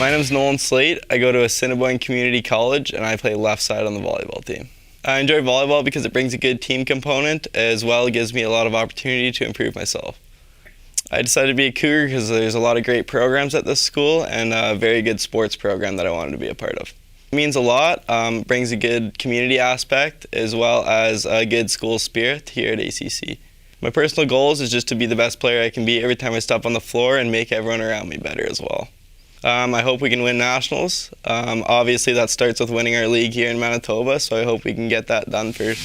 My name is Nolan Slate. I go to Assiniboine Community College and I play left side on the volleyball team. I enjoy volleyball because it brings a good team component, as well as gives me a lot of opportunity to improve myself. I decided to be a Cougar because there's a lot of great programs at this school and a very good sports program that I wanted to be a part of. It means a lot, brings a good community aspect as well as a good school spirit here at ACC. My personal goals is just to be the best player I can be every time I step on the floor and make everyone around me better as well. I hope we can win nationals. Obviously that starts with winning our league here in Manitoba, so I hope we can get that done first.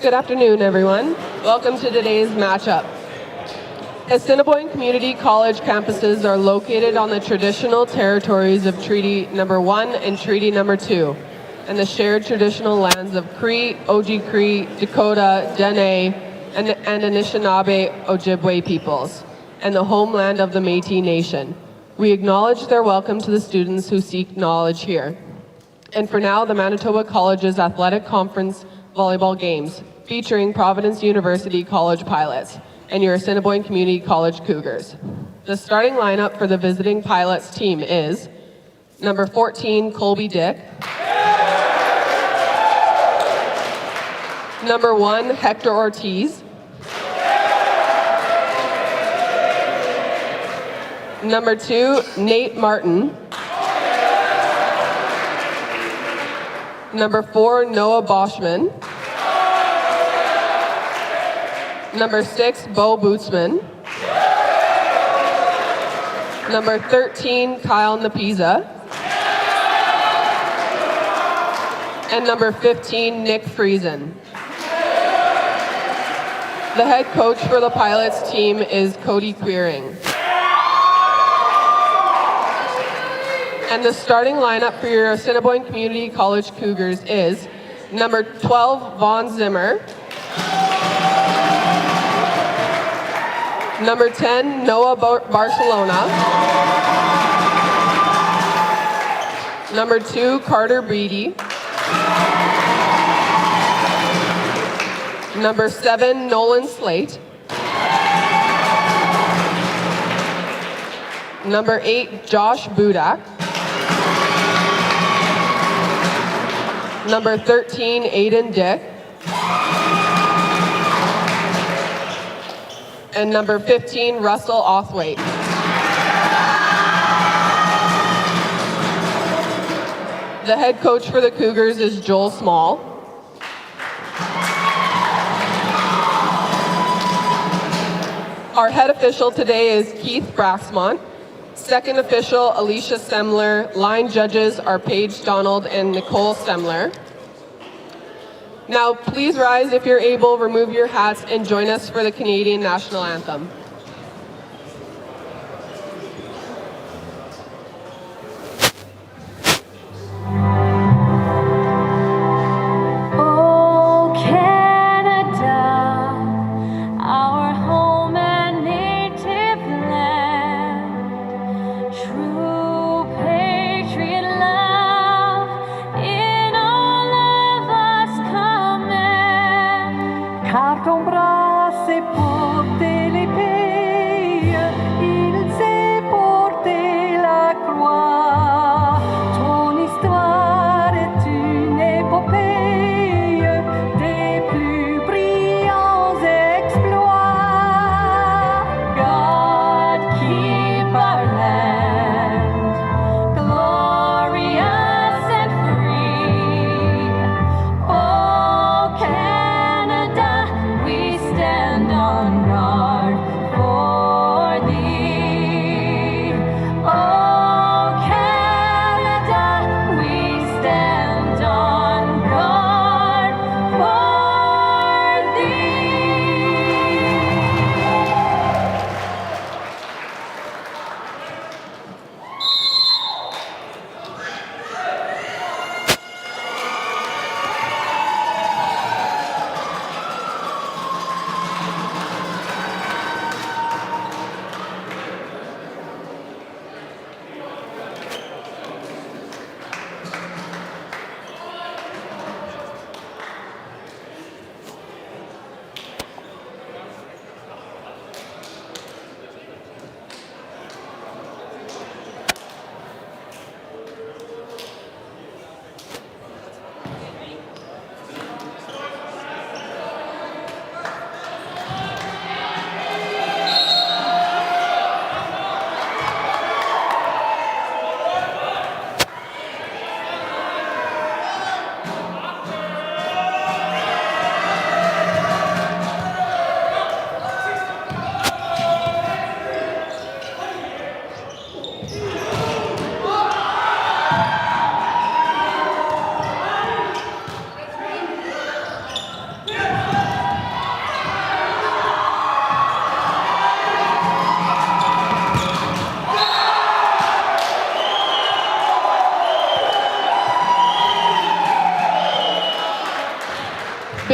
Good afternoon, everyone. Welcome to today's matchup. Assiniboine Community College campuses are located on the traditional territories of Treaty Number 1 and Treaty Number 2, and the shared traditional lands of Cree, Oji-Cree, Dakota, Dene, and Anishinaabe Ojibwe peoples, and the homeland of the Métis Nation. We acknowledge their welcome to the students who seek knowledge here. And for now, the Manitoba College's Athletic Conference Volleyball Games, featuring Providence University College Pilots and your Assiniboine Community College Cougars. The starting lineup for the visiting Pilots team is number 14, Colby Dick, number 1, Hector Ortiz, number 2, Nate Martin, number 4, Noah Boschman, number 6, Bo Bootsman, number 13, Kyle Napiza, and number 15, Nick Friesen. The head coach for the Pilots team is Cody Queering. And the starting lineup for your Assiniboine Community College Cougars is number 12, Vaughn Zimmer, number 10, Noah Barcelona, number 2, Carter Breedy, number 7, Nolan Slate, number 8, Josh Budak, number 13, Aiden Dick, and number 15, Russell Othwaite. The head coach for the Cougars is Joel Small. Our head official today is Keith Braxmont. Second official, Alicia Semler. Line judges are Paige Donald and Nicole Semler. Now, please rise if you're able, remove your hats, and join us for the Canadian National Anthem. Oh, Canada, our home and native land, true patriot love in all of us command. Car ton bras c'est pour t'élever.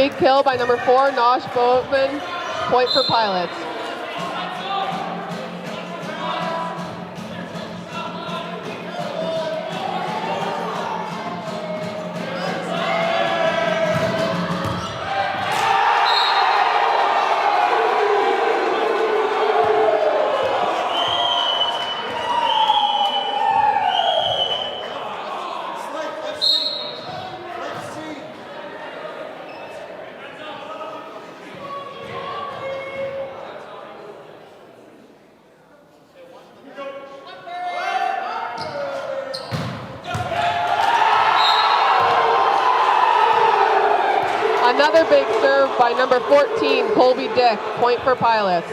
Big kill by number 4, Nosh Boatman, point for Pilots. Another big serve by number 14, Colby Dick, point for Pilots.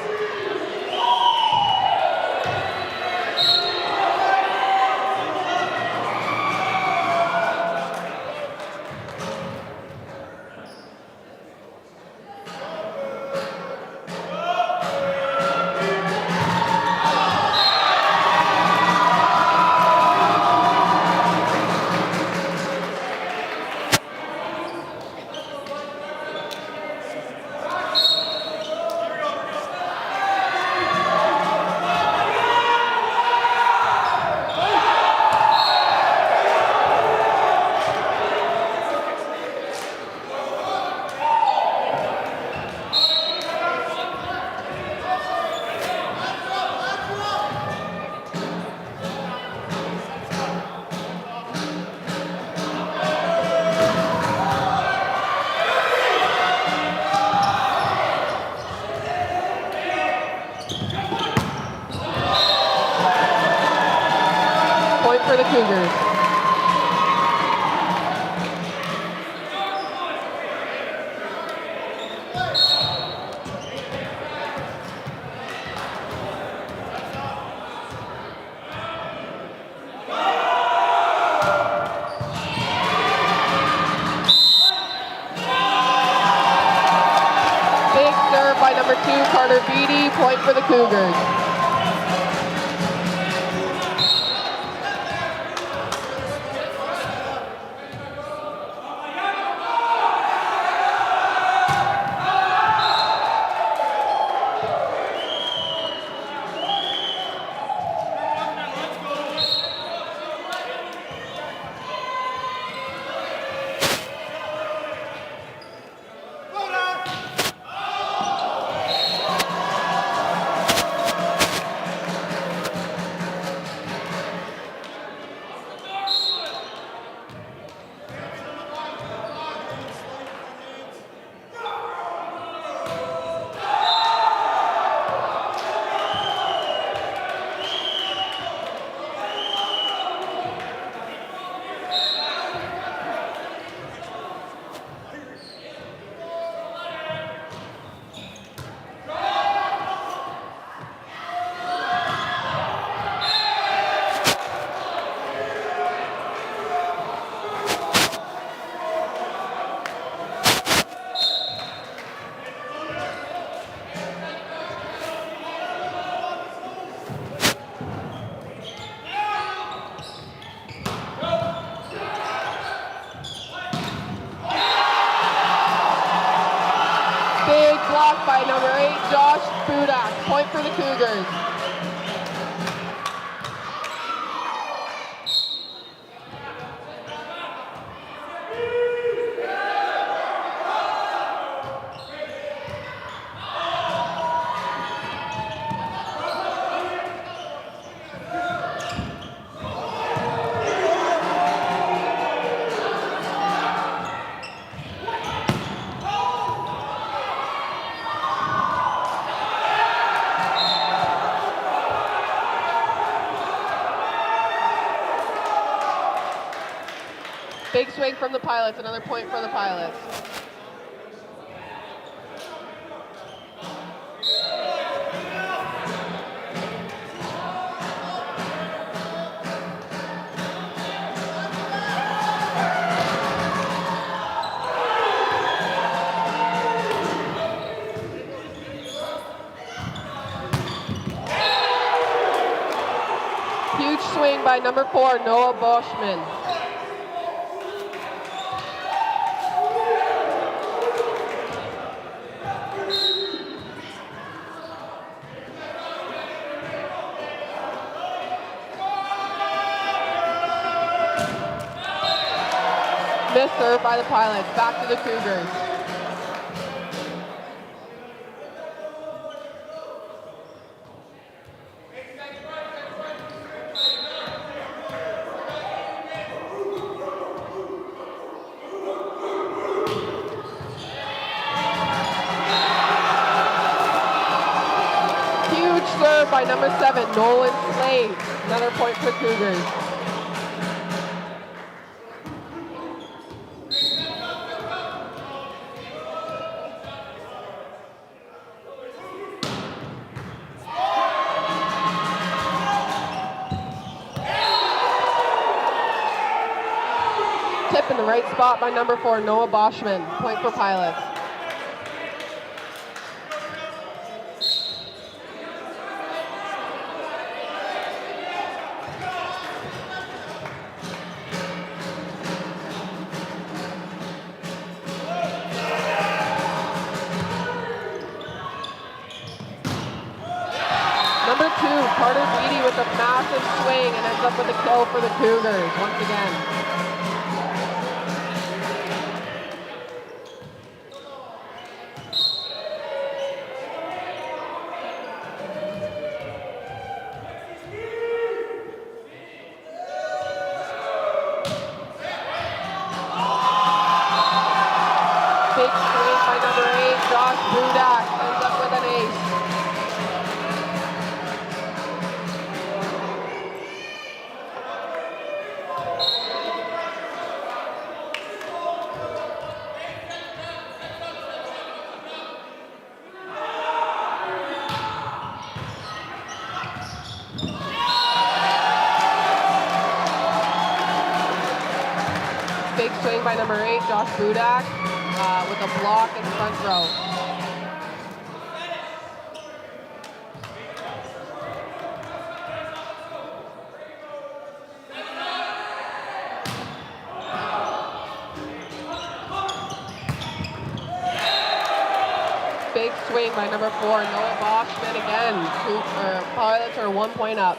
Point for the Cougars. Big serve by number 2, Carter Beatty, point for the Cougars. Big block by number 8, Josh Budak, point for the Cougars. Big swing from the Pilots, another point for the Pilots. Huge swing by number 4, Noah Boschman. Missed serve by the Pilots. Back to the Cougars. Huge serve by number 7, Nolan Slade. Another point for Cougars. Tip in the right spot by number 4, Noah Boschman. Point for Pilots. Number 2, Carter Beatty with a massive swing and ends up with a kill for the Cougars once again. Big swing by number 8, Josh Budak ends up with an ace. Big swing by number 8, Josh Budak, with a block in the front row. Big swing by number 4, Noah Boschman again. Pilots are 1 point up.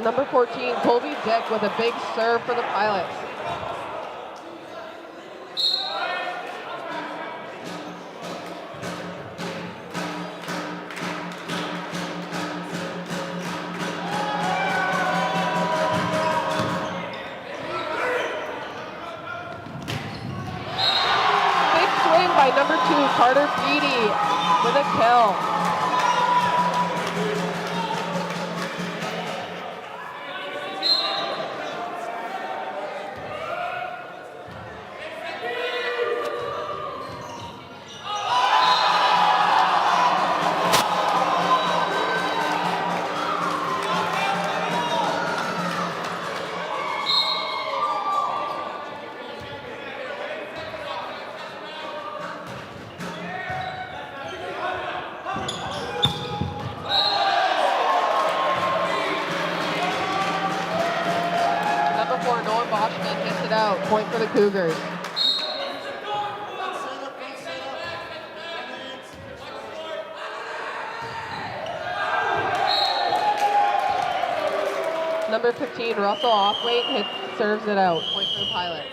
Number 14, Colby Dick with a big serve for the Pilots. Big swing by number 2, Carter Beatty with a kill. Noah Boschman hits it out. Point for the Cougars. Number 15, Russell Offweight serves it out. Point for the Pilots.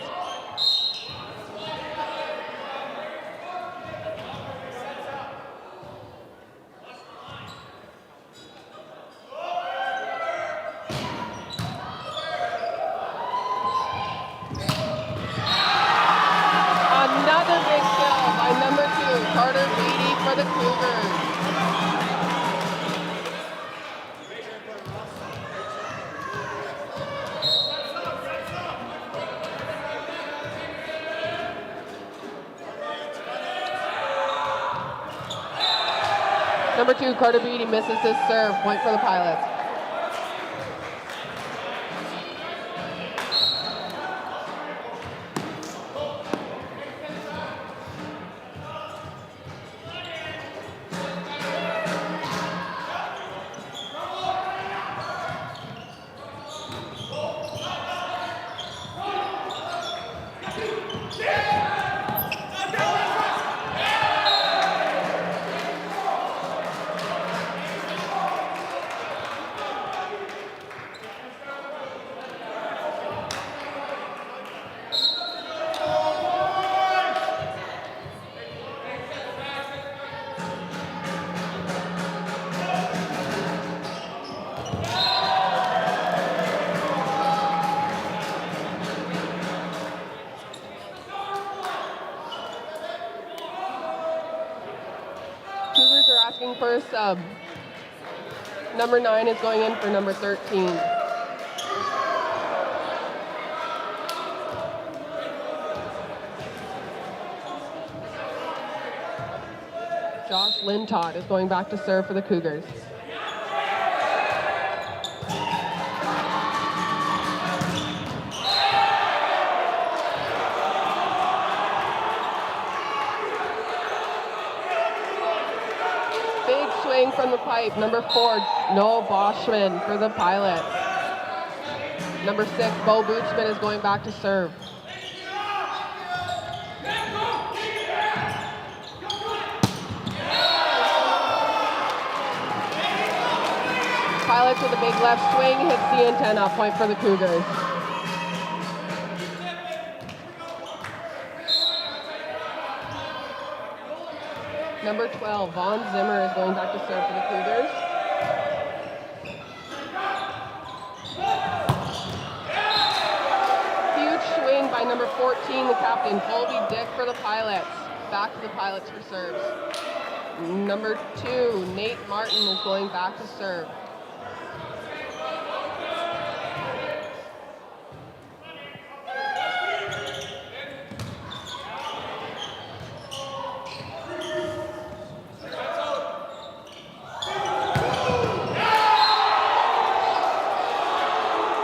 Another big kill by number 2, Carter Beatty for the Cougars. Number 2, Carter Beatty misses his serve. Point for the Pilots. Cougars are asking for a sub. Number 9 is going in for number 13. Josh Lintott is going back to serve for the Cougars. Big swing from the pipe. Number 4, Noah Boschman for the Pilots. Number 6, Bo Bootsman is going back to serve. Pilots with a big left swing, hits the antenna, point for the Cougars. Number 12, Vaughn Zimmer is going back to serve for the Cougars. Huge swing by number 14, the captain, Colby Dick for the Pilots. Back to the Pilots for serves. Number 2, Nate Martin is going back to serve.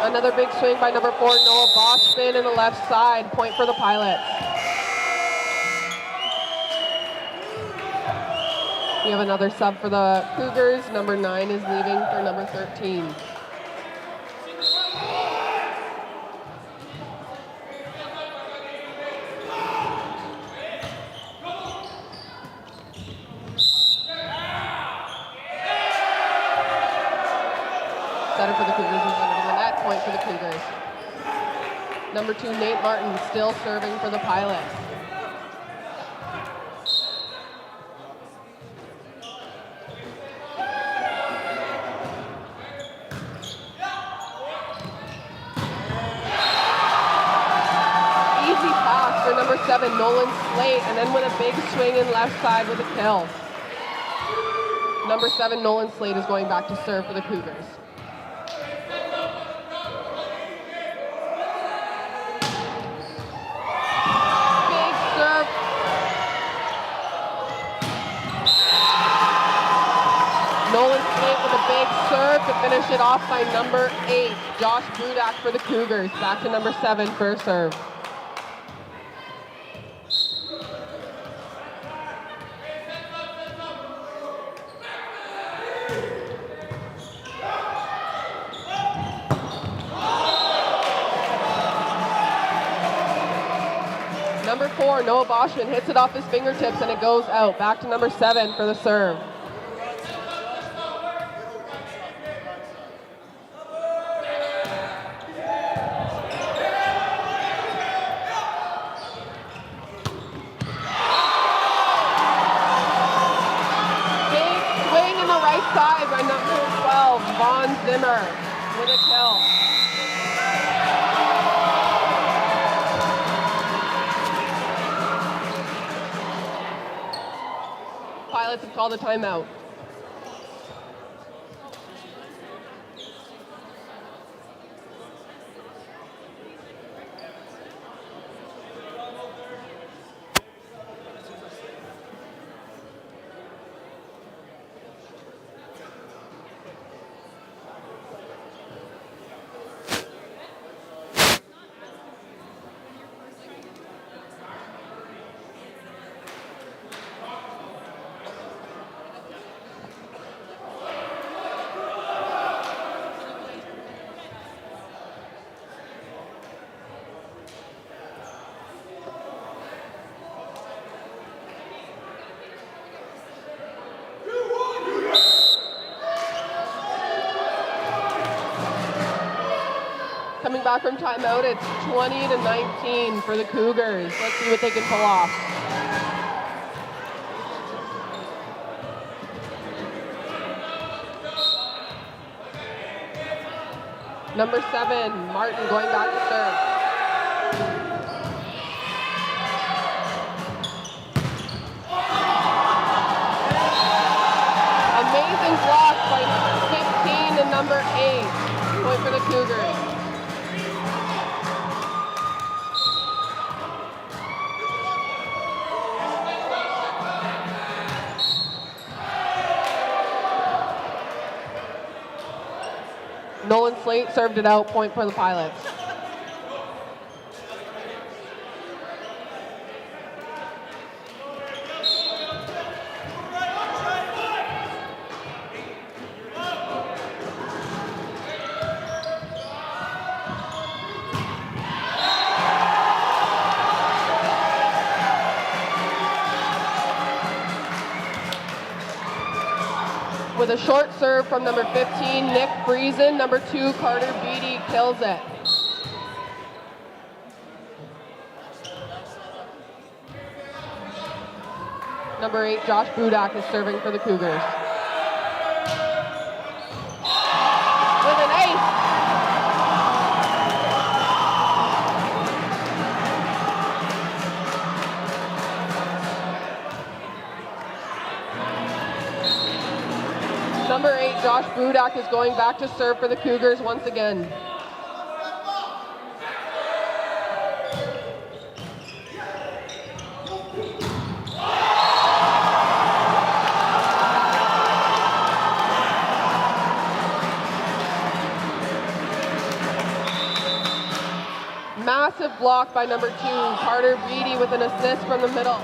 Another big swing by number 4, Noah Boschman in the left side. Point for the Pilots. We have another sub for the Cougars. Number 9 is leaving for number 13. Setter for the Cougars is under the net. Point for the Cougars. Number 2, Nate Martin, still serving for the Pilots. Easy pass for number 7, Nolan Slate, and then with a big swing in left side with a kill. Number 7, Nolan Slate is going back to serve for the Cougars. Nolan Slate with a big serve to finish it off by number 8, Josh Budak for the Cougars. Back to number 7 for a serve. Number 4, Noah Boschman hits it off his fingertips and it goes out. Back to number 7 for the serve. Side by number 12, Vaughn Zimmer with a kill. Pilots have called a timeout. Coming back from timeout, it's 20-19 for the Cougars. Let's see what they can pull off. Number 7, Martin going back to serve. amazing block by number 15 and number 8. Point for the Cougars. Nolan Slate served it out, point for the Pilots. With a short serve from number 15, Nick Friesen. Number 2, Carter Beatty kills it. Number 8, Josh Budak is serving for the Cougars. With an ace. Number 8, Josh Budak is going back to serve for the Cougars once again. Massive block by number 2, Carter Beatty with an assist from the middle.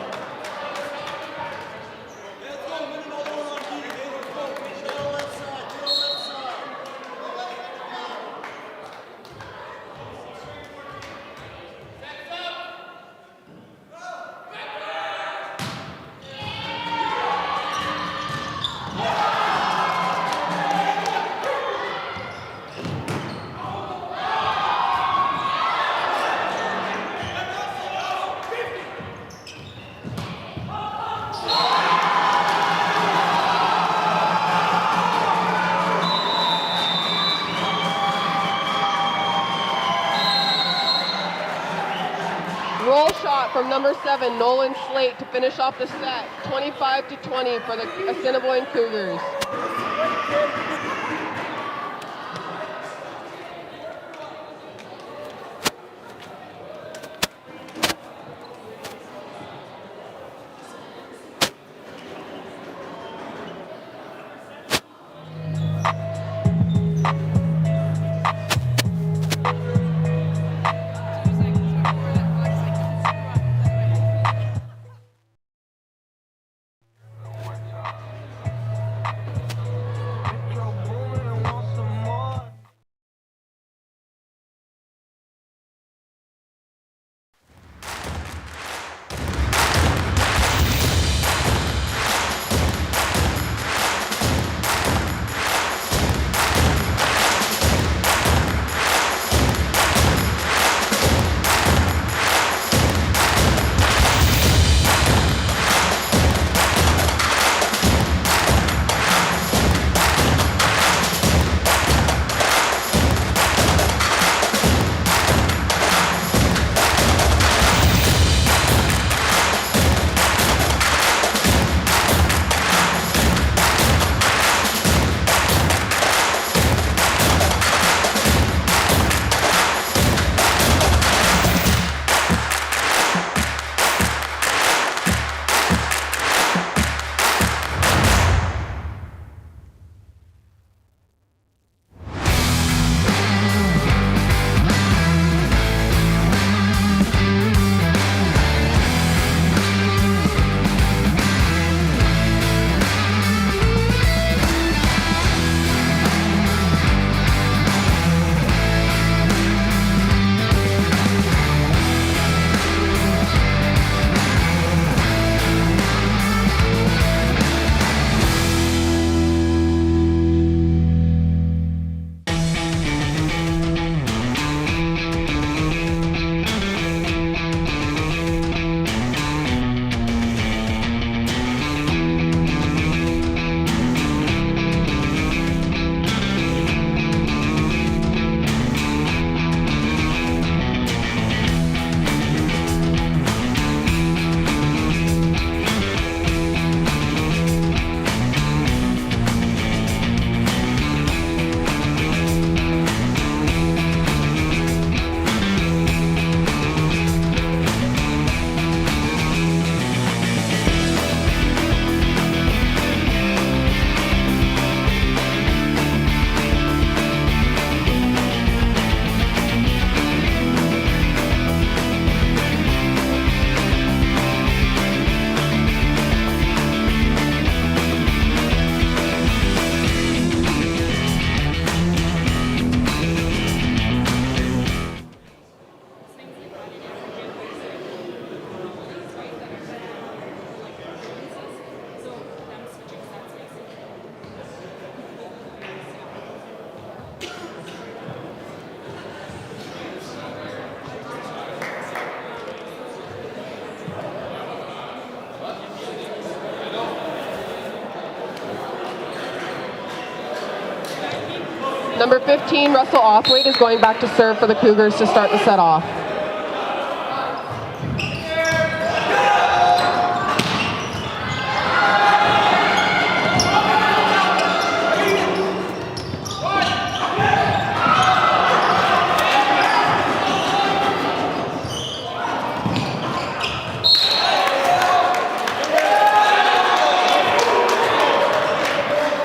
Roll shot from number 7, Nolan Slate, to finish off the set. 25-20 for the Assiniboine Cougars. Number 15, Russell Othwaite, is going back to serve for the Cougars to start the set off.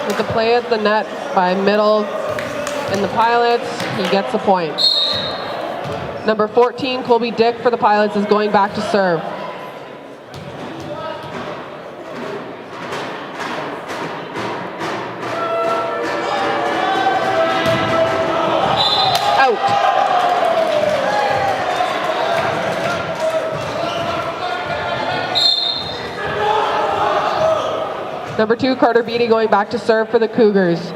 With the play at the net by Middle in the Pilots, he gets the point. Number 14, Colby Dick for the Pilots, is going back to serve. Out. Number 2, Carter Beatty, going back to serve for the Cougars.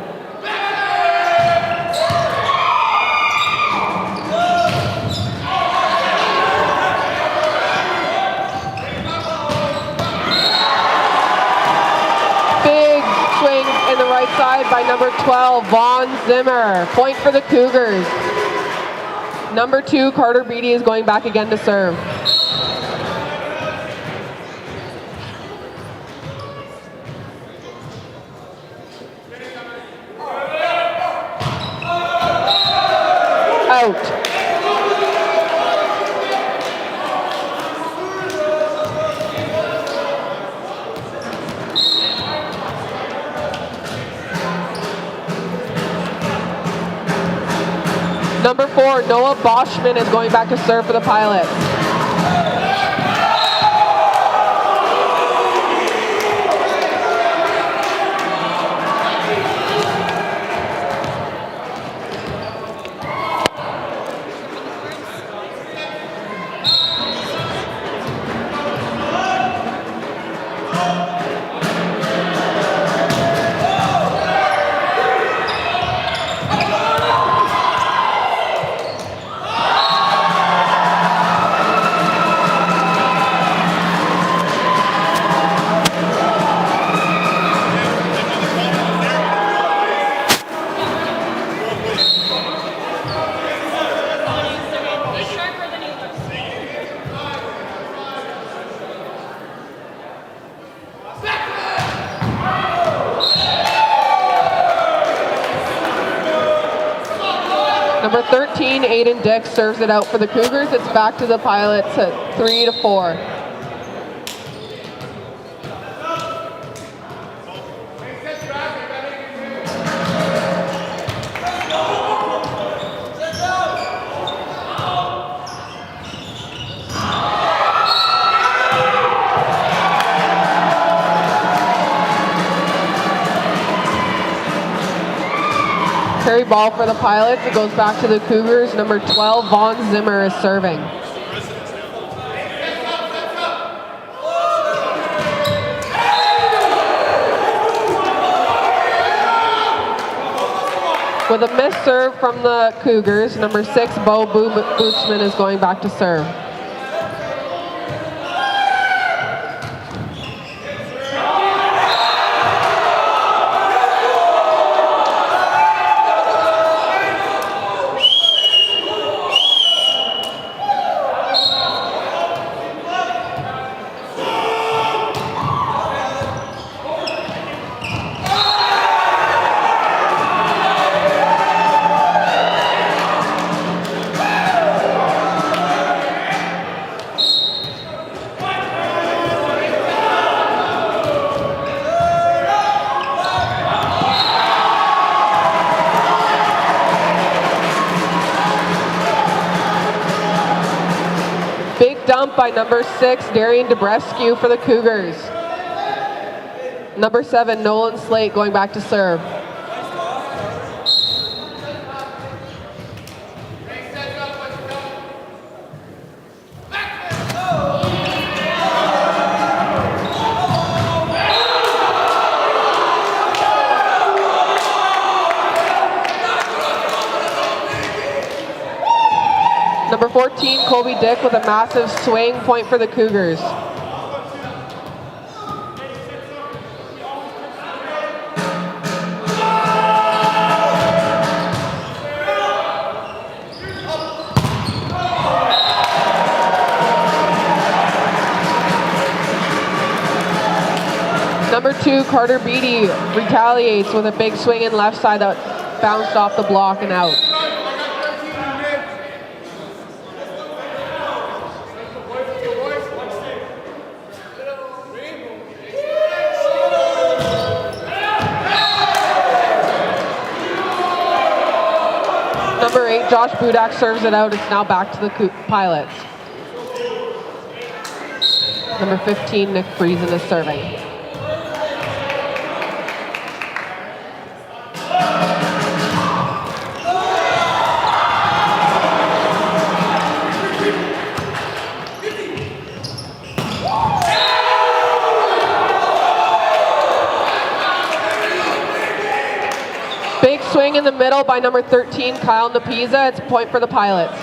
Big swing in the right side by number 12, Vaughn Zimmer. Point for the Cougars. Number 2, Carter Beatty, is going back again to serve. Out. Number 4, Noah Boschman, is going back to serve for the Pilots. Number 13, Aiden Dick, serves it out for the Cougars. It's back to the Pilots at 3-4. Carry ball for the Pilots. It goes back to the Cougars. Number 12, Vaughn Zimmer, is serving. With a missed serve from the Cougars, number 6, Bo Bootsman, is going back to serve. Big dump by number 6, Darian Debrescu, for the Cougars. Number 7, Nolan Slate, going back to serve. Number 14, Colby Dick, with a massive swing, point for the Cougars. Number 2, Carter Beatty retaliates with a big swing in left side that bounced off the block and out. Number 8, Josh Budak serves it out. It's now back to the Pilots. Number 15, Nick Friesen is serving. Big swing in the middle by number 13, Kyle Napiza. It's a point for the Pilots.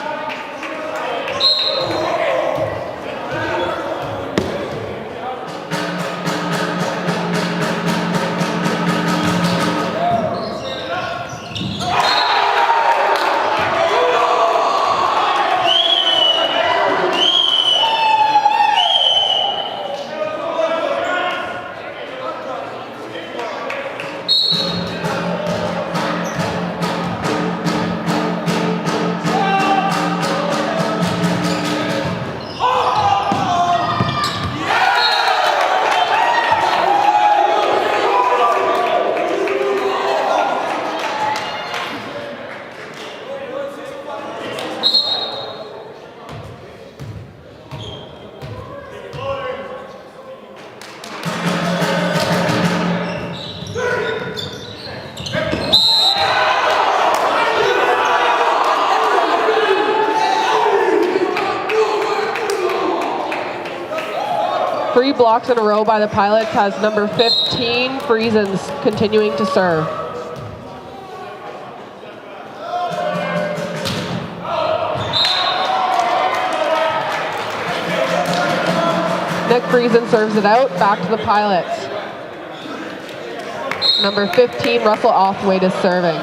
Three blocks in a row by the Pilots has number 15, Friesen, continuing to serve. Nick Friesen serves it out, back to the Pilots. Number 15, Russell Othwaite is serving.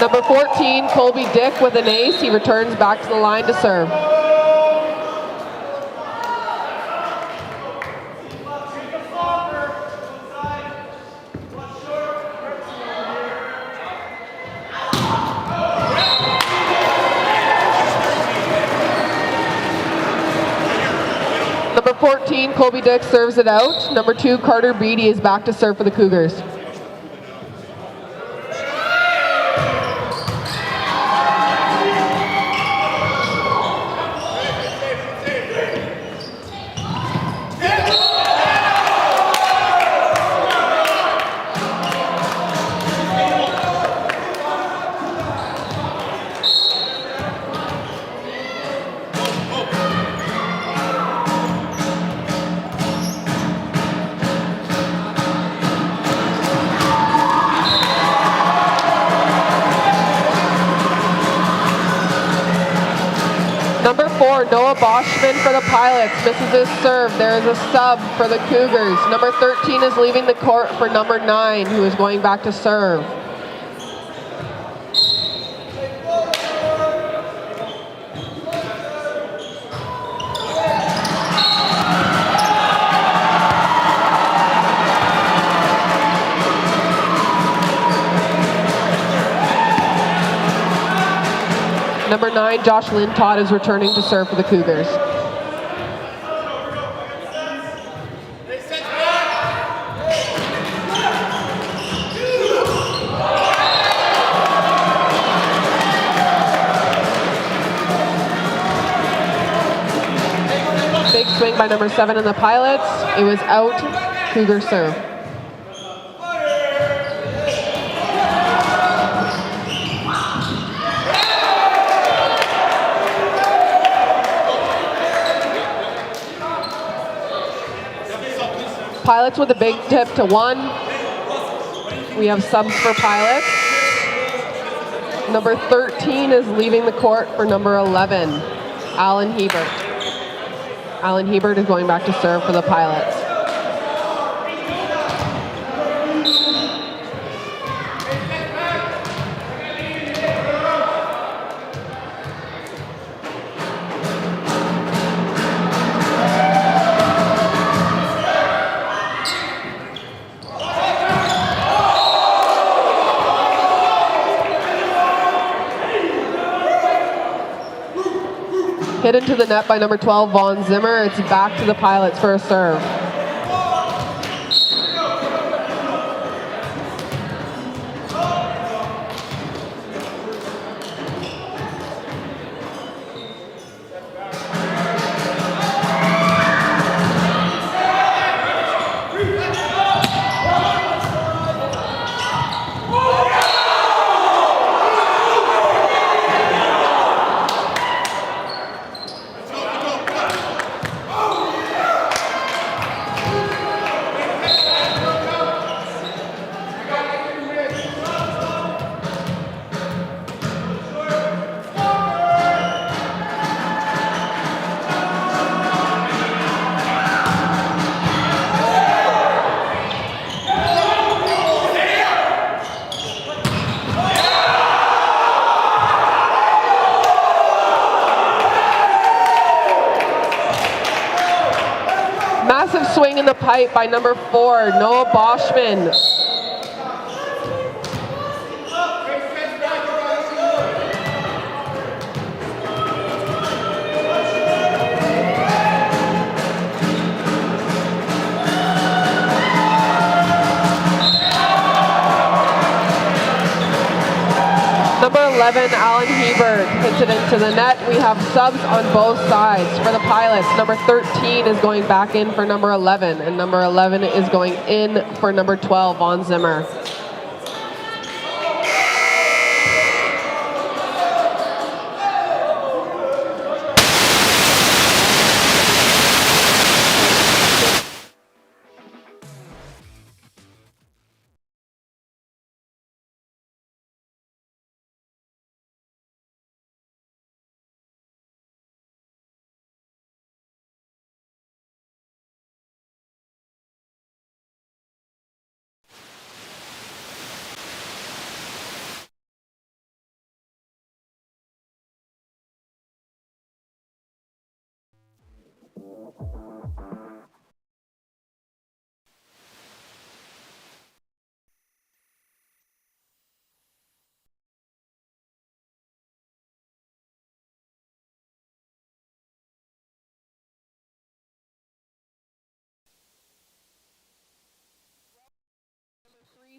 Number 14, Colby Dick with an ace. He returns back to the line to serve. Number 14, Colby Dick serves it out. Number 2, Carter Beatty is back to serve for the Cougars. Number 4, Noah Boschman for the Pilots, misses his serve. There is a sub for the Cougars. Number 13 is leaving the court for number 9, who is going back to serve. Number 9, Josh Lintott is returning to serve for the Cougars. Big swing by number 7 in the Pilots. It was out. Cougar serve. Pilots with a big tip to 1. We have subs for Pilots. Number 13 is leaving the court for number 11, Alan Hebert. Alan Hebert is going back to serve for the Pilots. Hit into the net by number 12, Vaughn Zimmer. It's back to the Pilots for a serve. Massive swing in the pipe by number 4, Noah Boschman. Number 11, Alan Hebert hits it into the net. We have subs on both sides for the Pilots. Number 13 is going back in for number 11, and number 11 is going in for number 12, Vaughn Zimmer.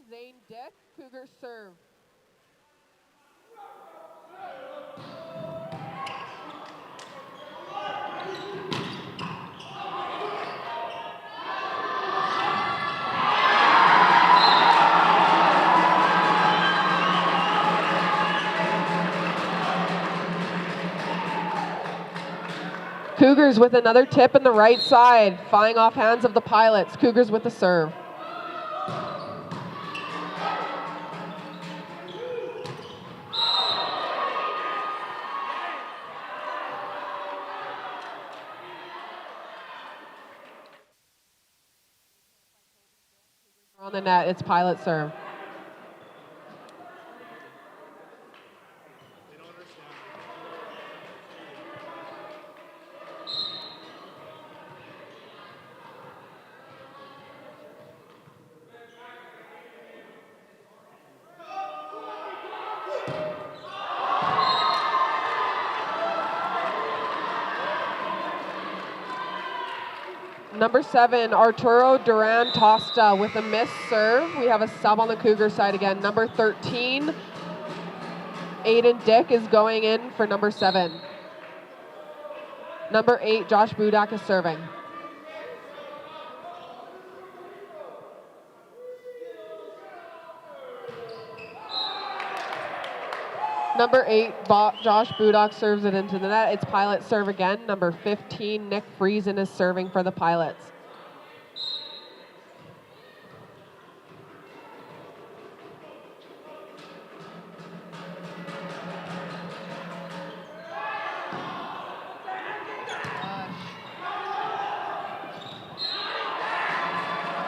Zane Dick, Cougars serve. Cougars with another tip in the right side, flying off hands of the Pilots. Cougars with the serve. On the net, it's Pilot serve. Number 7, Arturo Duran Tosta with a missed serve. We have a sub on the Cougar side again. Number 13, Aiden Dick is going in for number 7. Number 8, Josh Budak is serving. Number 8, Josh Budak serves it into the net. It's Pilot serve again. Number 15, Nick Friesen is serving for the Pilots.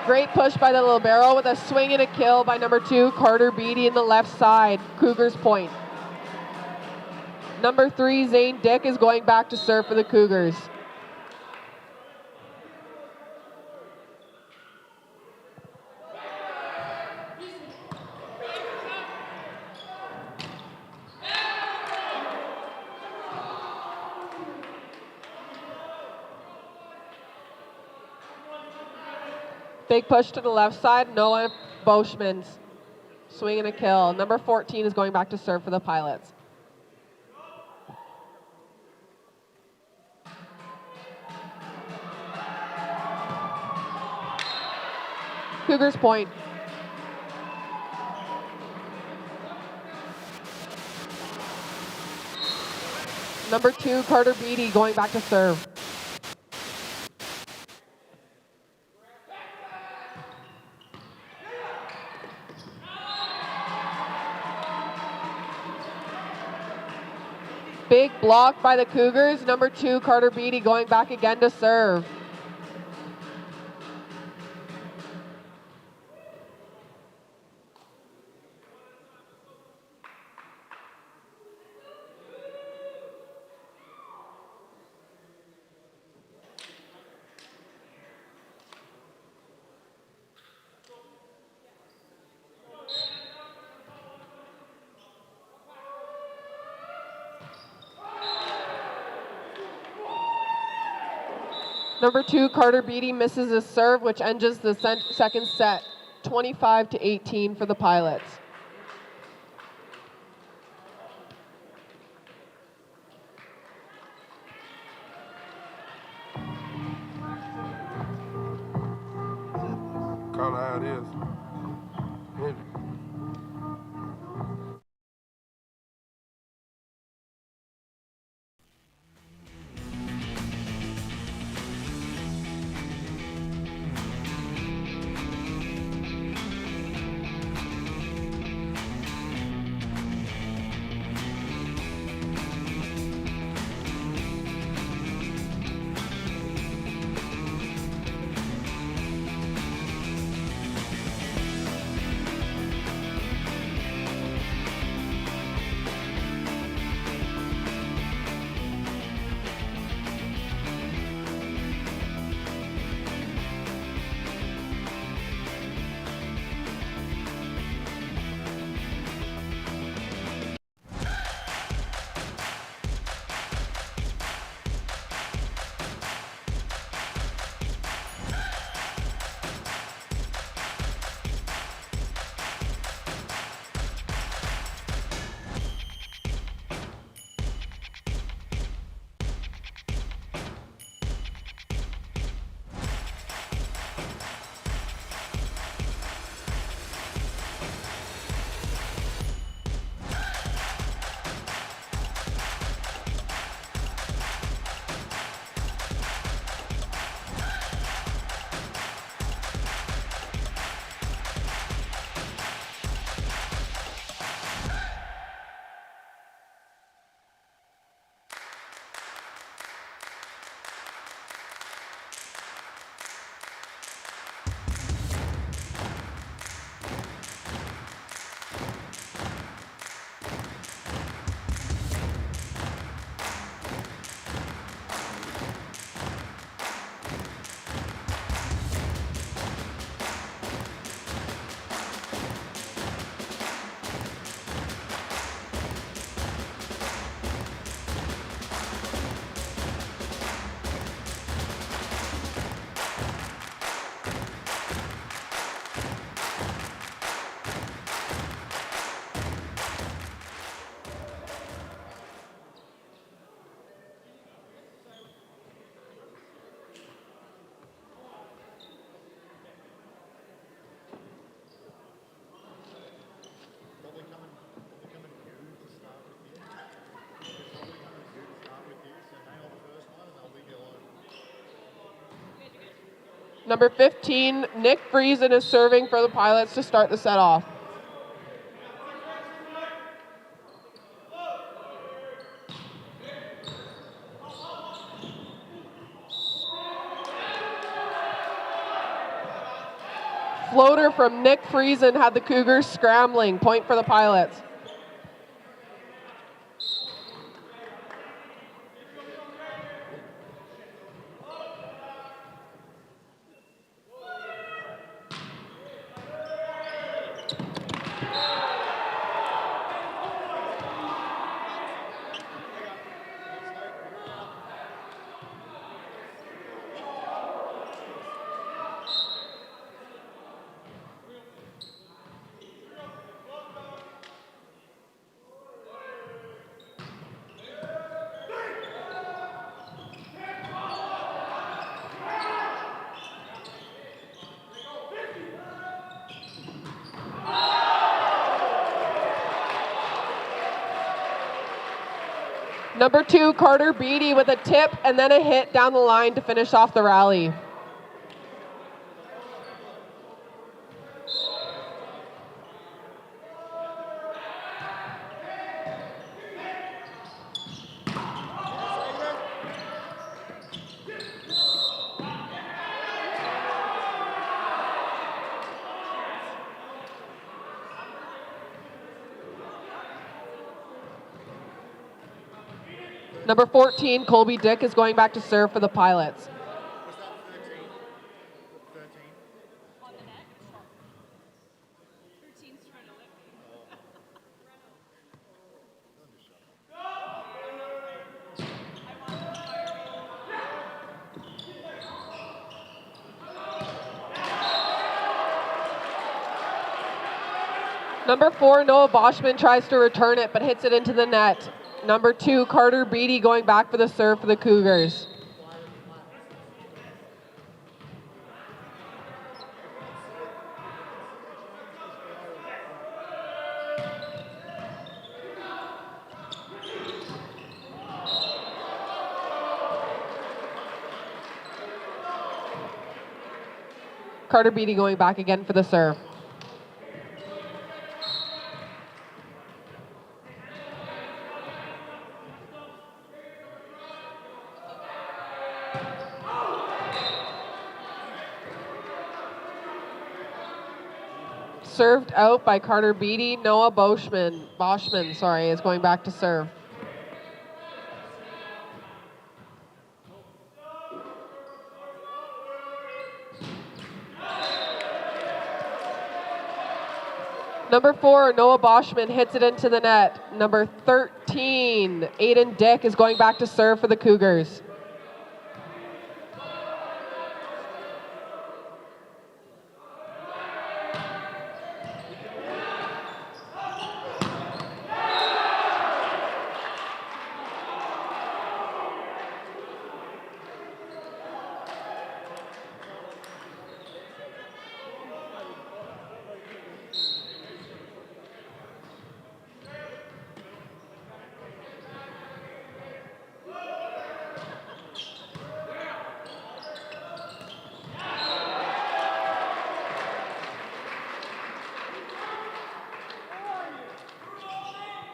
Great push by the libero with a swing and a kill by number 2, Carter Beatty in the left side. Cougars point. Number 3, Zane Dick is going back to serve for the Cougars. Big push to the left side, Noah Boschmans. Swing and a kill. Number 14 is going back to serve for the Pilots. Cougars point. Number 2, Carter Beatty going back to serve. Big block by the Cougars. Number 2, Carter Beatty going back again to serve. Number 2, Carter Beatty misses a serve, which ends the second set, 25-18 for the Pilots. Call it how it is. Hit it. Number 15, Nick Friesen is serving for the Pilots to start the set off. floater from Nick Friesen had the Cougars scrambling. Point for the Pilots. Number 2, Carter Beatty with a tip and then a hit down the line to finish off the rally. Number 14, Colby Dick is going back to serve for the Pilots. Was that 13? 13? On the net? 13's trying to lift me. Number 4, Noah Boschman tries to return it but hits it into the net. Number 2, Carter Beatty going back for the serve for the Cougars. Carter Beatty going back again for the serve. Served out by Carter Beatty. Noah Boschman is going back to serve. Number 4, Noah Boschman hits it into the net. Number 13, Aiden Dick is going back to serve for the Cougars.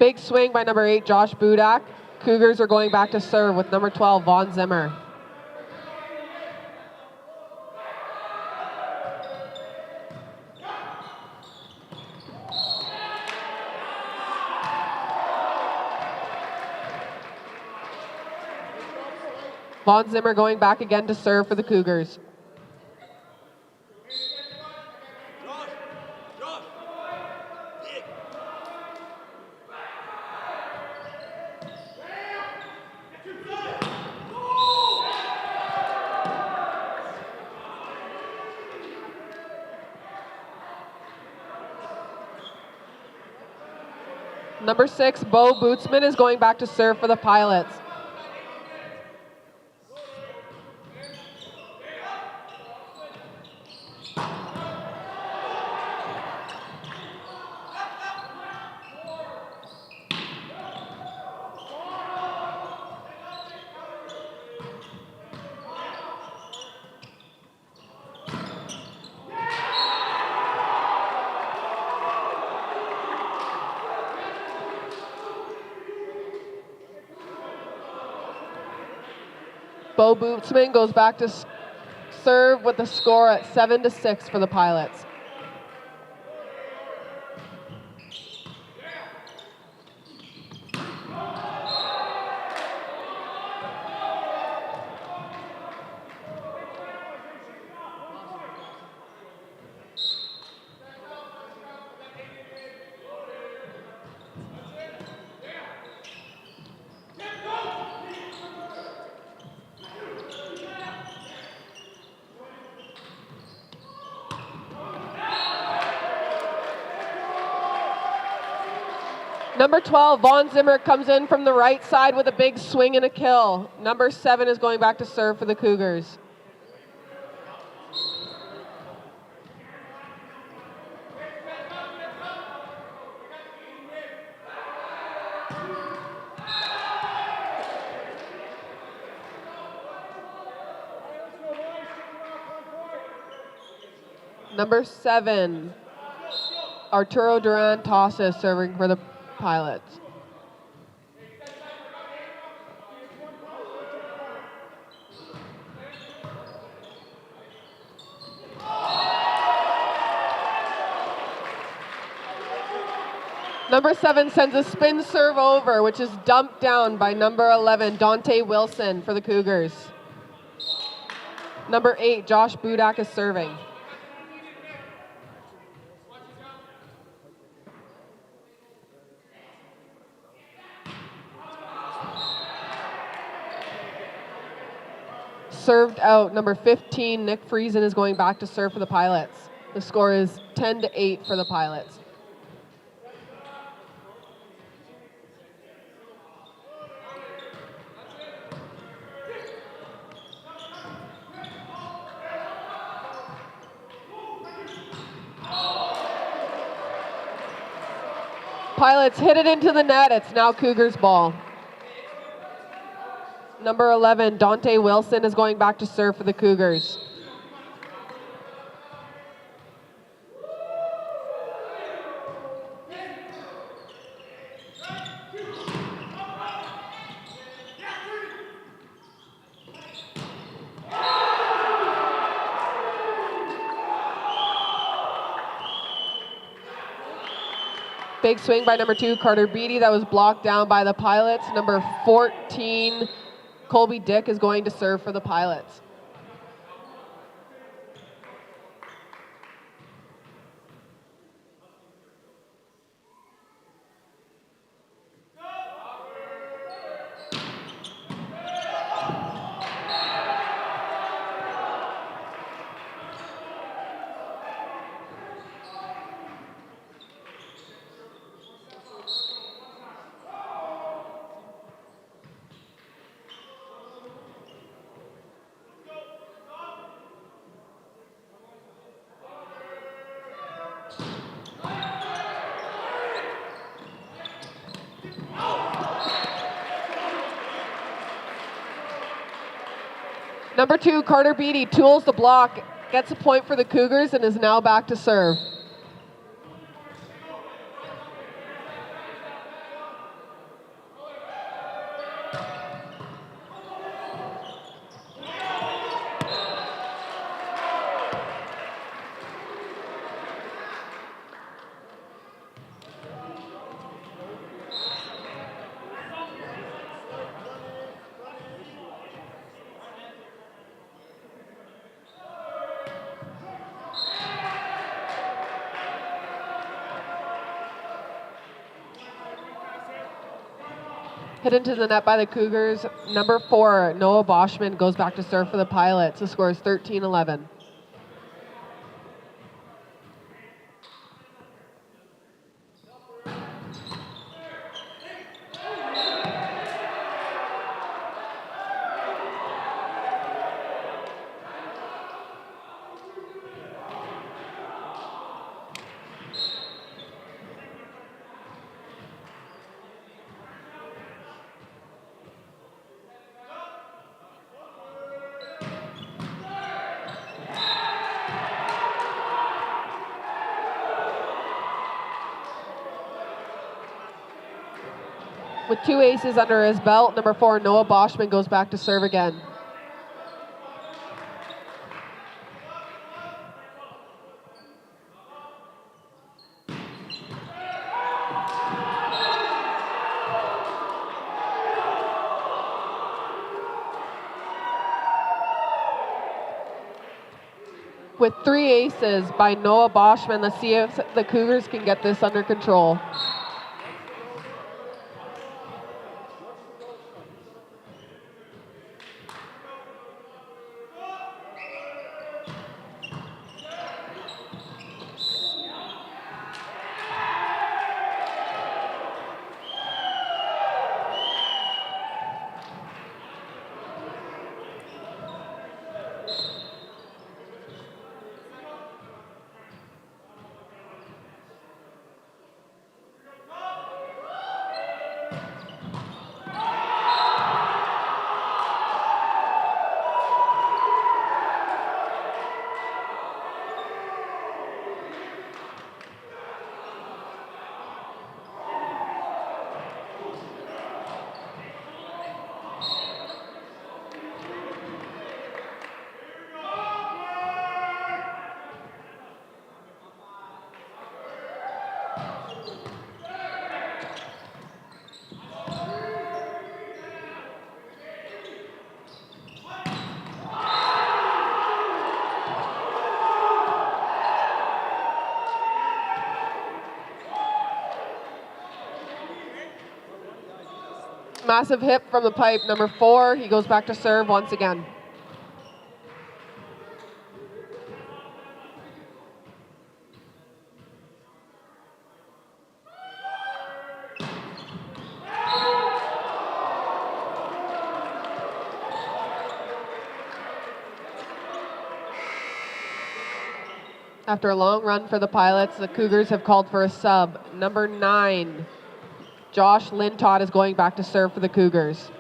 Big swing by number 8, Josh Budak. Cougars are going back to serve with number 12, Vaughn Zimmer. Vaughn Zimmer going back again to serve for the Cougars. Number 6, Bo Bootsman is going back to serve for the Pilots. Bo Bootsman goes back to serve with the score at 7-6 for the Pilots. Number 12, Vaughn Zimmer comes in from the right side with a big swing and a kill. Number 7 is going back to serve for the Cougars. Number 7, Arturo Duran Tosses serving for the Pilots. Number 7 sends a spin serve over, which is dumped down by number 11, Dante Wilson for the Cougars. Number 8, Josh Budak is serving. Served out, number 15, Nick Friesen is going back to serve for the Pilots. The score is 10-8 for the Pilots. Pilots hit it into the net. It's now Cougars ball. Number 11, Dante Wilson is going back to serve for the Cougars. Big swing by number 2, Carter Beatty. That was blocked down by the Pilots. Number 14, Colby Dick is going to serve for the Pilots. Number 2, Carter Beatty tools the block, gets a point for the Cougars, and is now back to serve. Hit into the net by the Cougars. Number 4, Noah Boschman goes back to serve for the Pilots. The score is 13-11. With 2 aces under his belt, number 4, Noah Boschman goes back to serve again. With 3 aces by Noah Boschman, let's see if the Cougars can get this under control. Massive hip from the pipe, number 4. He goes back to serve once again. After a long run for the Pilots, the Cougars have called for a sub. Number 9, Josh Lintott is going back to serve for the Cougars.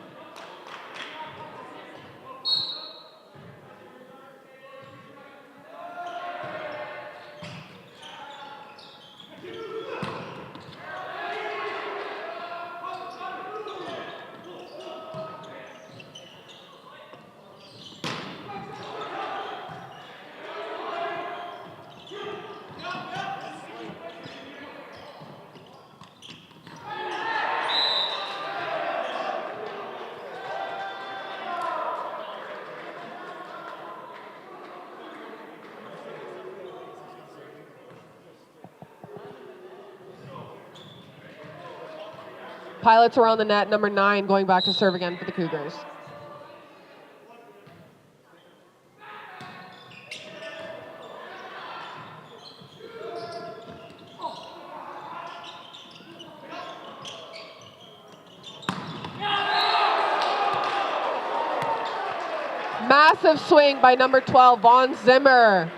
Pilots are on the net, number 9 going back to serve again for the Cougars. Massive swing by number 12, Vaughn Zimmer.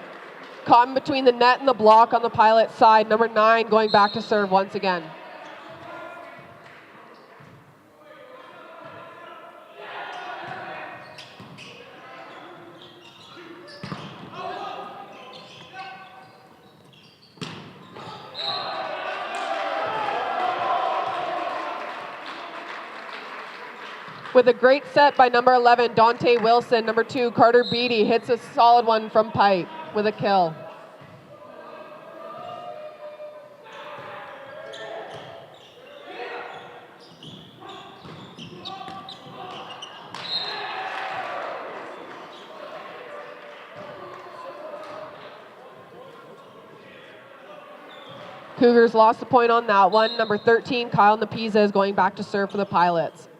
Caught in between the net and the block on the Pilot side. Number 9 going back to serve once again. With a great set by number 11, Dante Wilson. Number 2, Carter Beatty hits a solid one from pipe with a kill. Cougars lost the point on that one. Number 13, Kyle Napiza is going back to serve for the Pilots.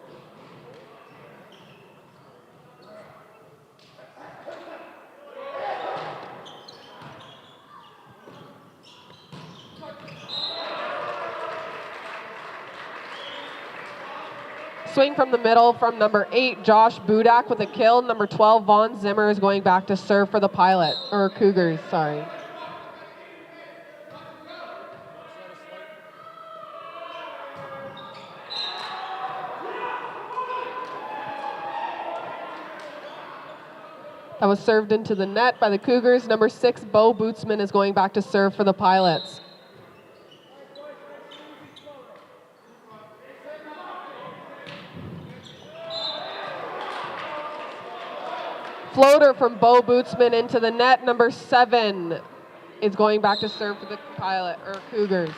Swing from the middle from number 8, Josh Budak with a kill. Number 12, Vaughn Zimmer is going back to serve for the Cougars, sorry. That was served into the net by the Cougars. Number 6, Bo Bootsman is going back to serve for the Pilots. Floater from Bo Bootsman into the net. Number 7 is going back to serve for the Cougars.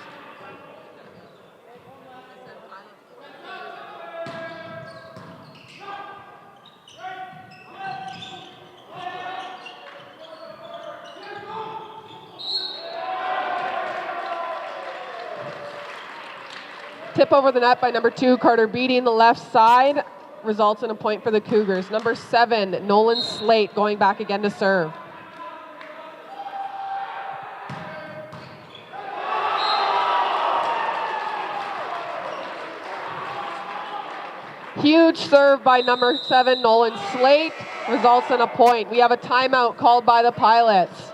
Tip over the net by number 2, Carter Beatty in the left side. Results in a point for the Cougars. Number 7, Nolan Slate going back again to serve. Huge serve by number 7, Nolan Slate. Results in a point. We have a timeout called by the Pilots.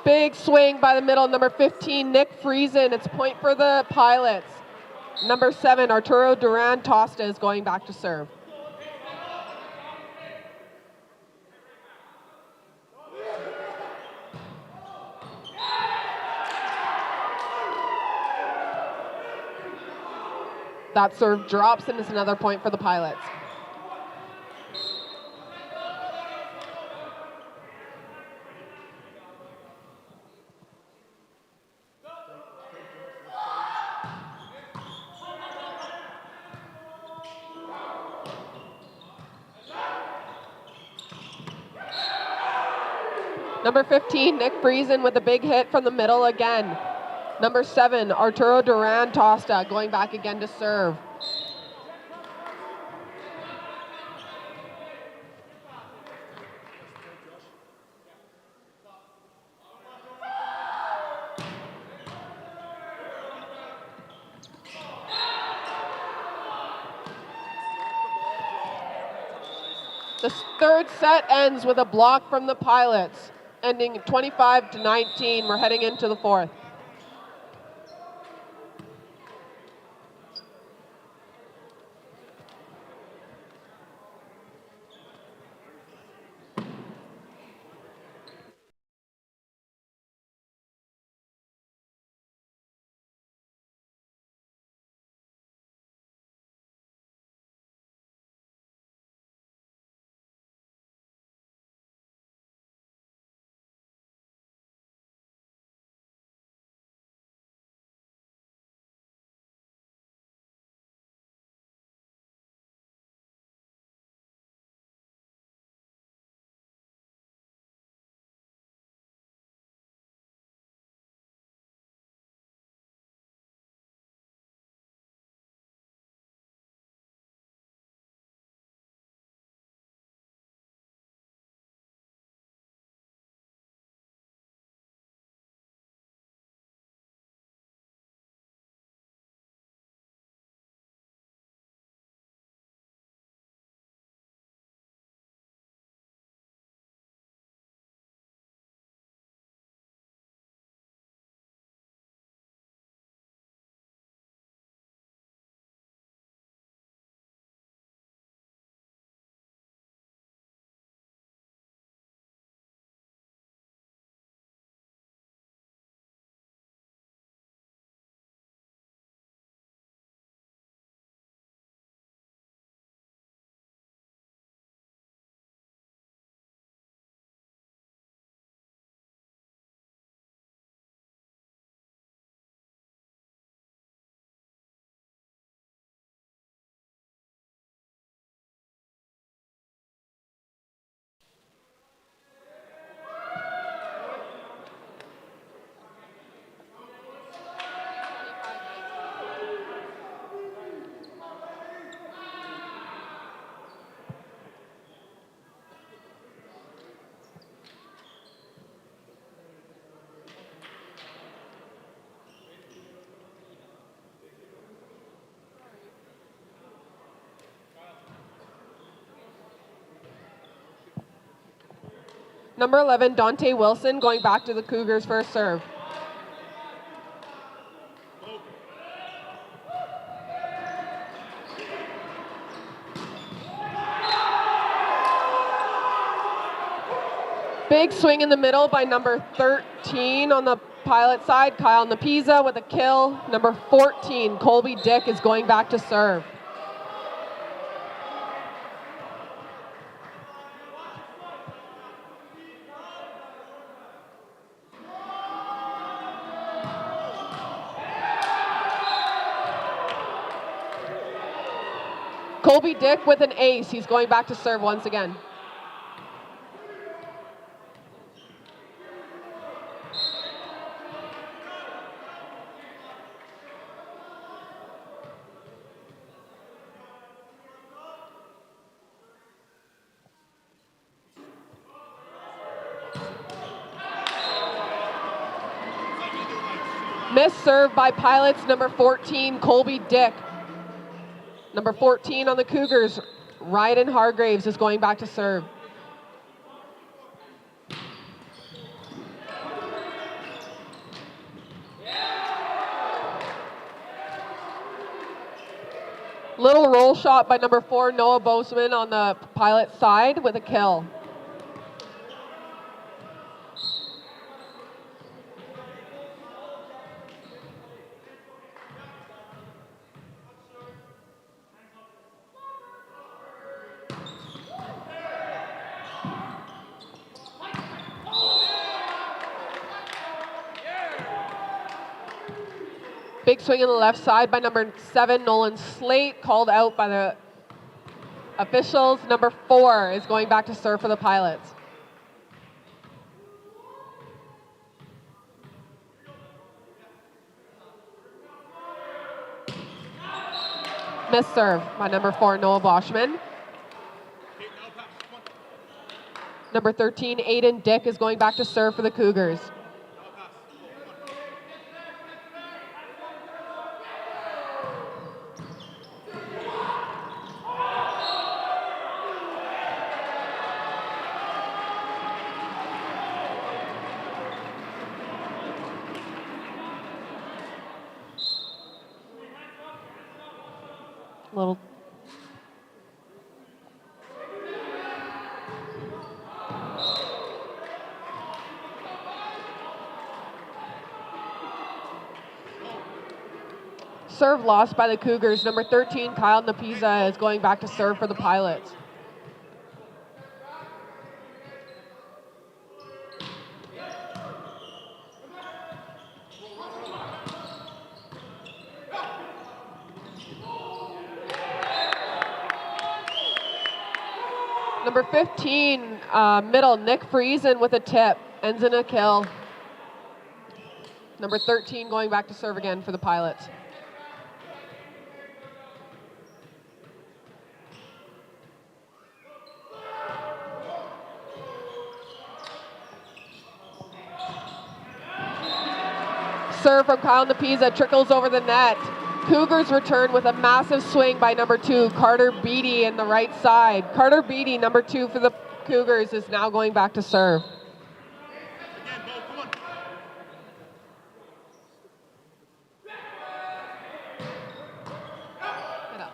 Big swing by the middle, number 15, Nick Friesen. It's point for the Pilots. Number 7, Arturo Duran Tosta is going back to serve. That serve drops and it's another point for the Pilots. Number 15, Nick Friesen with a big hit from the middle again. Number 7, Arturo Duran Tosta going back again to serve. The third set ends with a block from the Pilots, ending 25-19. We're heading into the fourth. Number 11, Dante Wilson going back to the Cougars for a serve. Big swing in the middle by number 13 on the Pilot side, Kyle Napiza with a kill. Number 14, Colby Dick is going back to serve. Colby Dick with an ace. He's going back to serve once again. Miss serve by Pilots, number 14, Colby Dick. Number 14 on the Cougars, Ryden Hargraves is going back to serve. Little roll shot by number 4, Noah Boseman on the Pilot side with a kill. Big swing on the left side by number 7, Nolan Slate, called out by the officials. Number 4 is going back to serve for the Pilots. Miss serve by number 4, Noah Boschman. Number 13, Aiden Dick is going back to serve for the Cougars. Little serve lost by the Cougars. Number 13, Kyle Napiza is going back to serve for the Pilots. Number 15, middle, Nick Friesen with a tip, ends in a kill. Number 13 going back to serve again for the Pilots. Serve from Kyle Napiza, trickles over the net. Cougars return with a massive swing by number 2, Carter Beatty in the right side. Carter Beatty, number 2 for the Cougars, is now going back to serve. Get up.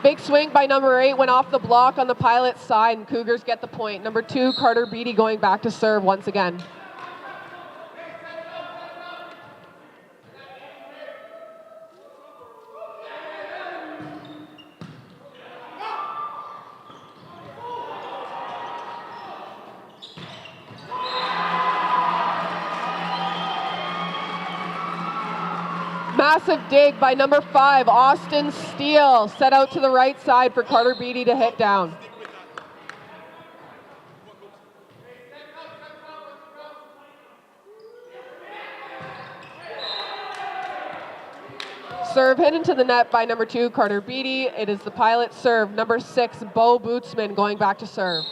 Big swing by number 8, went off the block on the Pilot side, and Cougars get the point. Number 2, Carter Beatty going back to serve once again. Massive dig by number 5, Austin Steele, set out to the right side for Carter Beatty to hit down. Serve hit into the net by number 2, Carter Beatty. It is the Pilot serve. Number 6, Bo Bootsman going back to serve.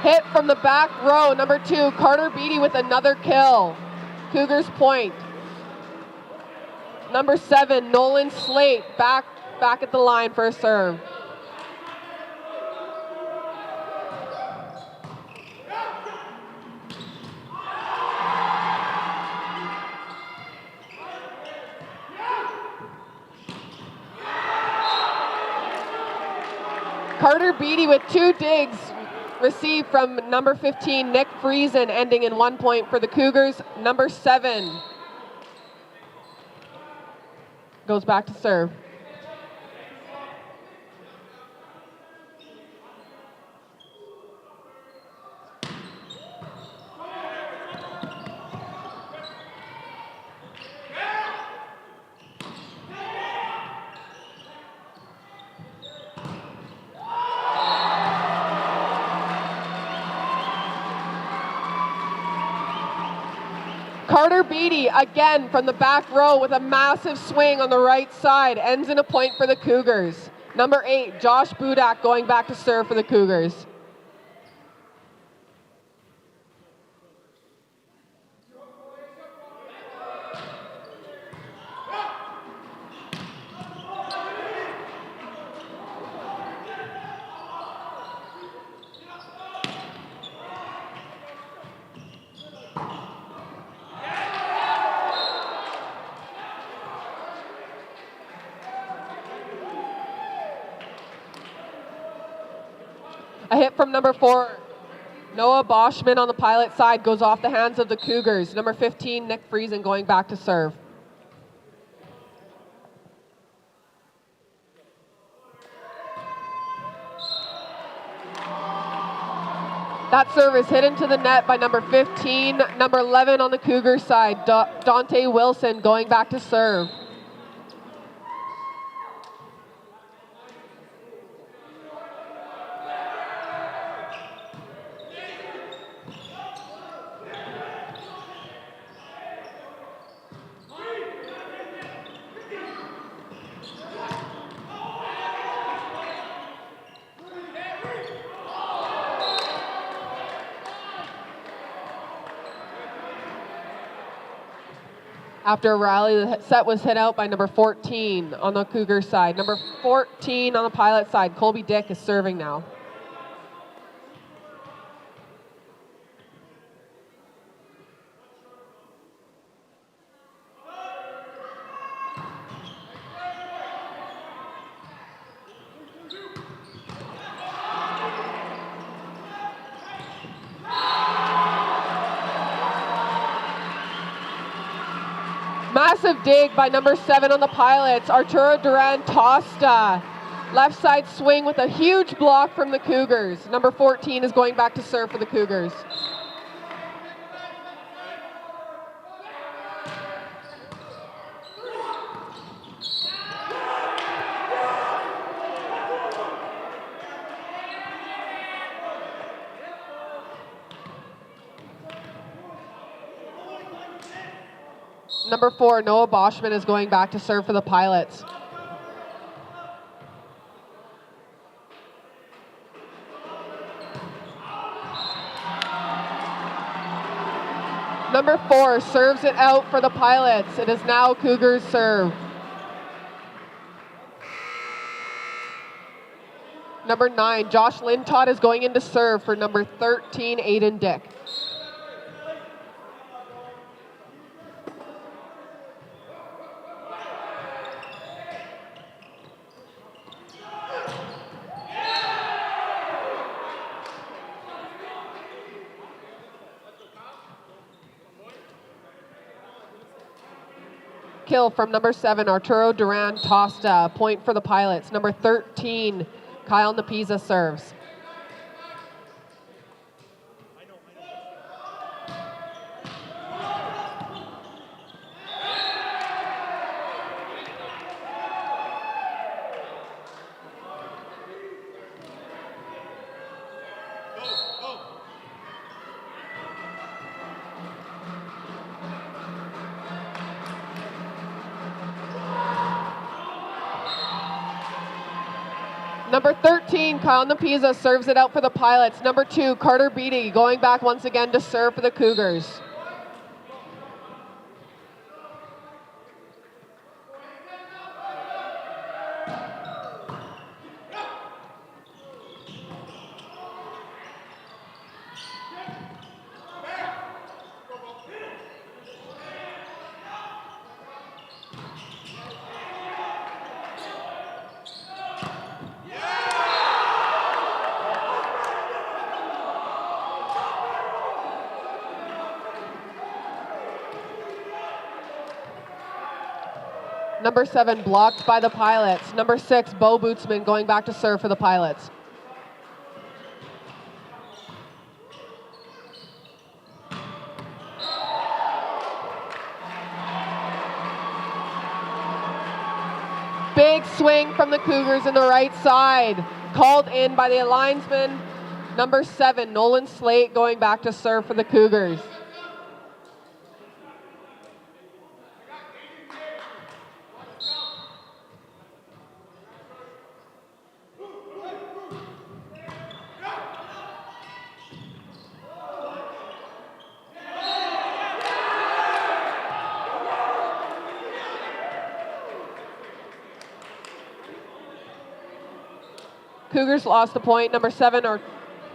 Hit from the back row, number 2, Carter Beatty with another kill. Cougars point. Number 7, Nolan Slate, back at the line for a serve. Carter Beatty with 2 digs received from number 15, Nick Friesen, ending in 1 point for the Cougars. Number 7 goes back to serve. Carter Beatty, again from the back row with a massive swing on the right side, ends in a point for the Cougars. Number 8, Josh Budak going back to serve for the Cougars. A hit from number 4, Noah Boschman on the Pilot side, goes off the hands of the Cougars. Number 15, Nick Friesen going back to serve. That serve is hit into the net by number 15, number 11 on the Cougars side, Dante Wilson going back to serve. After a rally, the set was hit out by number 14 on the Cougar side. Number 14 on the Pilot side, Colby Dick is serving now. Massive dig by number 7 on the Pilots, Arturo Duran Tosta. Left side swing with a huge block from the Cougars. Number 14 is going back to serve for the Cougars. Number 4, Noah Boschman is going back to serve for the Pilots. Number 4 serves it out for the Pilots. It is now Cougars serve. Number 9, Josh Lintott is going in to serve for number 13, Aiden Dick. Kill from number 7, Arturo Duran Tosta. Point for the Pilots. Number 13, Kyle Napiza serves. Number 13, Kyle Napiza serves it out for the Pilots. Number 2, Carter Beatty going back once again to serve for the Cougars. Number 7, blocked by the Pilots. Number 6, Bo Bootsman going back to serve for the Pilots. Big swing from the Cougars in the right side. Called in by the linesman. Number 7, Nolan Slate going back to serve for the Cougars. Cougars lost the point. Number 7,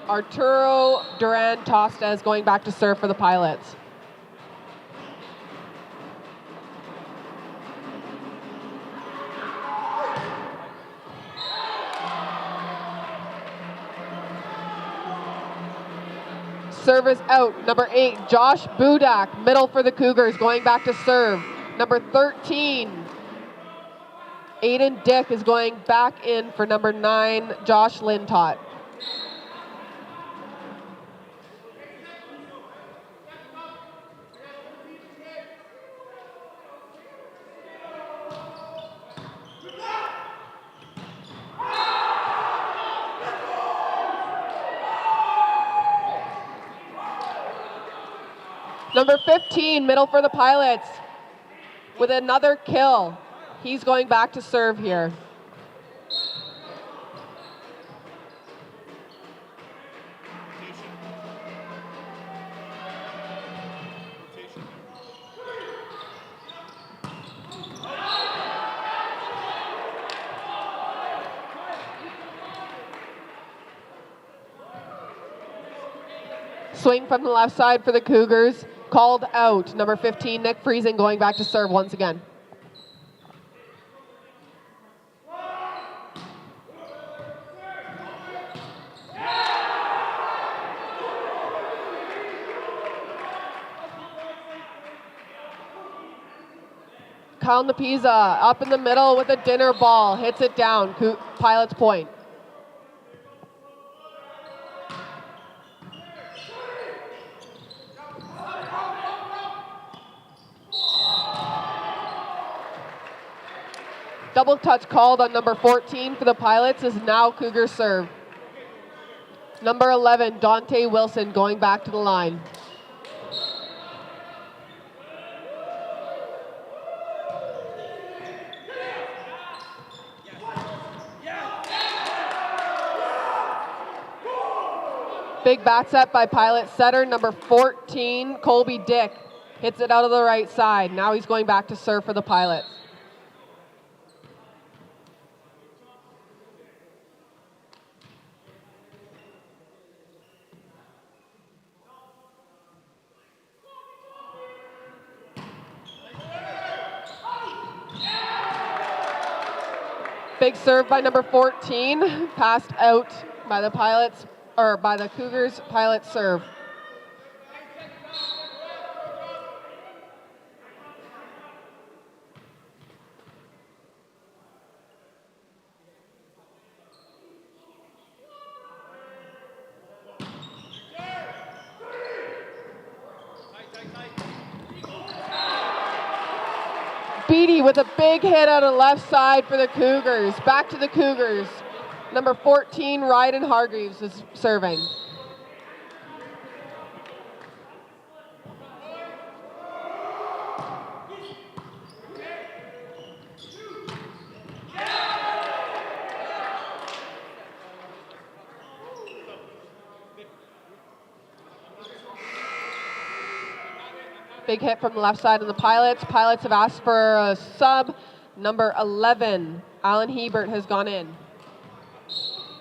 Arturo Duran Tosta is going back to serve for the Pilots. Service out. Number 8, Josh Budak, middle for the Cougars, going back to serve. Number 13, Aiden Dick is going back in for number 9, Josh Lintott. Number 15, middle for the Pilots, with another kill. He's going back to serve here. Swing from the left side for the Cougars. Called out. Number 15, Nick Friesen, going back to serve once again. Kyle Napiza up in the middle with a dinner ball. Hits it down. Pilots point. Double touch called on number 14 for the Pilots is now Cougar serve. Number 11, Dante Wilson, going back to the line. Big bat set by Pilot setter, number 14, Colby Dick. Hits it out of the right side. Now he's going back to serve for the Pilots. Big serve by number 14, passed out by the Pilots, or by the Cougars. Pilot serve. Beatty with a big hit out of left side for the Cougars. Back to the Cougars. Number 14, Ryden Hargreaves is serving. Big hit from the left side of the Pilots. Pilots have asked for a sub. Number 11, Alan Hebert has gone in.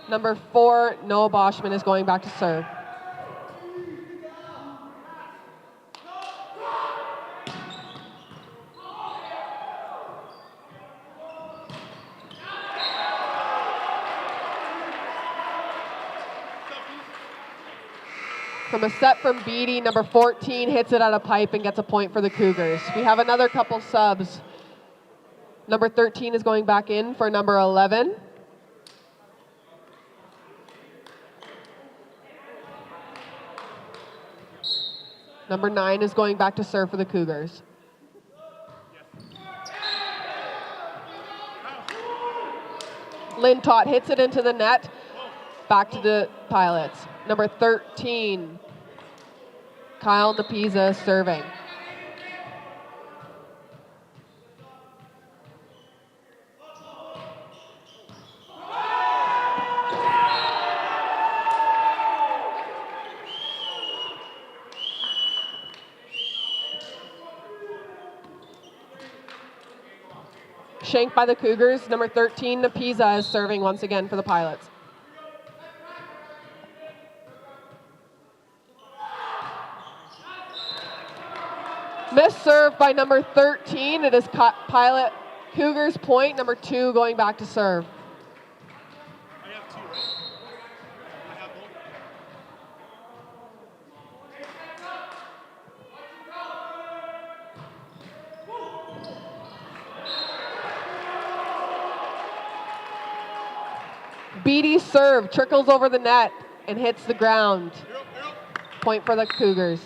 Number 4, Noah Boschman is going back to serve. From a set from Beatty, number 14 hits it out of pipe and gets a point for the Cougars. We have another couple subs. Number 13 is going back in for number 11. Number 9 is going back to serve for the Cougars. Lintott hits it into the net. Back to the Pilots. Number 13, Kyle Napiza serving. Shanked by the Cougars. Number 13, Napiza is serving once again for the Pilots. Miss serve by number 13. It is Pilot Cougars point. Number 2 going back to serve. I have 2, right? I have both. Beatty's serve trickles over the net and hits the ground. Point for the Cougars.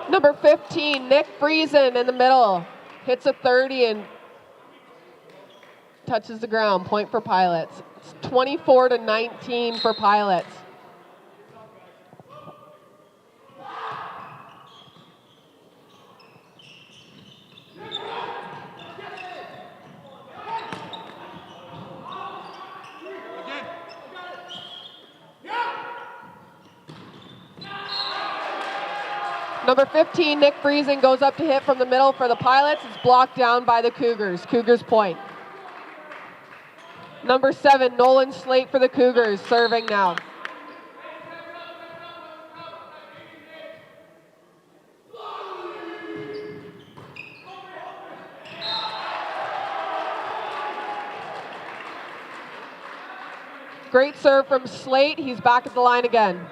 Number 15, Nick Friesen in the middle. Hits a 30 and touches the ground. Point for Pilots. It's 24-19 for Pilots. Number 15, Nick Friesen goes up to hit from the middle for the Pilots. It's blocked down by the Cougars. Cougars point. Number 7, Nolan Slate for the Cougars, serving now. Great serve from Slate. He's back at the line again.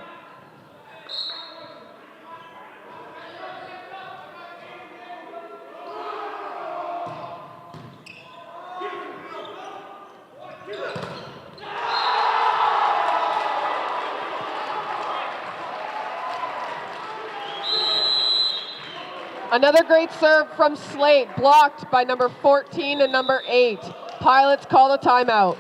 Another great serve from Slate, blocked by number 14 and number 8. Pilots call the timeout.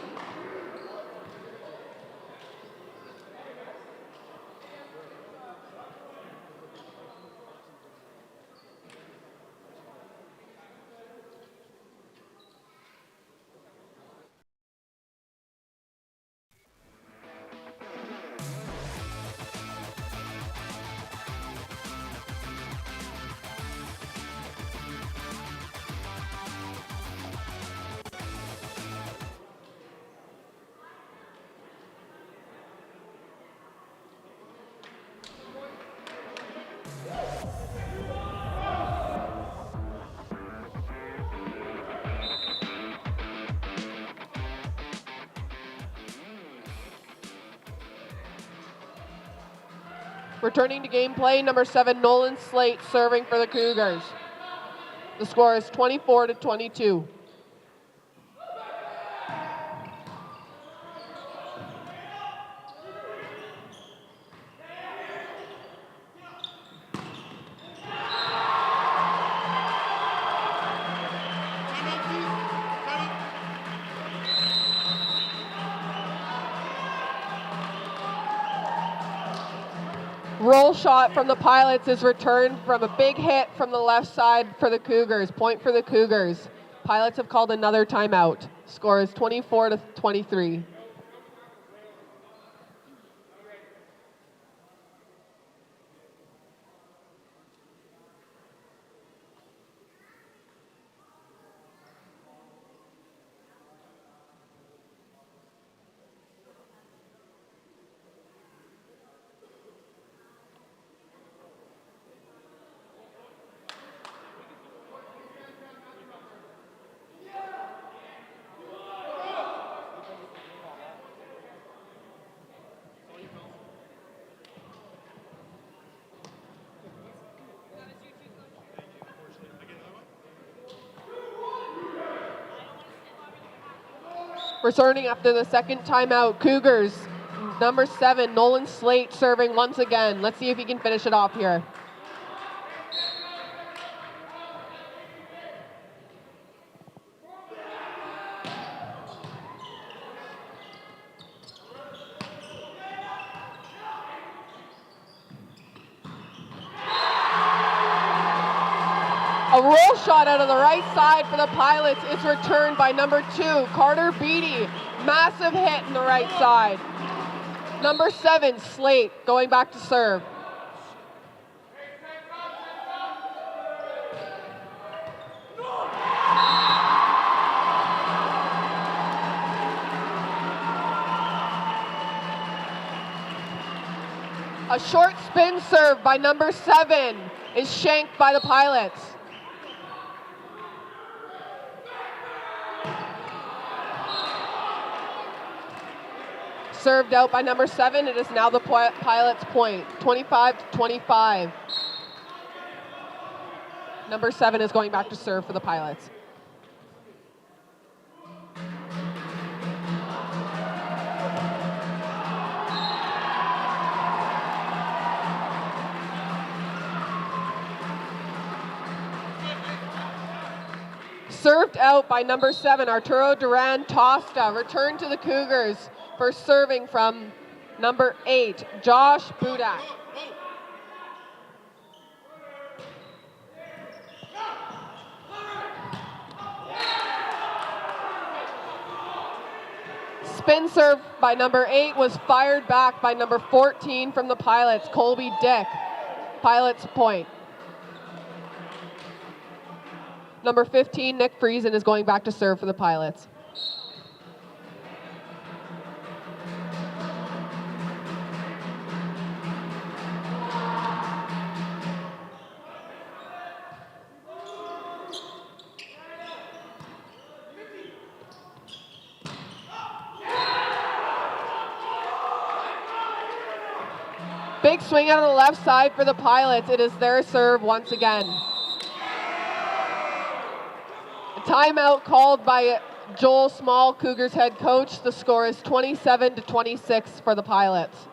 Returning to gameplay, number 7, Nolan Slate serving for the Cougars. The score is 24-22. Roll shot from the Pilots is returned from a big hit from the left side for the Cougars. Point for the Cougars. Pilots have called another timeout. Score is 24-23. Returning after the second timeout, Cougars, number 7, Nolan Slate serving once again. Let's see if he can finish it off here. A roll shot out of the right side for the Pilots is returned by number 2, Carter Beatty. Massive hit in the right side. Number 7, Slate, going back to serve. A short spin serve by number 7 is shanked by the Pilots. served out by number 7. It is now the Pilots' point, 25-25. Number 7 is going back to serve for the Pilots. Served out by number 7, Arturo Duran Tosta. Return to the Cougars for serving from number 8, Josh Budak. Spin serve by number 8 was fired back by number 14 from the Pilots, Colby Dick. Pilots point. Number 15, Nick Friesen, is going back to serve for the Pilots. Big swing out on the left side for the Pilots. It is their serve once again. Timeout called by Joel Small, Cougars head coach. The score is 27-26 for the Pilots.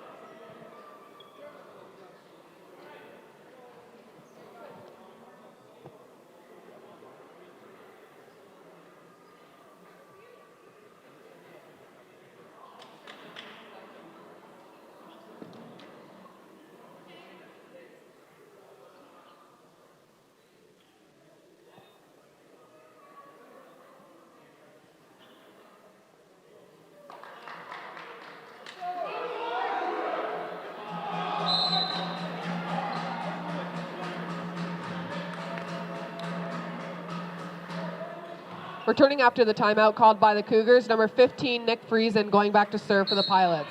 Returning after the timeout called by the Cougars, number 15, Nick Friesen, going back to serve for the Pilots.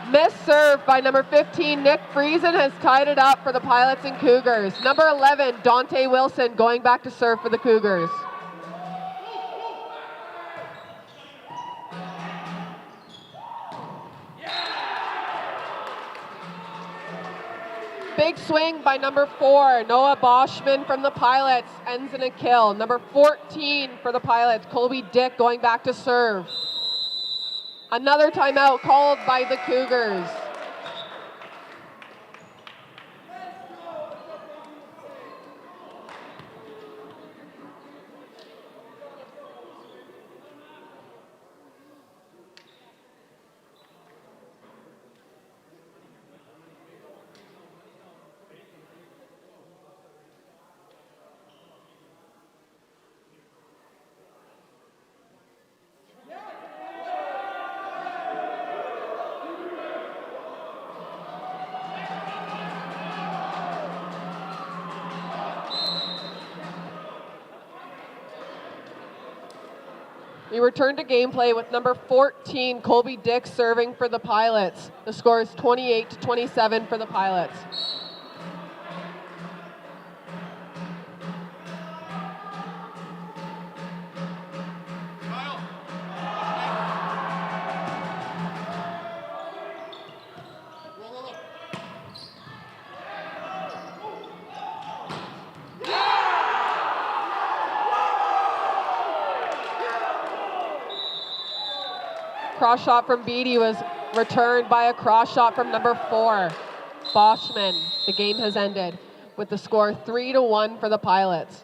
Missed serve by number 15, Nick Friesen, has tied it up for the Pilots and Cougars. Number 11, Dante Wilson, going back to serve for the Cougars. Big swing by number 4, Noah Boschman from the Pilots, ends in a kill. Number 14 for the Pilots, Colby Dick, going back to serve. Another timeout called by the Cougars. We return to gameplay with number 14, Colby Dick, serving for the Pilots. The score is 28-27 for the Pilots. Cross shot from Beatty was returned by a cross shot from number 4, Boschman. The game has ended with the score 3-1 for the Pilots.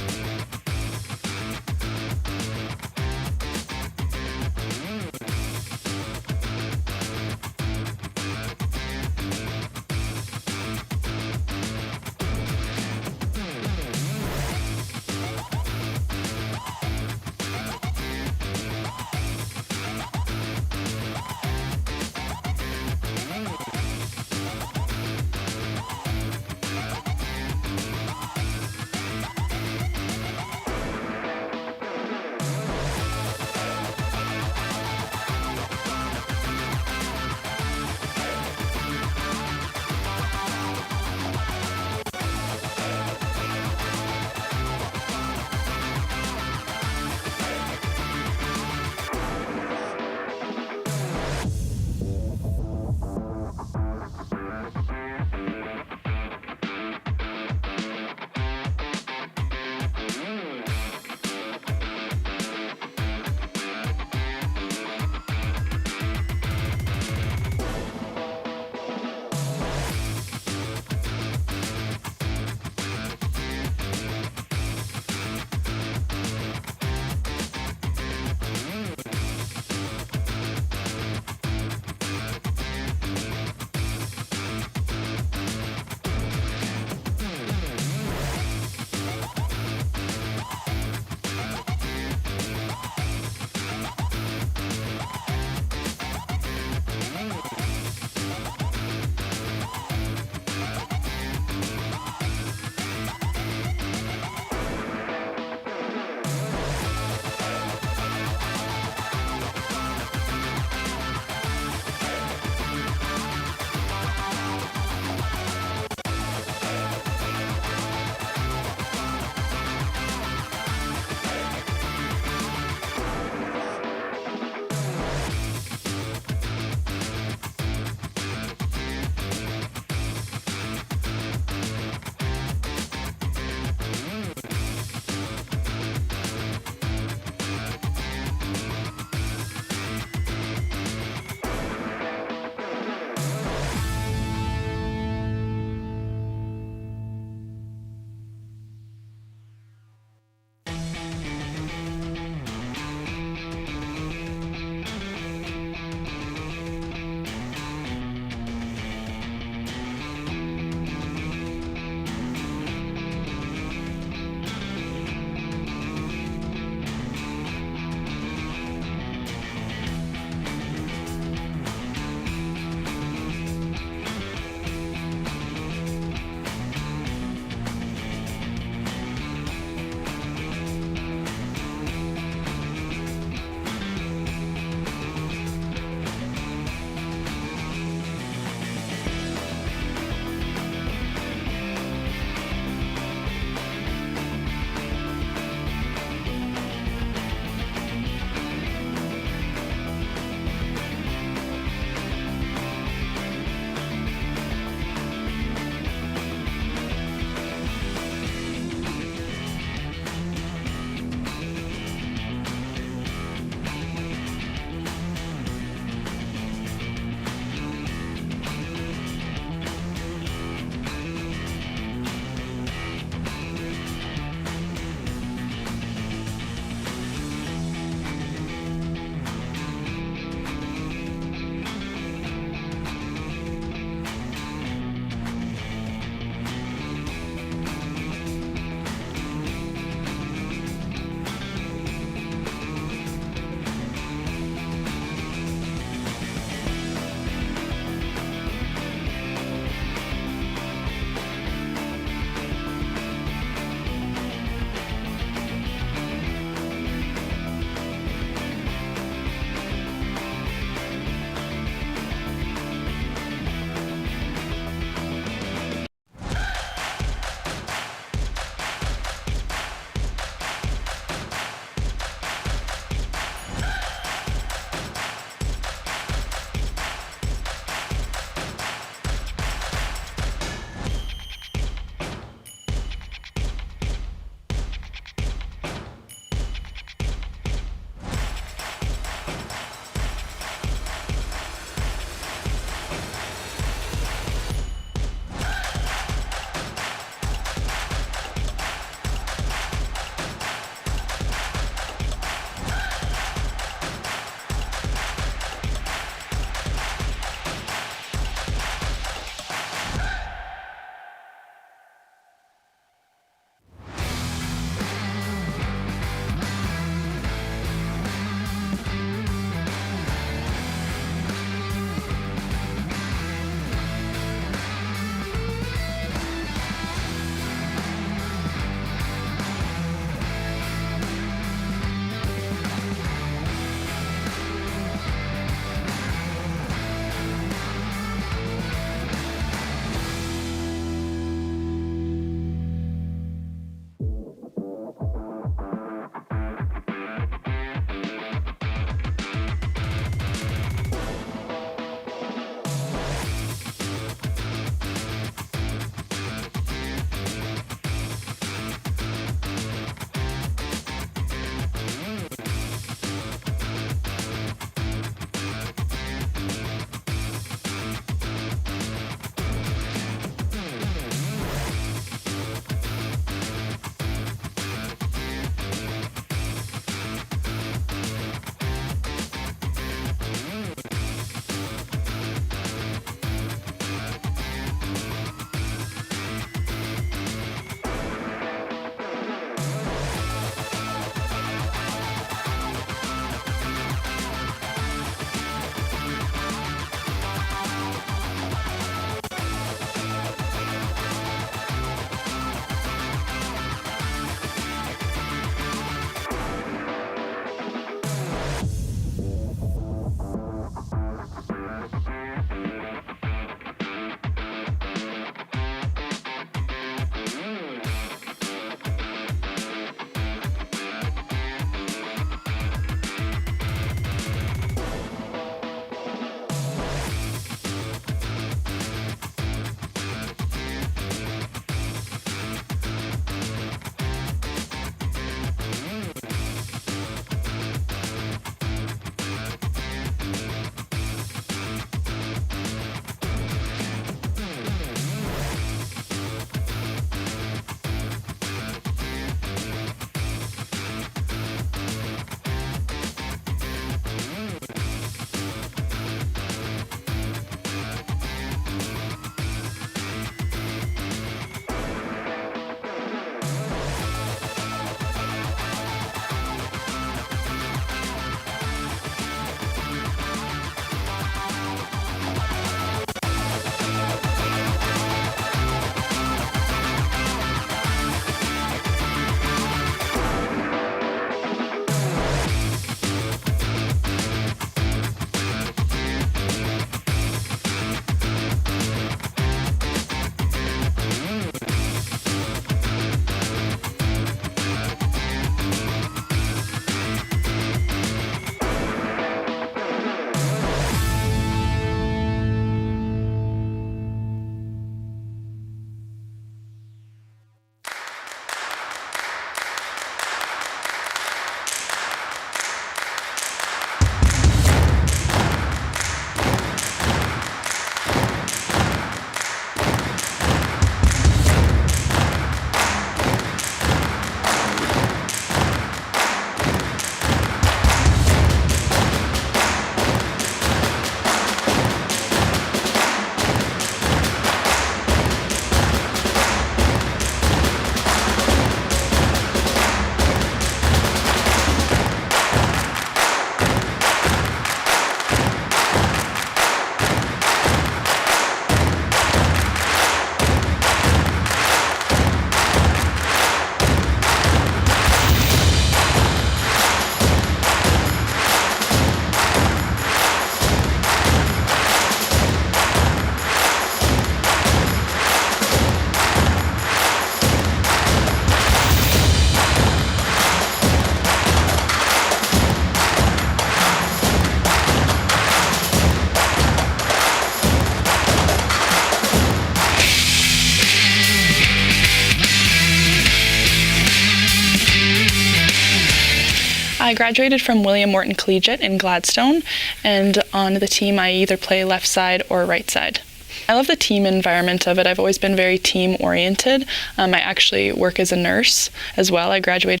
I graduated from William Morton Collegiate in Gladstone, and on the team I either play left side or right side. I love the team environment of it. I've always been very team oriented. I actually work as a nurse as well. I graduated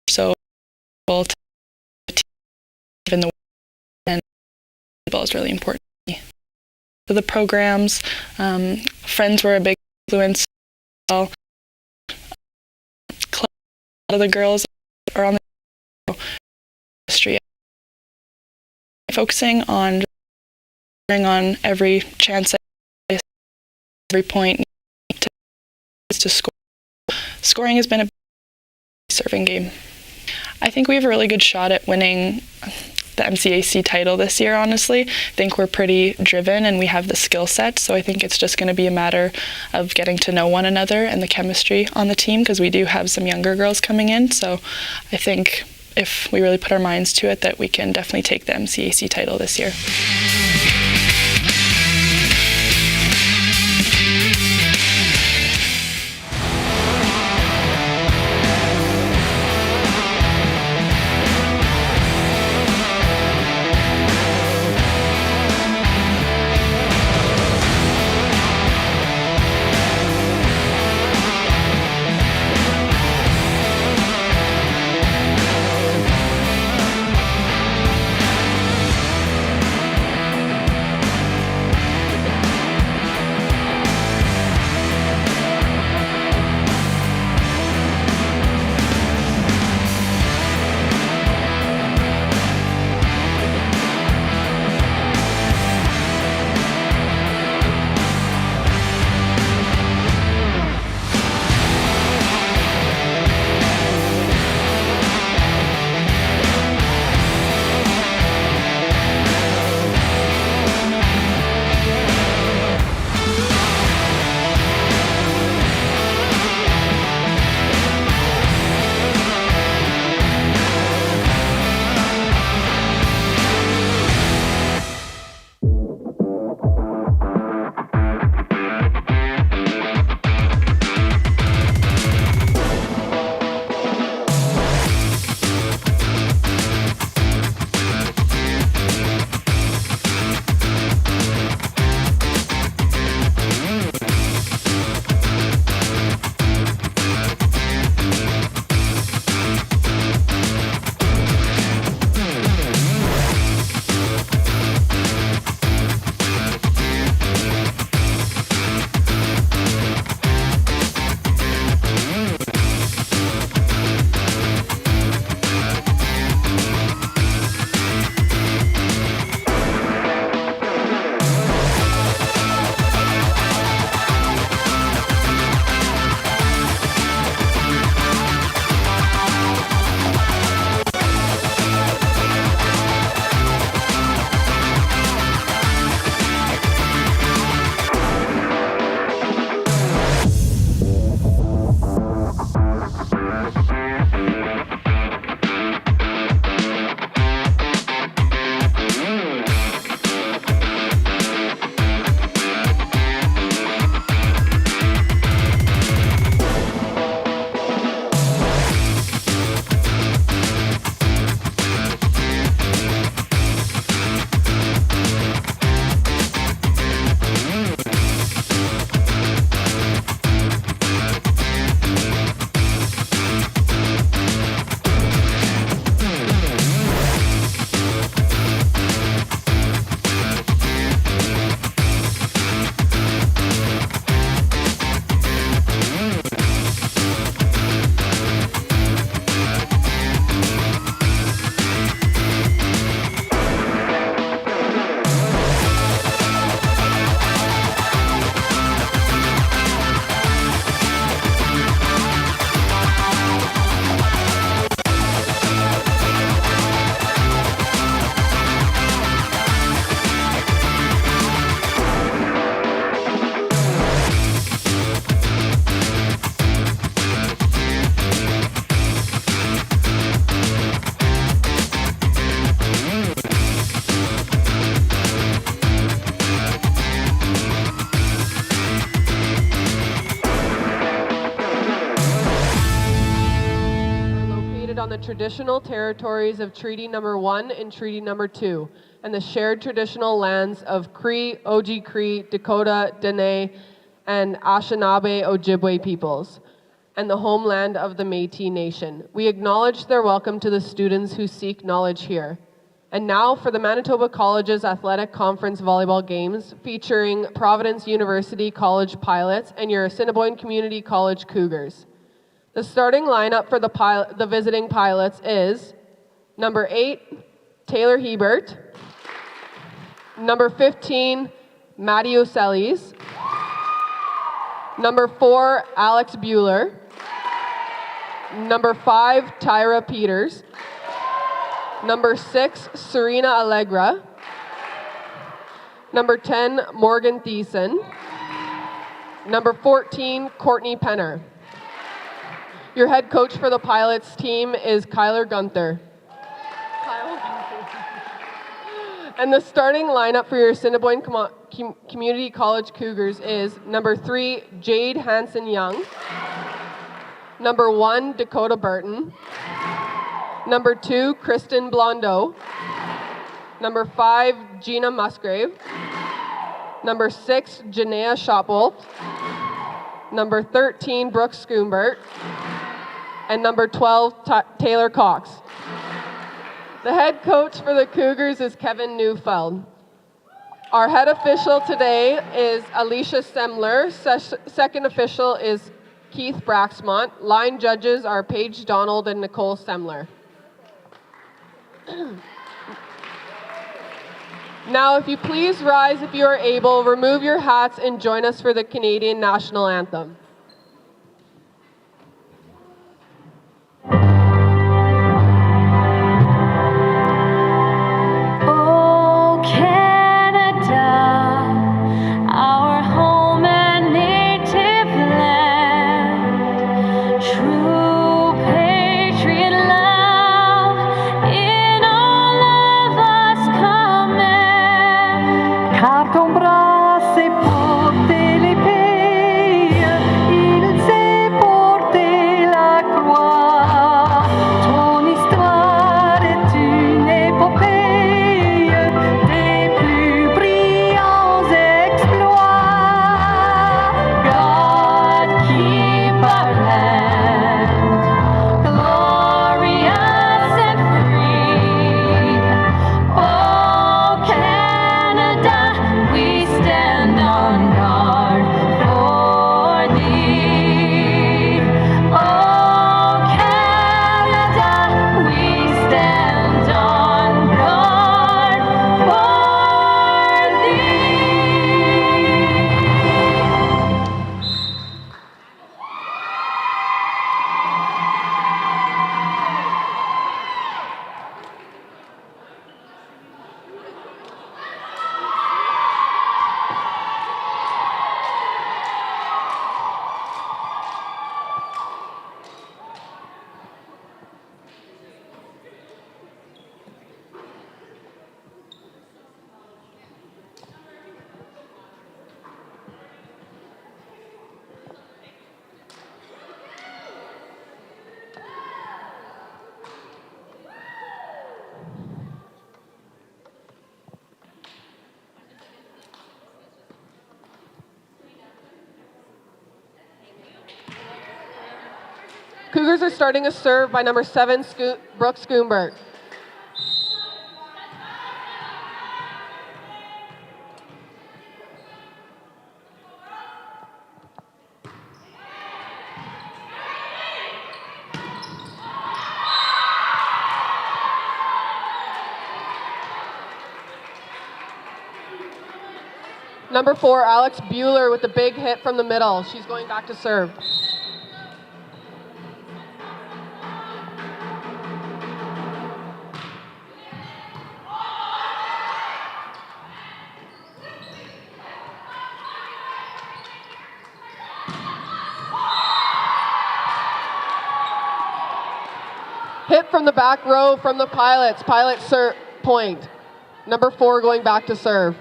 so in the and volleyball is really important to me. For the programs, friends were a big influence. A lot of the girls are on the industry, focusing on every chance, every point to score. Scoring has been a serving game. I think we have a really good shot at winning the MCAC title this year, honestly. I think we're pretty driven and we have the skill set, so I think it's just going to be a matter of getting to know one another and the chemistry on the team, because we do have some younger girls coming in, so I think if we really put our minds to it that we can definitely take the MCAC title this year. on the traditional territories of Treaty Number 1 and Treaty Number 2, and the shared traditional lands of Cree, Oji-Cree, Dakota, Dene, and Anishinaabe Ojibwe peoples, and the homeland of the Métis Nation. We acknowledge their welcome to the students who seek knowledge here. And now for the Manitoba Colleges Athletic Conference Volleyball Games, featuring Providence University College Pilots and your Assiniboine Community College Cougars. The starting lineup for the visiting pilots is number 8, Taylor Hebert, number 15, Maddie Osellis, number 4, Alex Bueller, number 5, Tyra Peters, number 6, Serena Allegra, number 10, Morgan Thiessen, number 14, Courtney Penner. Your head coach for the pilots team is Kyler Gunther. And the starting lineup for your Assiniboine Community College Cougars is number 3, Jade Hanson-Young, number 1, Dakota Burton, number 2, Kristen Blondeau, number 5, Gina Musgrave, number 6, Janaea Shopwolf, number 13, Brooke Schoombert, and number 12, Taylor Cox. The head coach for the Cougars is Kevin Neufeld. Our head official today is Alicia Semler. Second official is Keith Braxmont. Line judges are Paige Donald and Nicole Semler. Now, if you please rise if you are able, remove your hats and join us for the Canadian National Anthem. Oh, Canada, our home and native land, true patriot love in all of us command. Car ton bras s'est porté l'épée, il s'est porté la croix. Ton histoire est une épopée des plus brillants exploits. God keep our land glorious and free. Oh, Canada, we stand on guard for thee. Oh, Canada, we stand on guard for thee. Cougars are starting a serve by number 7, Brooke Schoombert. Number 4, Alex Bueller with a big hit from the middle. She's going back to serve. Hit from the back row from the pilots. Pilot point. Number 4 going back to serve.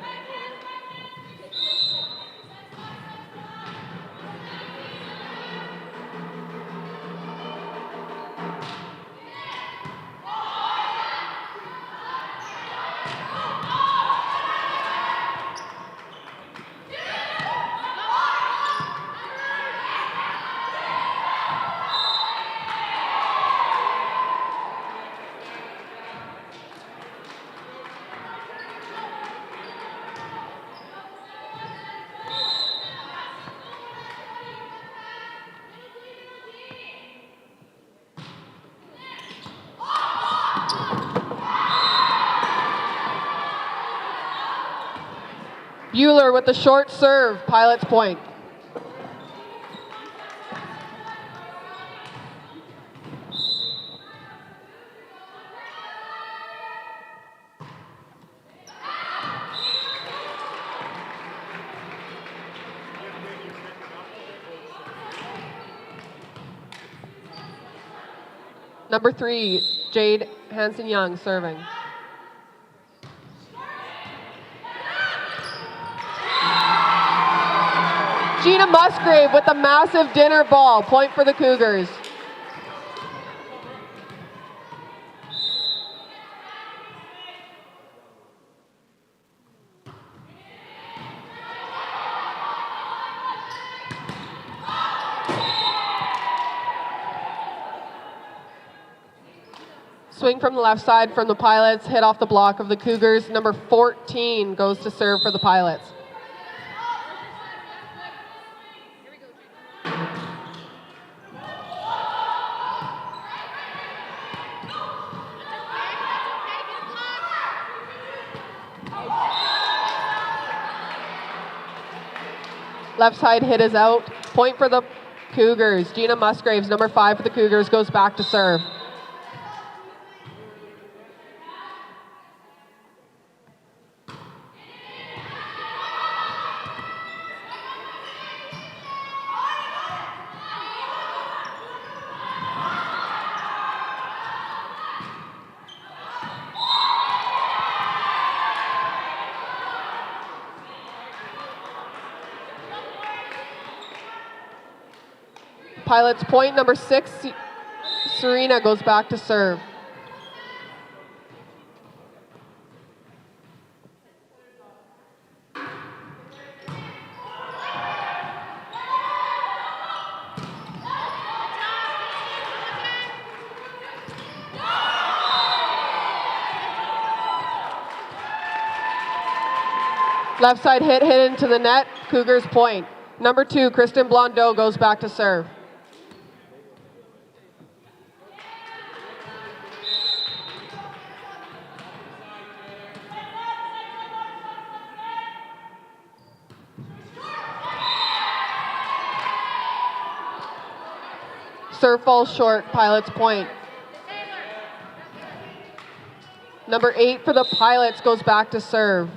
Bueller with the short serve, Pilots point. Number 3, Jade Hanson-Young serving. Gina Musgrave with the massive dinner ball, point for the Cougars. Swing from the left side from the Pilots, hit off the block of the Cougars. Number 14 goes to serve for the Pilots. Left side hit is out. Point for the Cougars. Gina Musgraves, number 5 for the Cougars, goes back to serve. Pilots point, number 6, Serena goes back to serve. Left side hit into the net, Cougars point. Number 2, Kristen Blondeau goes back to serve. Serve falls short, Pilots point. Number 8 for the Pilots goes back to serve.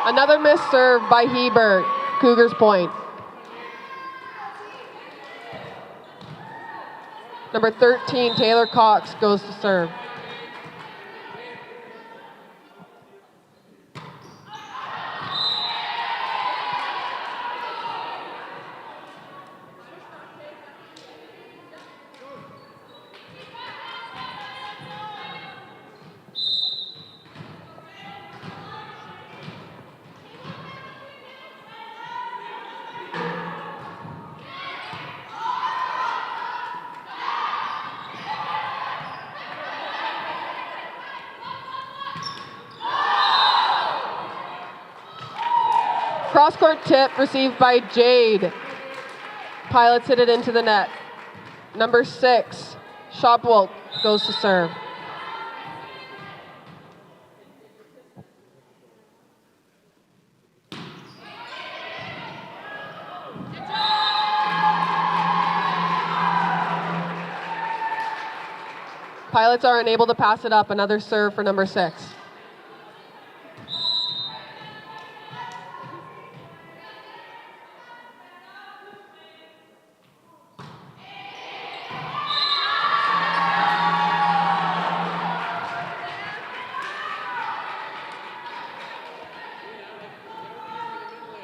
Another missed serve by Hebert, Cougars point. Number 13, Taylor Cox goes to serve. Cross-court tip received by Jade. Pilots hit it into the net. Number 6, Shopwell goes to serve. Pilots are unable to pass it up. Another serve for number 6.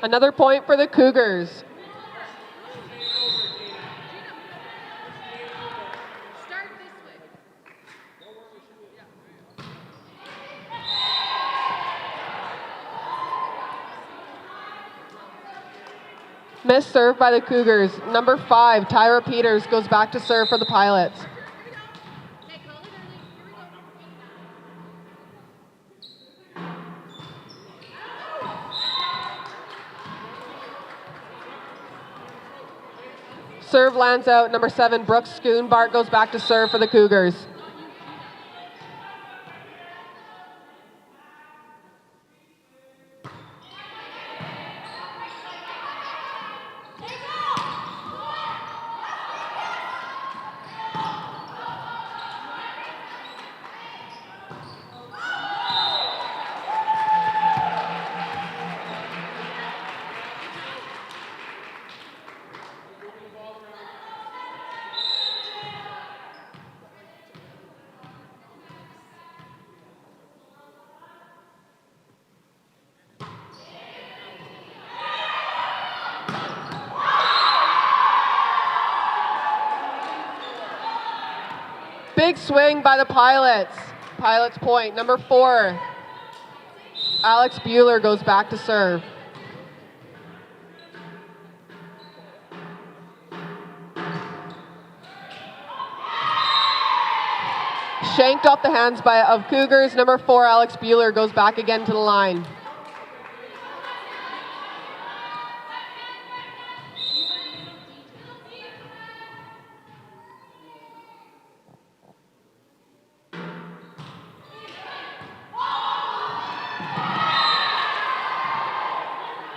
Another point for the Cougars. Missed serve by the Cougars. Number 5, Tyra Peters goes back to serve for the Pilots. Serve lands out. Number 7, Brooks Schoonbart goes back to serve for the Cougars. Big swing by the Pilots. Pilots point. Number 4, Alex Bueller goes back to serve. Shanked off the hands of Cougars. Number 4, Alex Bueller goes back again to the line.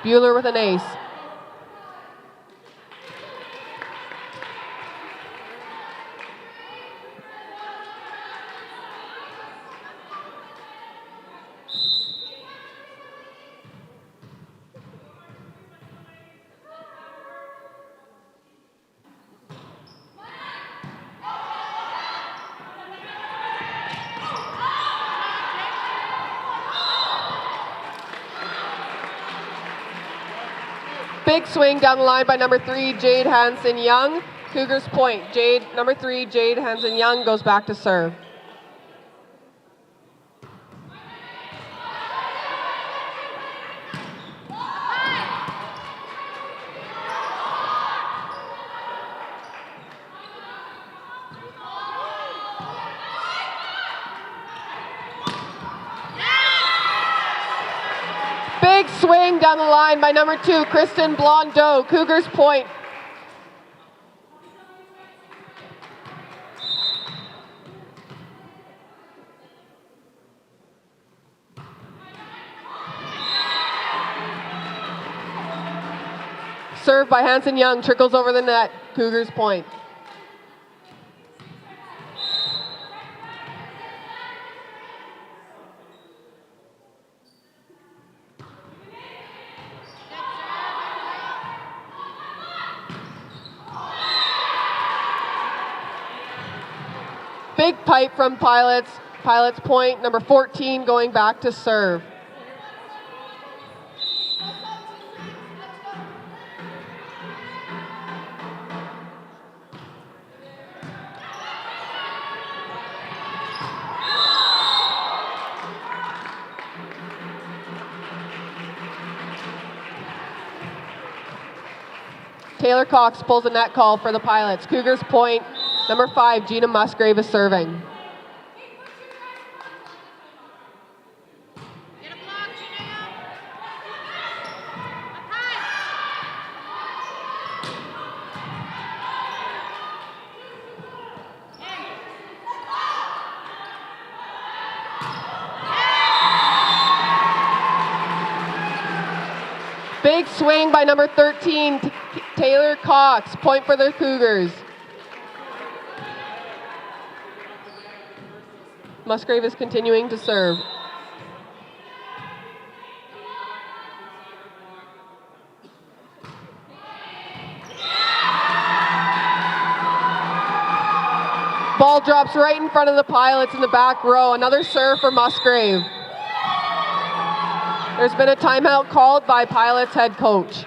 Bueller with an ace. Big swing down the line by number 3, Jade Hansen-Young. Cougars point. Number 3, Jade Hansen-Young goes back to serve. Big swing down the line by number 2, Kristen Blondeau. Cougars point. Serve by Hansen-Young, trickles over the net. Cougars point. Big pipe from Pilots. Pilots point. Number 14 going back to serve. Taylor Cox pulls a net call for the Pilots. Cougars point. Number 5, Gina Musgrave is serving. Big swing by number 13, Taylor Cox. Point for the Cougars. Musgrave is continuing to serve. Ball drops right in front of the Pilots in the back row. Another serve for Musgrave. There's been a timeout called by Pilots head coach.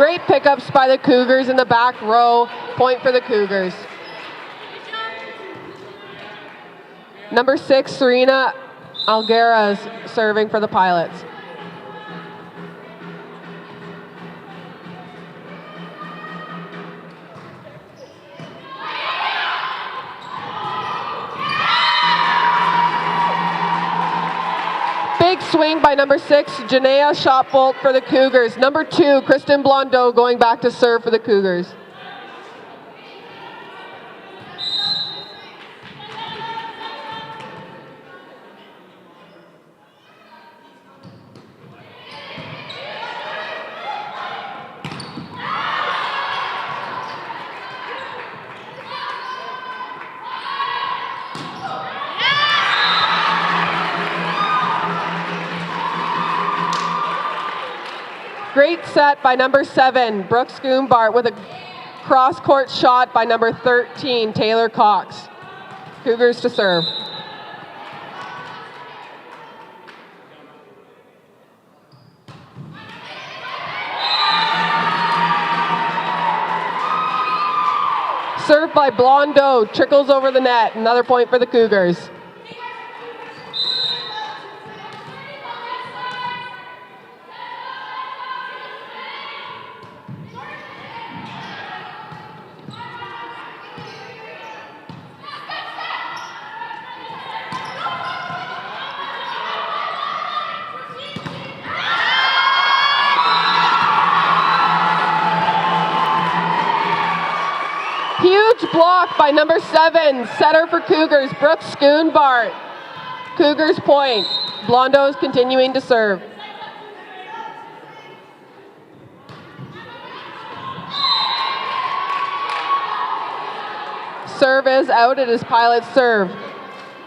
Great pickups by the Cougars in the back row. Point for the Cougars. Number 6, Serena Alguera is serving for the Pilots. Big swing by number 6, Janaea Shotbolt for the Cougars. Number 2, Kristen Blondeau going back to serve for the Cougars. Great set by number 7, Brooke Schoombart, with a cross-court shot by number 13, Taylor Cox. Cougars to serve. Served by Blondeau, trickles over the net. Another point for the Cougars. Huge block by number 7, setter for Cougars, Brooke Schoonbart. Cougars point. Blondeau is continuing to serve. Serve is out. It is Pilots serve.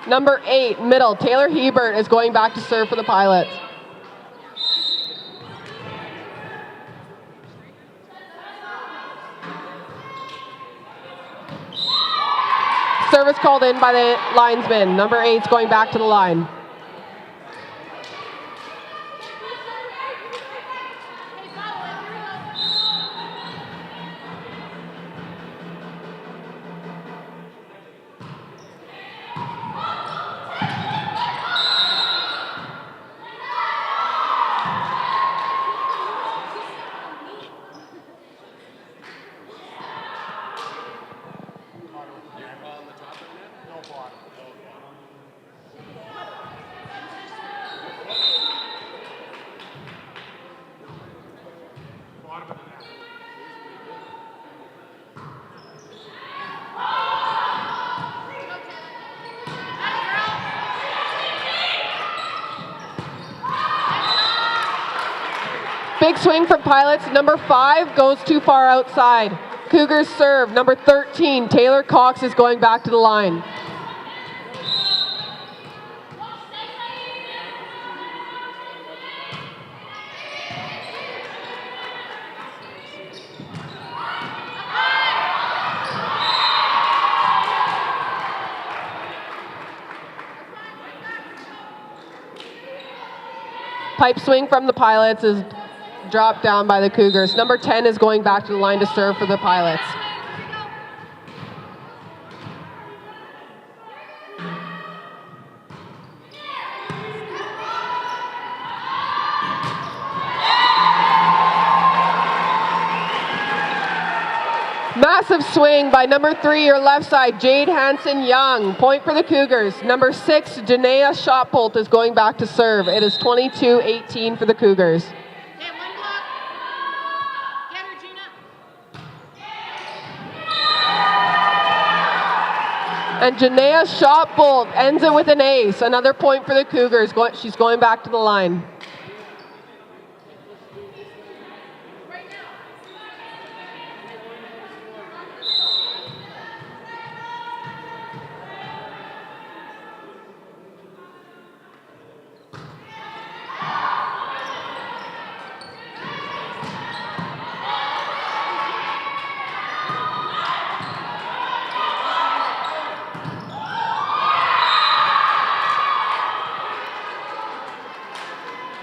Number 8, middle, Taylor Hebert is going back to serve for the Pilots. Service called in by the linesman. Number 8's going back to the line. Big swing from Pilots. Number 5 goes too far outside. Cougars serve. Number 13, Taylor Cox is going back to the line. Pipe swing from the Pilots is dropped down by the Cougars. Number 10 is going back to the line to serve for the Pilots. Massive swing by number 3, your left side, Jade Hanson-Young. Point for the Cougars. Number 6, Janaea Shotbolt is going back to serve. It is 22-18 for the Cougars. And Janaea Shotbolt ends it with an ace. Another point for the Cougars. She's going back to the line.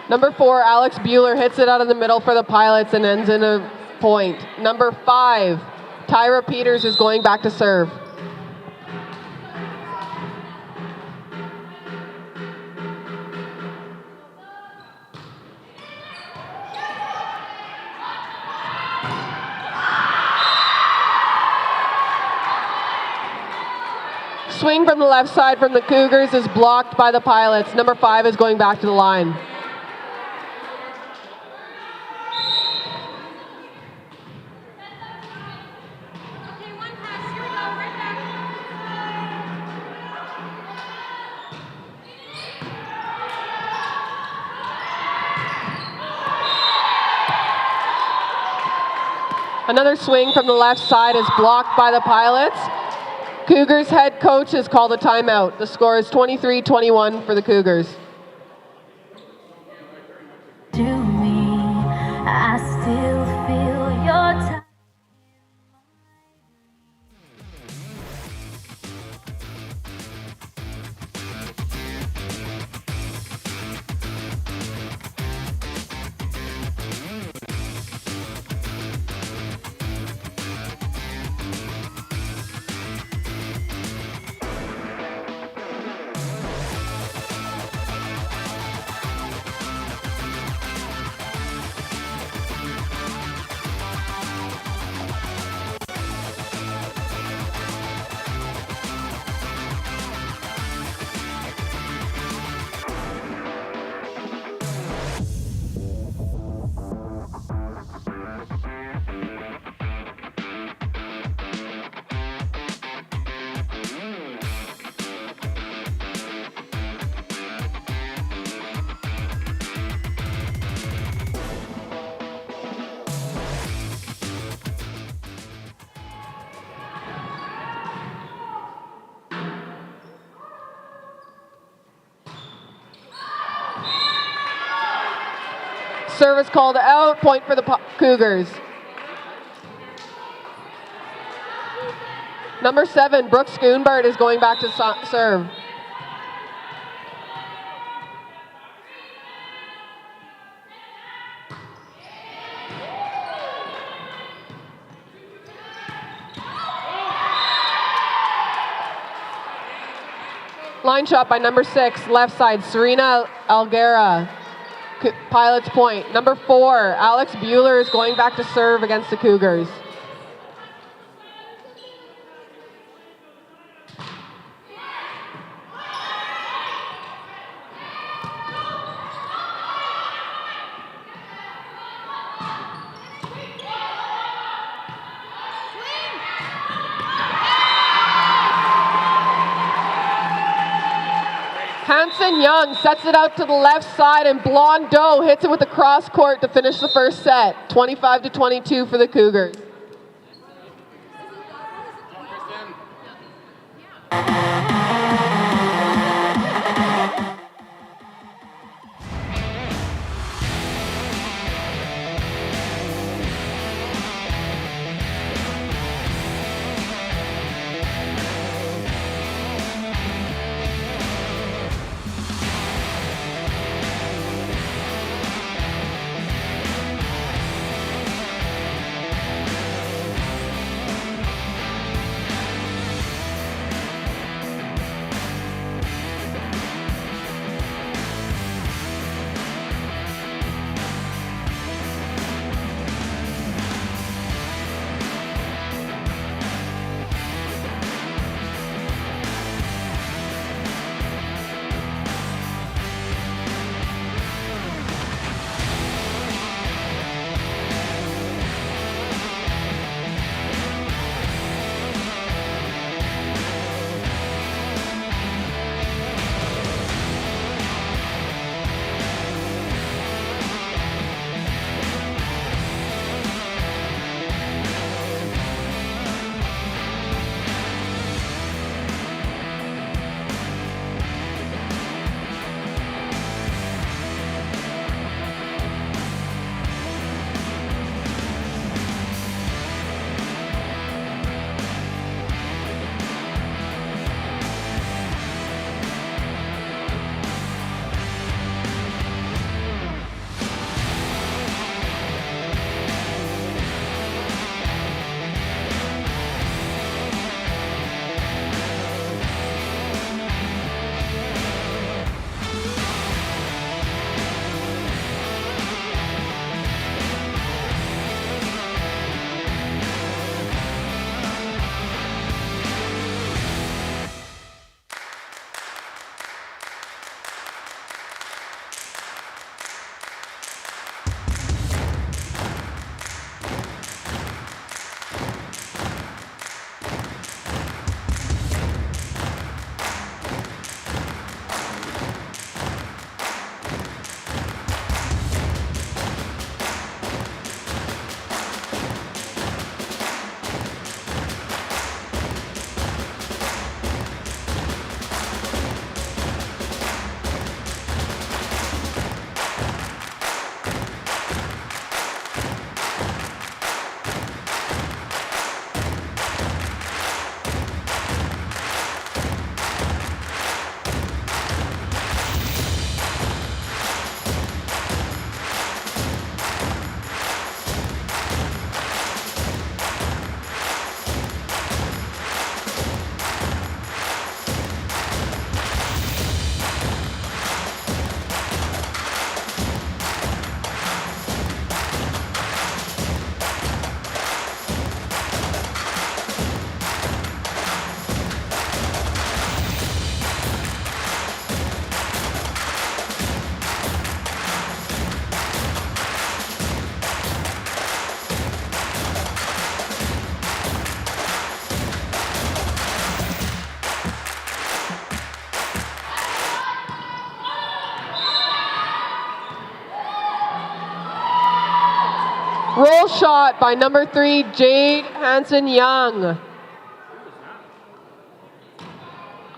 Number 4, Alex Bueller hits it out of the middle for the Pilots and ends in a point. Number 5, Tyra Peters is going back to serve. Swing from the left side from the Cougars is blocked by the Pilots. Number 5 is going back to the line. Another swing from the left side is blocked by the Pilots. Cougars head coach has called a timeout. The score is 23-21 for the Cougars. To me, I still feel your touch. Service called out, point for the Cougars. Number 7, Brooke Schoonbart is going back to serve. Line shot by number 6, left side, Serena Alguera. Pilots point. Number 4, Alex Bueller is going back to serve against the Cougars. Hanson Young sets it out to the left side, and Blondeau hits it with the cross court to finish the first set. 25-22 for the Cougars. shot by number 3, Jade Hanson-Young.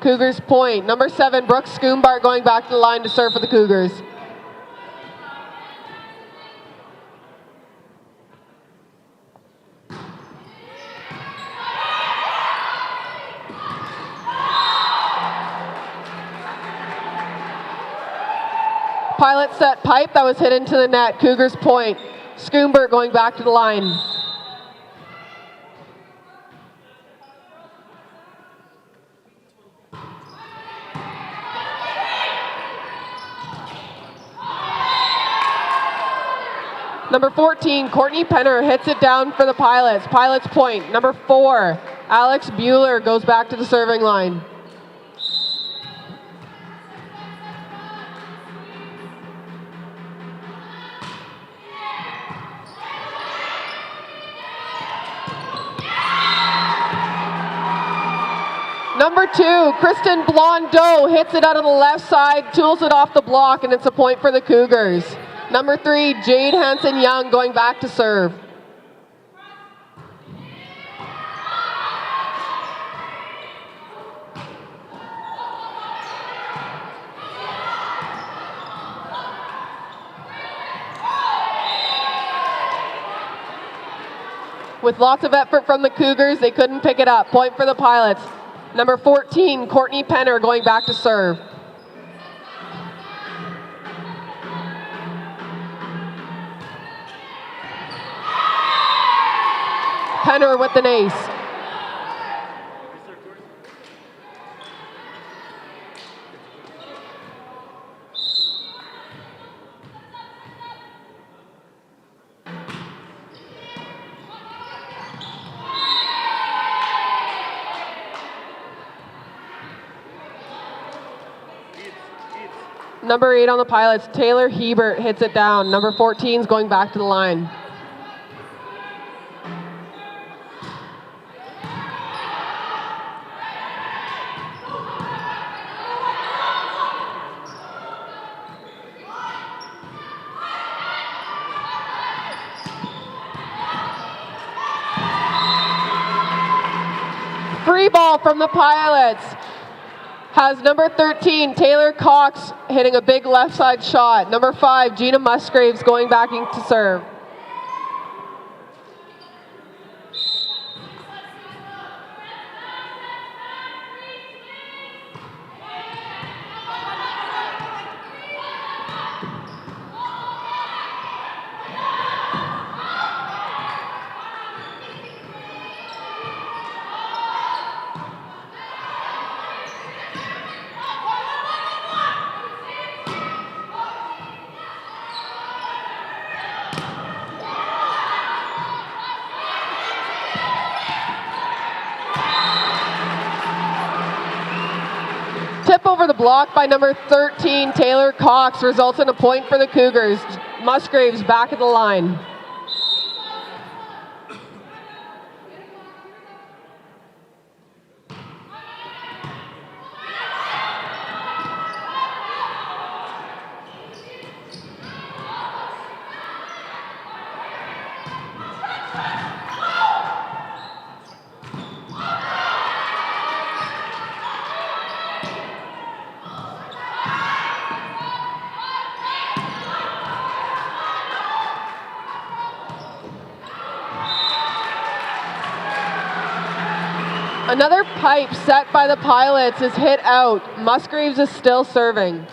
Cougars point. Number 7, Brooke Schoombart going back to the line to serve for the Cougars. Pilot set pipe that was hit into the net. Cougars point. Schoombart going back to the line. Number 14, Courtney Penner hits it down for the Pilots. Pilots point. Number 4, Alex Bueller goes back to the serving line. Number 2, Kristen Blondeau hits it out of the left side, tools it off the block, and it's a point for the Cougars. Number 3, Jade Hanson-Young going back to serve. With lots of effort from the Cougars, they couldn't pick it up. Point for the Pilots. Number 14, Courtney Penner going back to serve. Penner with an ace. Number 8 on the Pilots, Taylor Hebert hits it down. Number 14 is going back to the line. Free ball from the Pilots. Has number 13, Taylor Cox, hitting a big left side shot. Number 5, Gina Musgraves going back to serve. Tip over the block by number 13, Taylor Cox, results in a point for the Cougars. Musgraves back at the line. Another pipe set by the Pilots is hit out. Musgraves is still serving.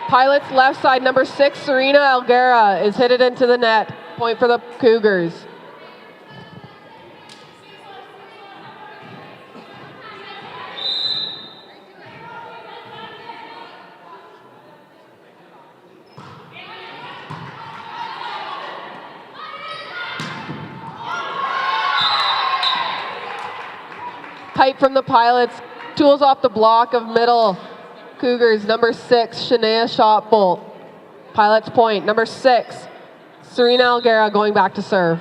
Pilots left side, number 6, Serena Alguera is hit it into the net. Point for the Cougars. Pipe from the Pilots, tools off the block of middle. Cougars, number 6, Shania Shotbolt. Pilots point, number 6, Serena Alguera going back to serve.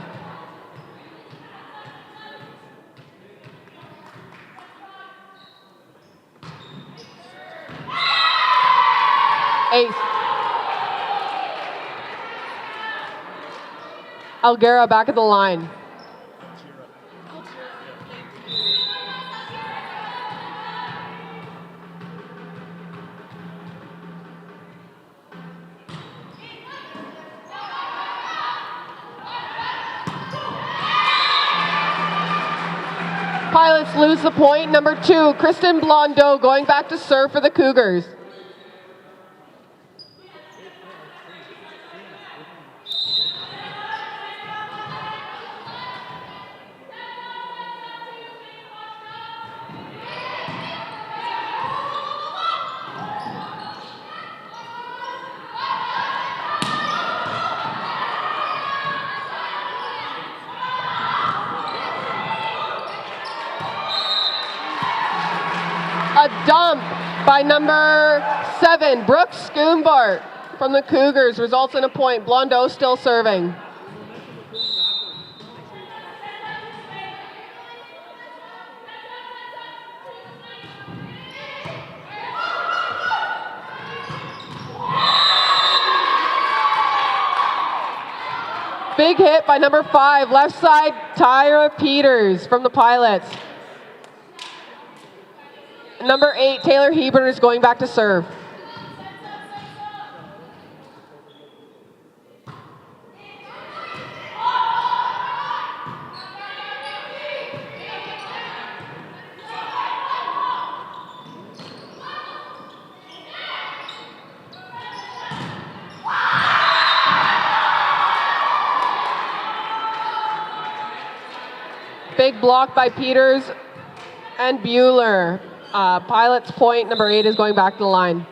Ace. Alguera back at the line. Pilots lose the point. Number 2, Kristen Blondeau going back to serve for the Cougars. A dump by number 7, Brooke Schoonbart from the Cougars results in a point. Blondeau still serving. Big hit by number 5, left side, Tyra Peters from the Pilots. Number 8, Taylor Hebert is going back to serve. Big block by Peters and Bueller. Pilots point, number 8 is going back to the line.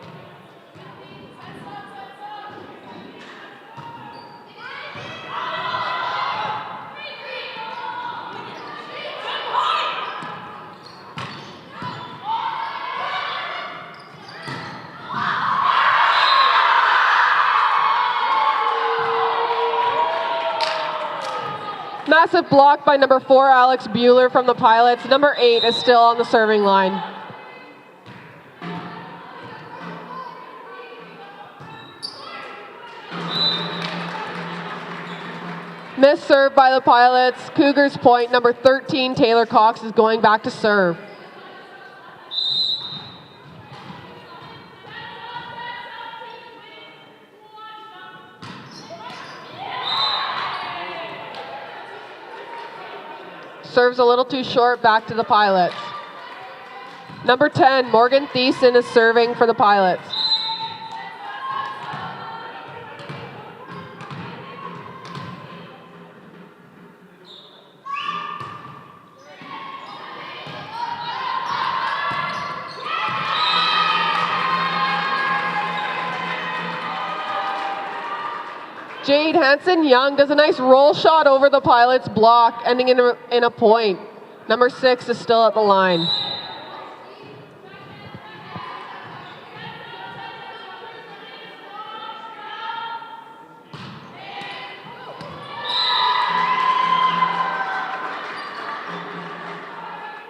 Massive block by number 4, Alex Bueller from the Pilots. Number 8 is still on the serving line. Miss serve by the Pilots. Cougars point. Number 13, Taylor Cox is going back to serve. Serves a little too short, back to the Pilots. Number 10, Morgan Thiessen is serving for the Pilots. Jade Hanson-Young does a nice roll shot over the Pilots block, ending in a point. Number 6 is still at the line.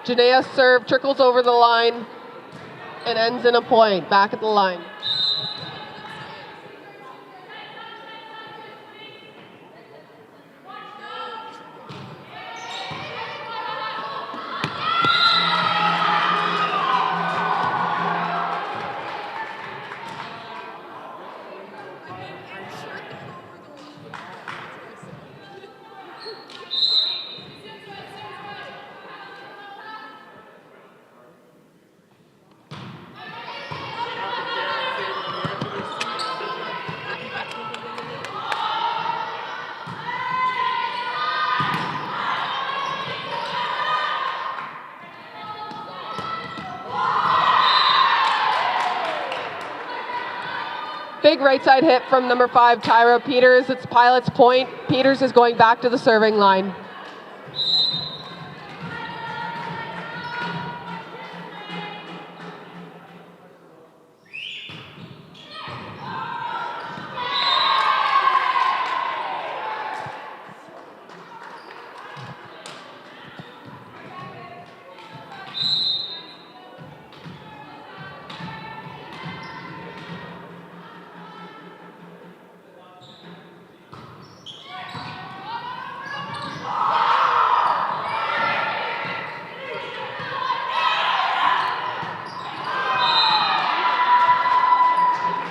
Janae's serve trickles over the line and ends in a point, back at the line. Big right side hit from number 5, Tyra Peters. It's Pilots point. Peters is going back to the serving line.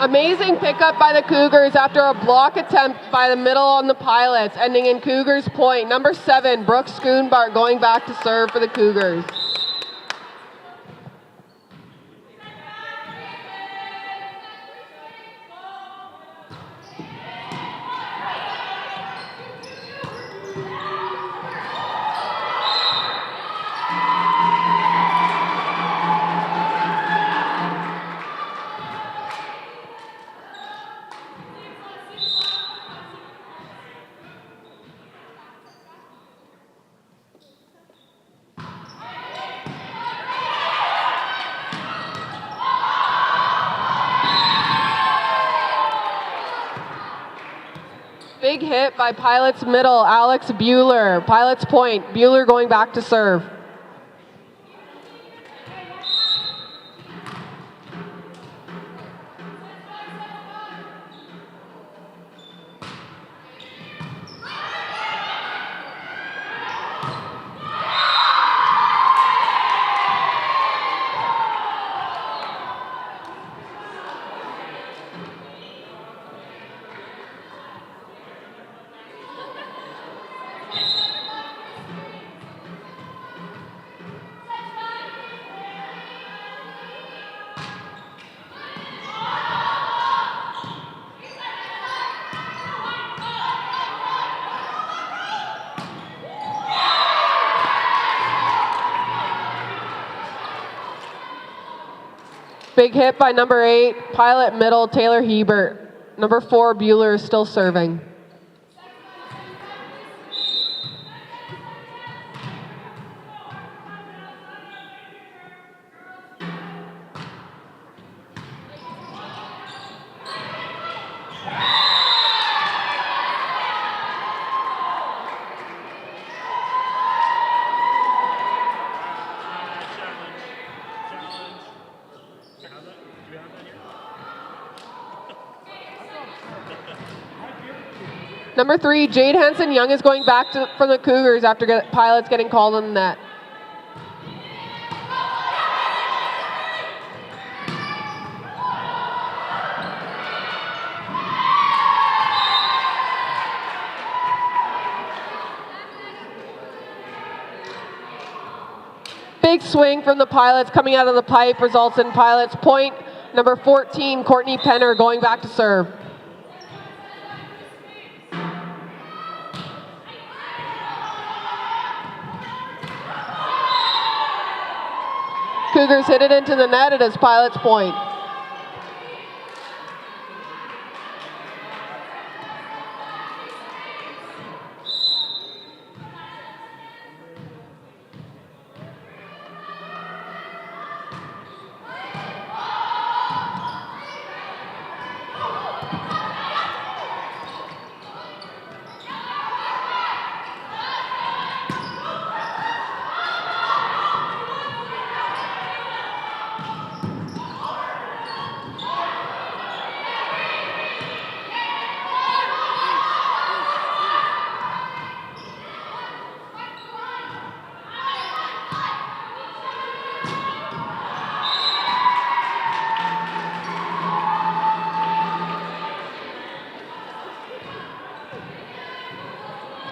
Amazing pickup by the Cougars after a block attempt by the middle on the Pilots, ending in Cougars point. Number 7, Brooke Schoonbart going back to serve for the Cougars. Big hit by Pilots middle, Alex Bueller. Pilots point, Bueller going back to serve. Big hit by number 8, Pilot middle, Taylor Hebert. Number 4, Bueller is still serving. Number 3, Jade Hanson-Young is going back from the Cougars after Pilots getting called on the net. Big swing from the Pilots coming out of the pipe results in Pilots point. Number 14, Courtney Penner going back to serve. Cougars hit it into the net. It is Pilots point.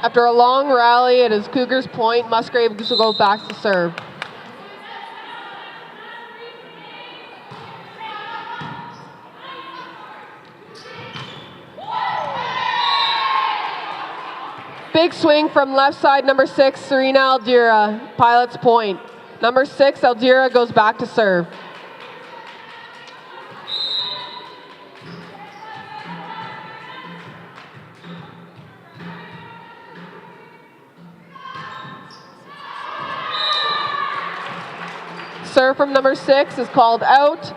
After a long rally, it is Cougars point. Musgraves will go back to serve. Big swing from left side, number 6, Serena Aldira. Pilots point. Number 6, Aldira goes back to serve. Serve from number 6 is called out.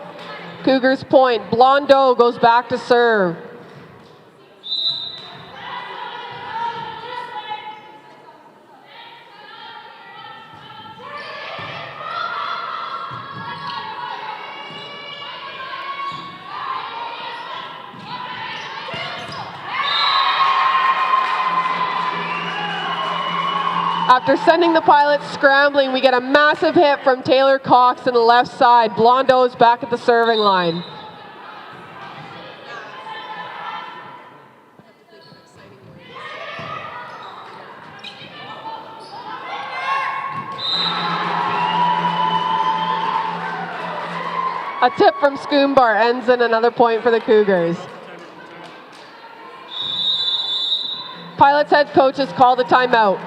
Cougars point. Blondeau goes back to serve. After sending the Pilots scrambling, we get a massive hit from Taylor Cox on the left side. Blondeau is back at the serving line. A tip from Schoonbar ends in another point for the Cougars. Pilots head coach has called a timeout.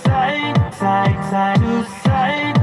Side, side, side to side.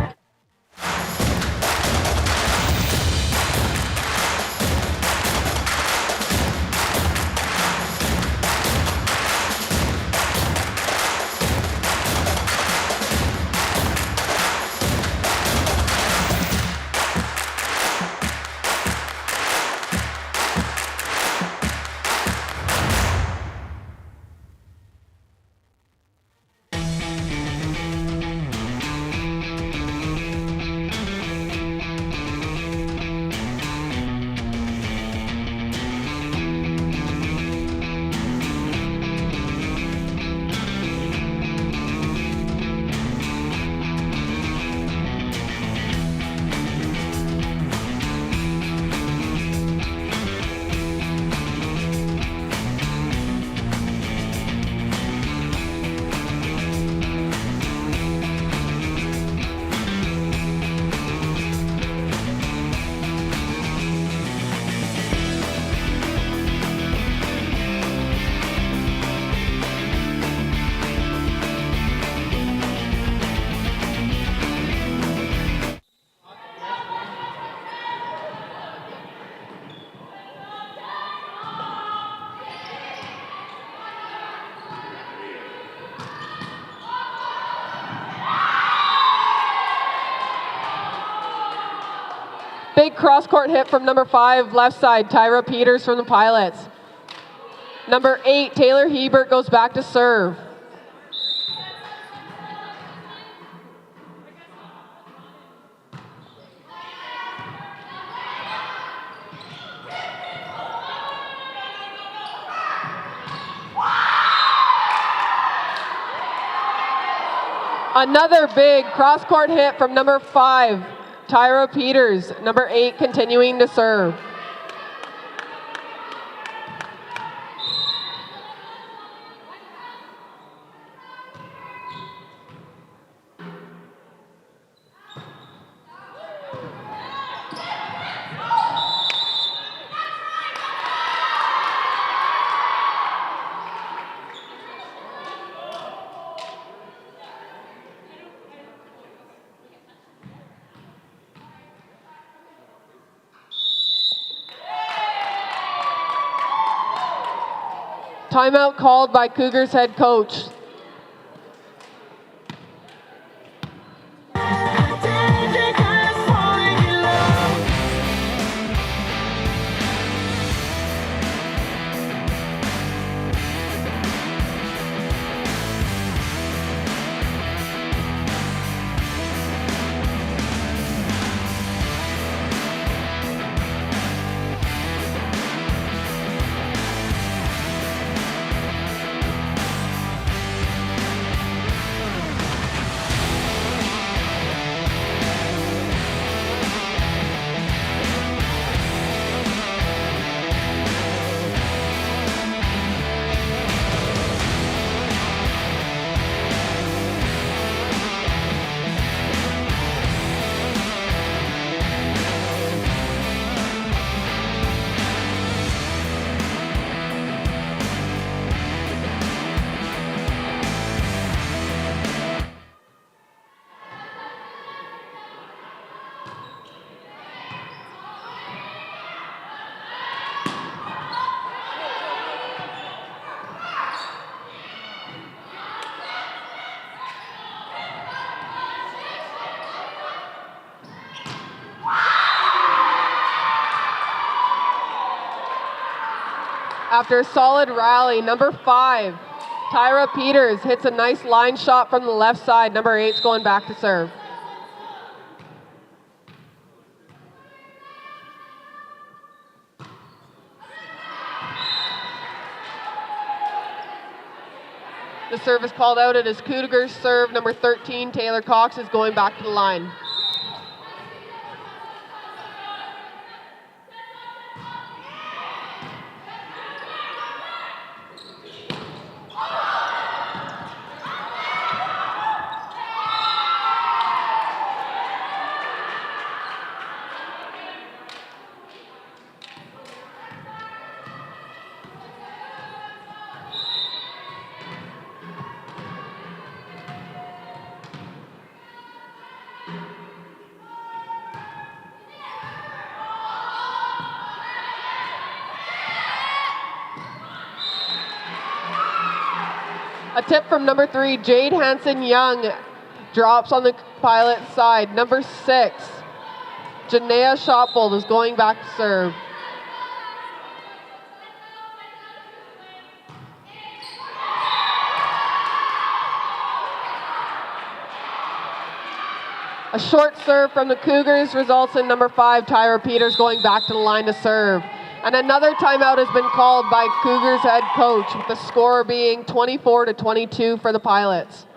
Big cross-court hit from number 5, left side, Tyra Peters from the Pilots. Number 8, Taylor Hebert goes back to serve. Another big cross-court hit from number 5, Tyra Peters. Number 8 continuing to serve. Timeout called by Cougars head coach. After a solid rally, number 5, Tyra Peters hits a nice line shot from the left side. Number 8's going back to serve. The serve is called out. It is Cougars serve. Number 13, Taylor Cox, is going back to the line. A tip from number 3, Jade Hanson-Young drops on the Pilot side. Number 6, Janaea Shopbold is going back to serve. A short serve from the Cougars results in number 5, Tyra Peters, going back to the line to serve. And another timeout has been called by Cougars head coach, with the score being 24-22 for the Pilots.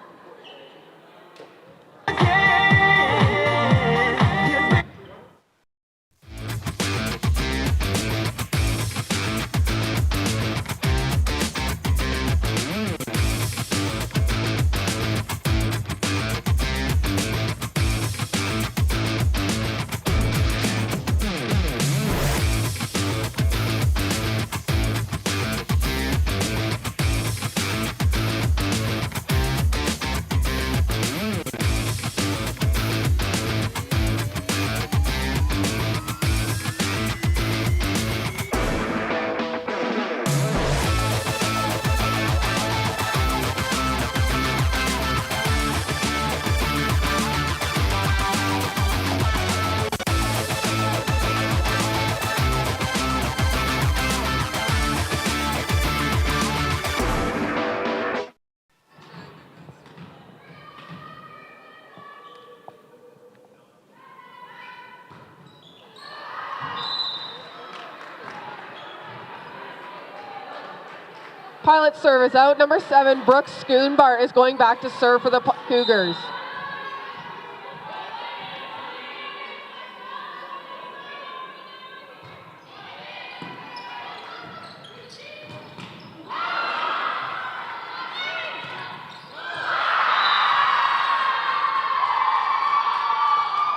Pilot service out. Number 7, Brooke Schoonbart is going back to serve for the Cougars.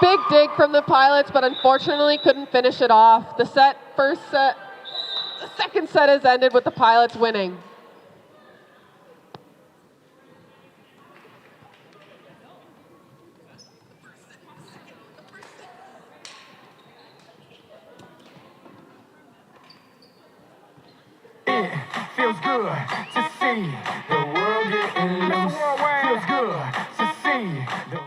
Big dig from the Pilots, but unfortunately couldn't finish it off. The second set has ended with the Pilots winning. Feels good to see the world getting loose. Feels good to see the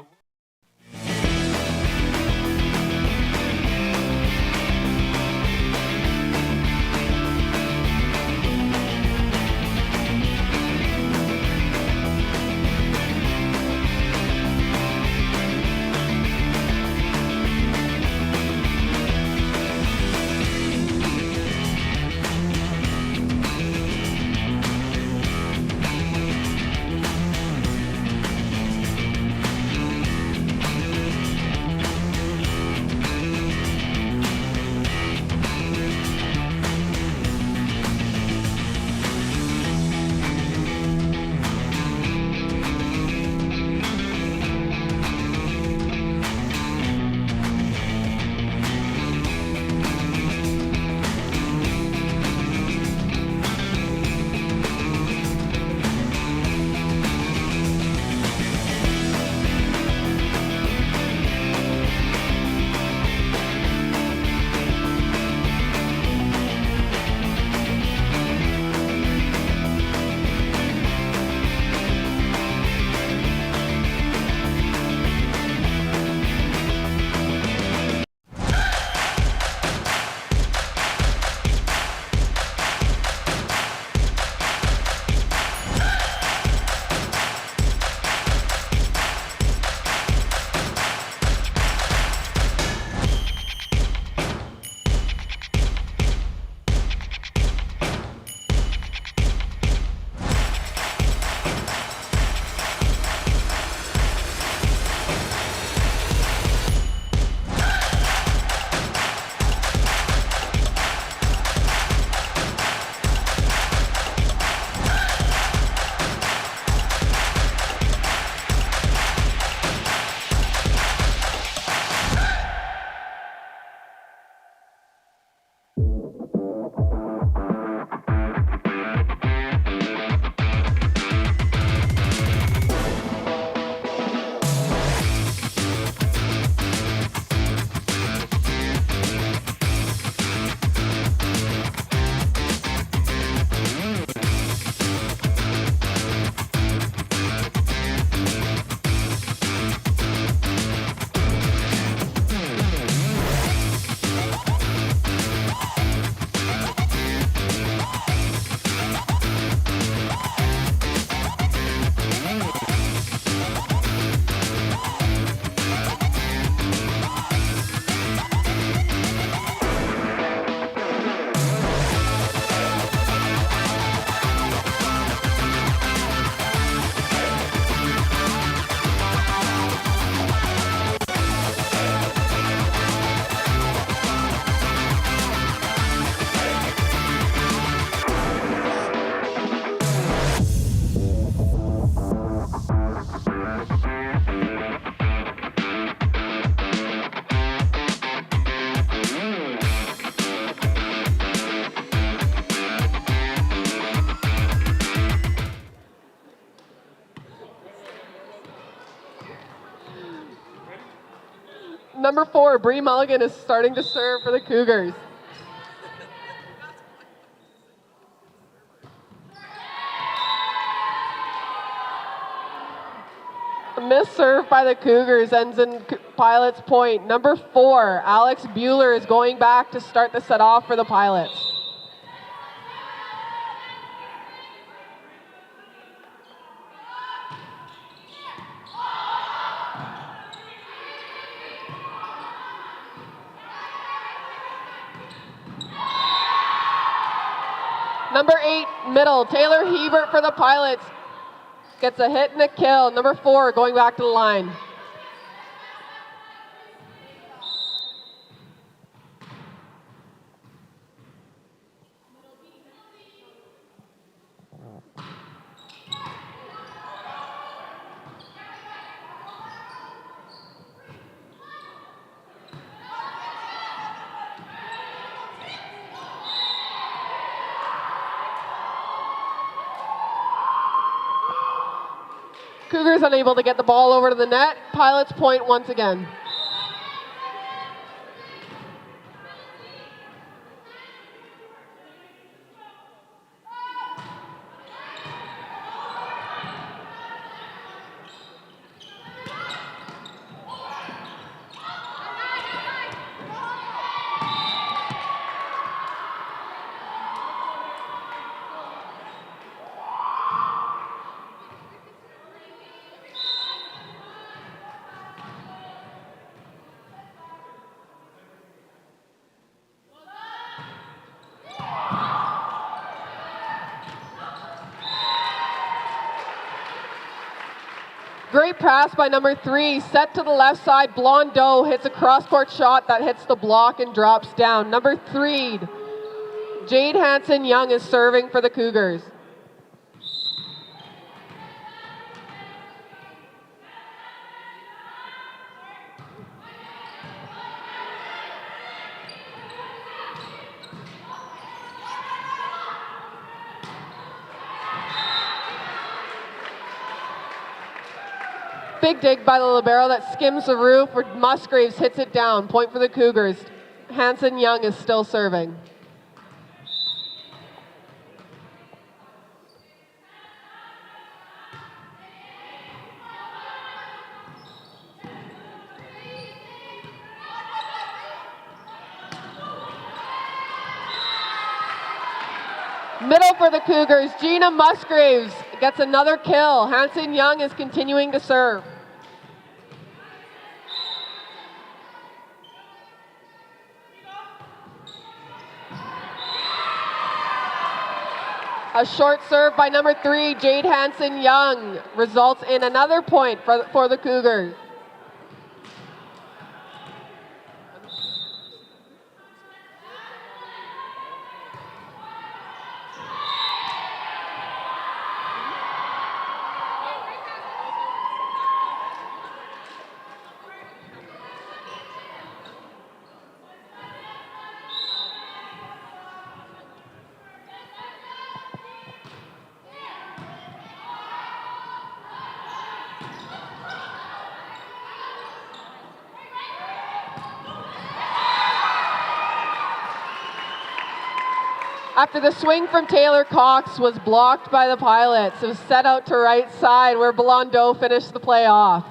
number 4, Bree Mulligan is starting to serve for the Cougars. A missed serve by the Cougars ends in Pilots point. Number 4, Alex Bueller is going back to start the set off for the Pilots. Number 8, middle, Taylor Hebert for the Pilots. Gets a hit and a kill. Number 4 going back to the line. Cougars unable to get the ball over to the net. Pilots point once again. Great pass by number 3, set to the left side. Blondeau hits a cross-court shot that hits the block and drops down. Number 3, Jade Hanson-Young is serving for the Cougars. Big dig by the libero that skims the roof where Musgraves hits it down. Point for the Cougars. Hanson-Young is still serving. Middle for the Cougars. Gina Musgraves gets another kill. Hanson-Young is continuing to serve. A short serve by number 3, Jade Hanson-Young, results in another point for the Cougars. After the swing from Taylor Cox was blocked by the Pilots, it was set out to right side where Blondeau finished the play off.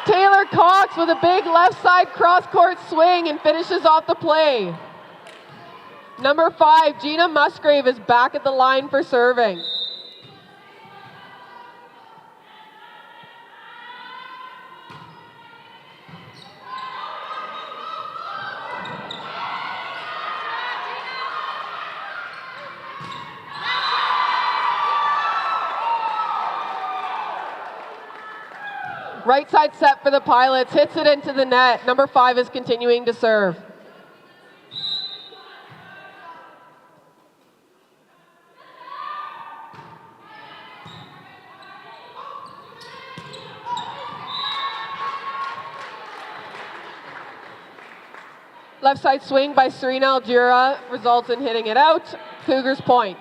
Taylor Cox with a big left side cross-court swing and finishes off the play. Number 5, Gina Musgrave is back at the line for serving. Right side set for the Pilots, hits it into the net. Number 5 is continuing to serve. Left side swing by Serena Algira results in hitting it out. Cougars point.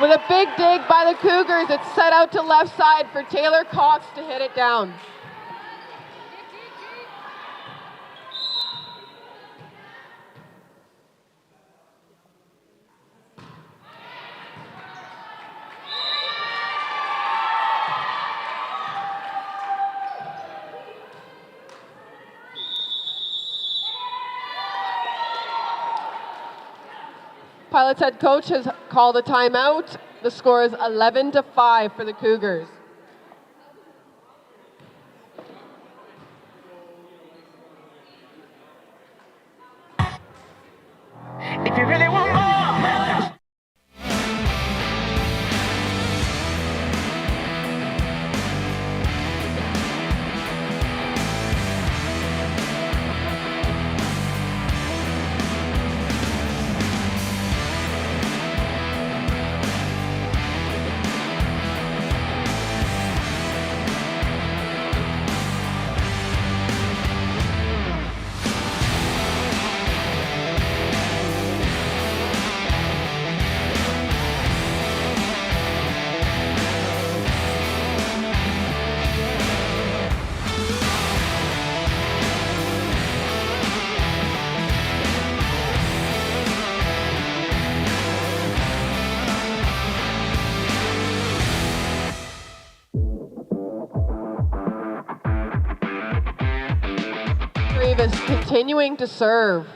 With a big dig by the Cougars, it's set out to left side for Taylor Cox to hit it down. Pilots head coach has called a timeout. The score is 11-5 for the Cougars. If you really want more. Is continuing to serve.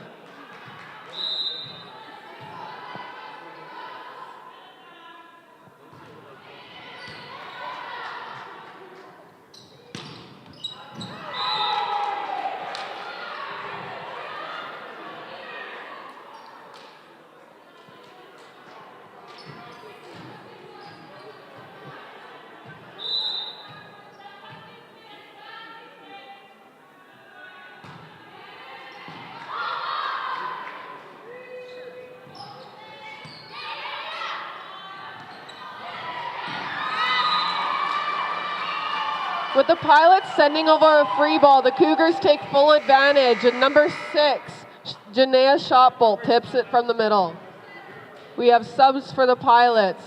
With the Pilots sending over a free ball, the Cougars take full advantage, and number 6, Janaea Shotbolt tips it from the middle. We have subs for the Pilots.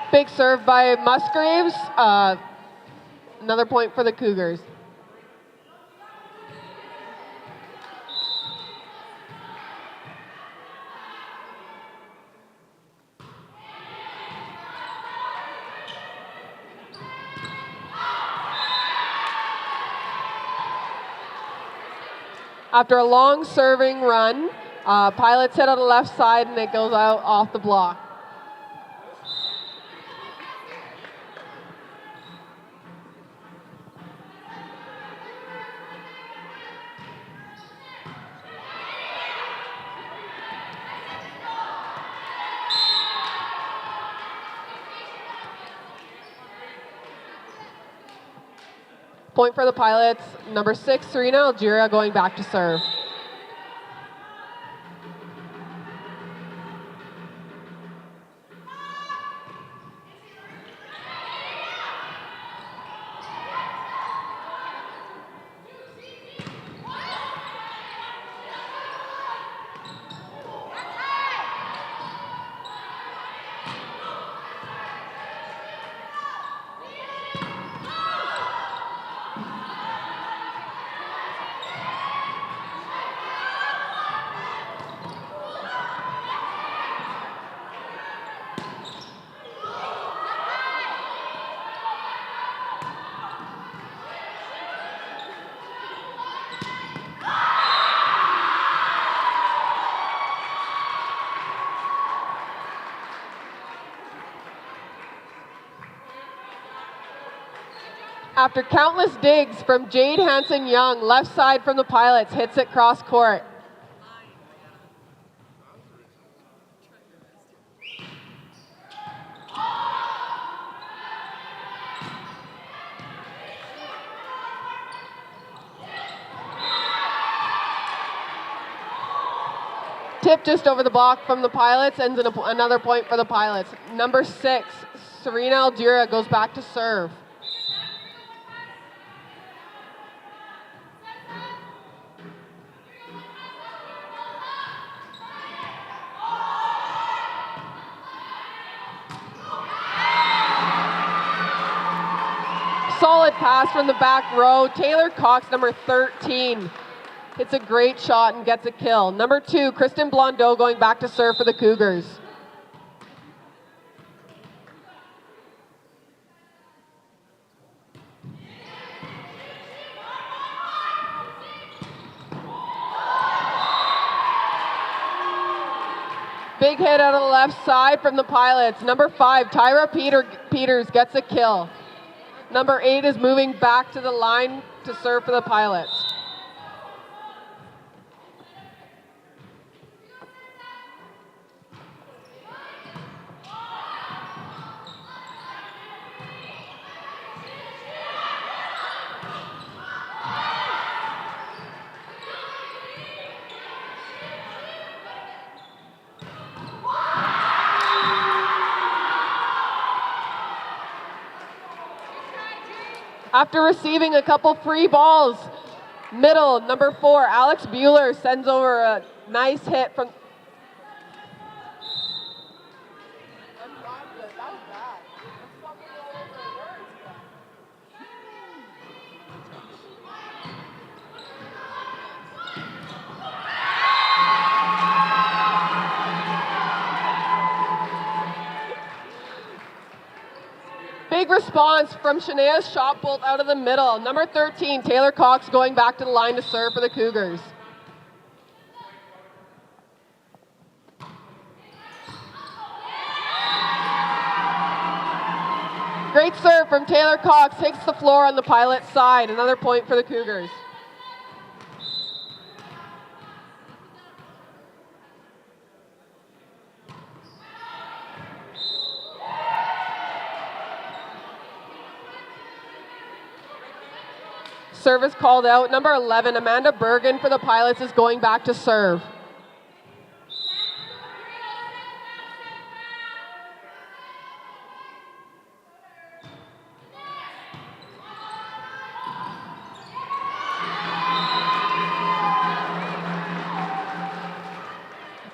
Big serve by Musgraves. Another point for the Cougars. After a long serving run, Pilots hit on the left side and it goes out off the block. Point for the Pilots. Number 6, Serena Algira going back to serve. After countless digs from Jade Hanson-Young, left side from the Pilots, hits it cross court. Tip just over the block from the Pilots, ends in another point for the Pilots. Number 6, Serena Aldura goes back to serve. Solid pass from the back row. Taylor Cox, number 13. Hits a great shot and gets a kill. Number 2, Kristen Blondeau going back to serve for the Cougars. Big hit out of the left side from the Pilots. Number 5, Tyra Peters gets a kill. Number 8 is moving back to the line to serve for the Pilots. After receiving a couple free balls, middle, number 4, Alex Bueller sends over a nice hit from... Big response from Shania's shot bolt out of the middle. Number 13, Taylor Cox going back to the line to serve for the Cougars. Great serve from Taylor Cox, hits the floor on the Pilot side. Another point for the Cougars. Service called out. Number 11, Amanda Bergen for the Pilots is going back to serve.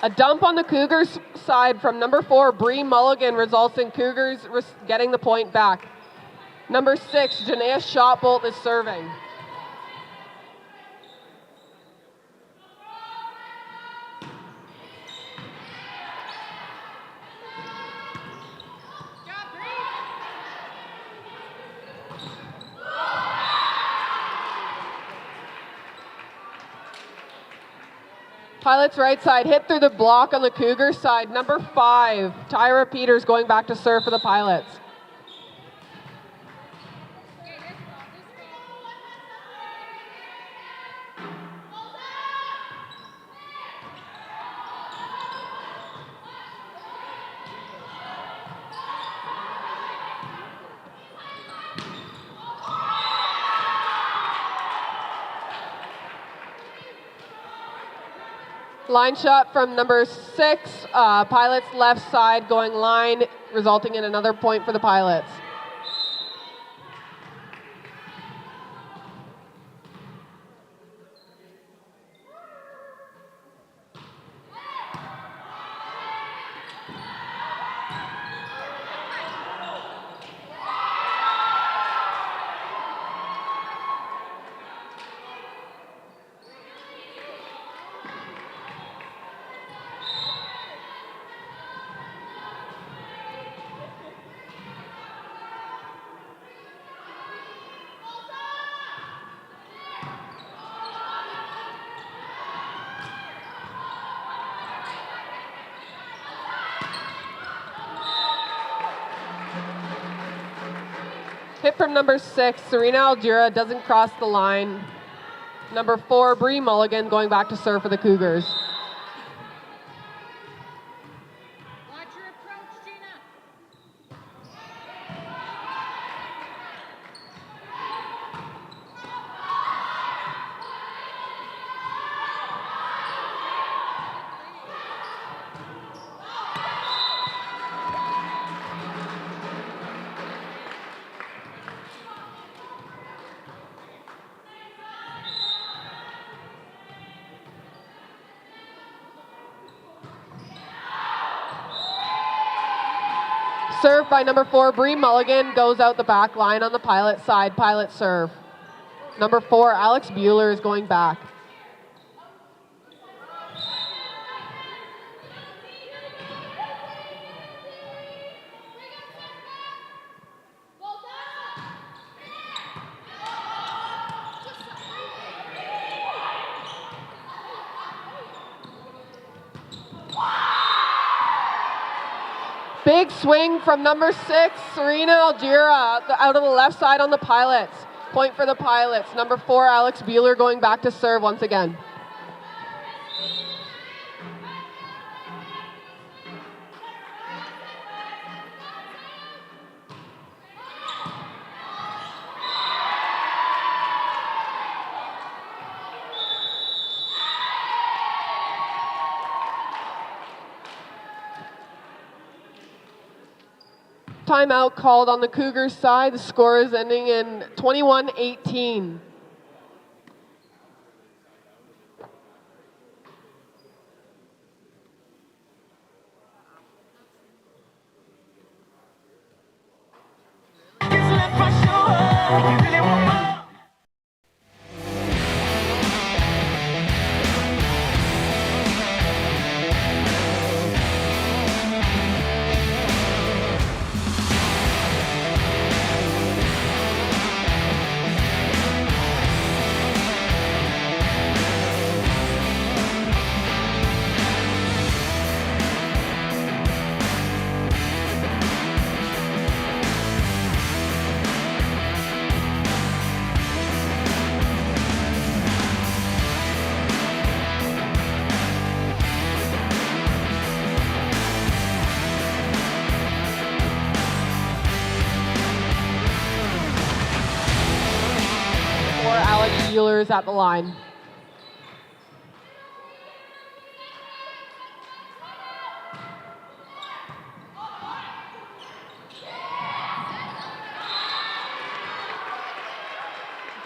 A dump on the Cougars side from number 4, Bree Mulligan, results in Cougars getting the point back. Number 6, Janaea Shotbolt is serving. Pilots right side, hit through the block on the Cougars side. Number 5, Tyra Peters going back to serve for the Pilots. Line shot from number 6, Pilots left side going line, resulting in another point for the Pilots. tip from number 6, Serena Algira, doesn't cross the line. Number 4, Bree Mulligan, going back to serve for the Cougars. Watch your approach, Gina. Serve by number 4, Bree Mulligan, goes out the back line on the Pilot side. Pilot serve. Number 4, Alex Bueller is going back. Big swing from number 6, Serena Algira, out of the left side on the Pilots. Point for the Pilots. Number 4, Alex Bueller, going back to serve once again. Timeout called on the Cougars side. The score is ending in 21-18. Alex Bueller is at the line.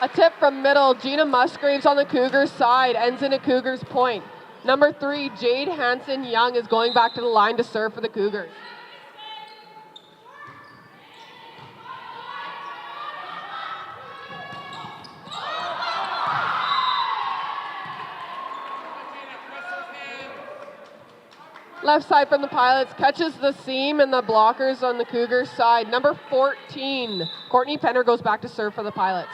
A tip from middle, Gina Musgraves on the Cougars side, ends in a Cougars point. Number 3, Jade Hanson-Young is going back to the line to serve for the Cougars. Left side from the Pilots, catches the seam and the blockers on the Cougars side. Number 14, Courtney Penner goes back to serve for the Pilots.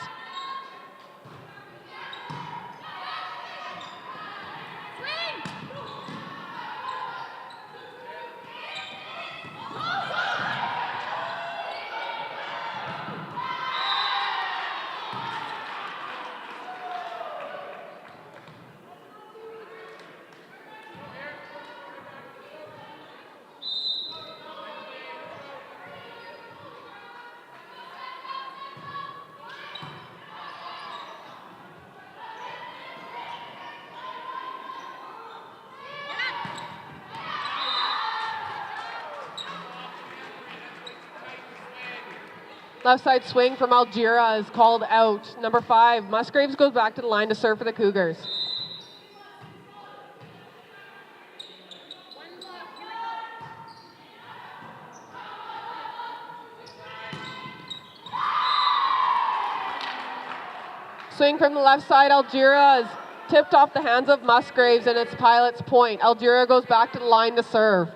Left side swing from Algira is called out. Number 5, Musgraves goes back to the line to serve for the Cougars. Swing from the left side, Algira is tipped off the hands of Musgraves and it's Pilot's point. Algira goes back to the line to serve.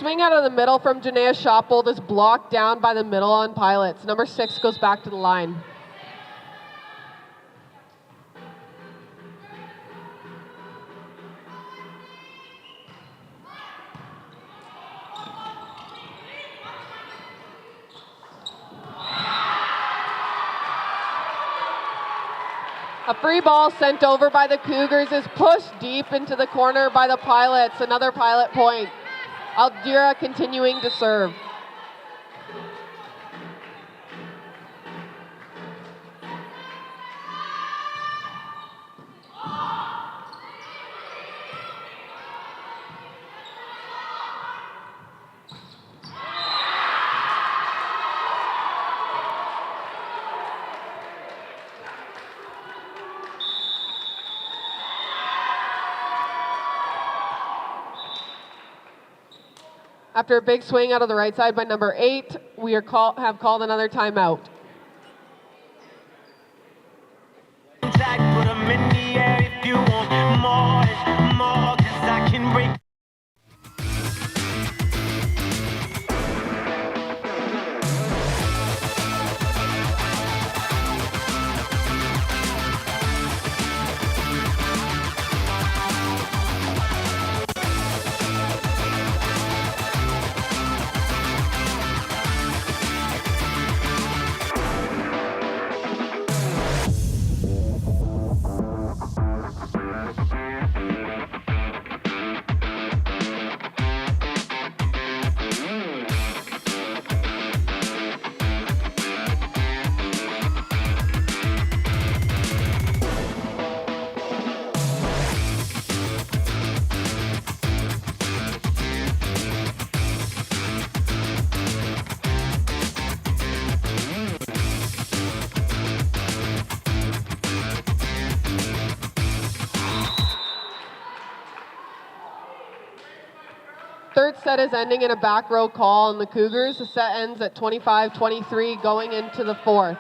swing out of the middle from Janaea Shopbold is blocked down by the middle on Pilots. Number 6 goes back to the line. A free ball sent over by the Cougars is pushed deep into the corner by the Pilots. Another Pilot point. Aldira continuing to serve. After a big swing out of the right side by number 8, we have called another timeout. Jack, put 'em in the air if you want more, more, 'cause I can break. Third set is ending in a back row call on the Cougars. The set ends at 25-23 going into the fourth.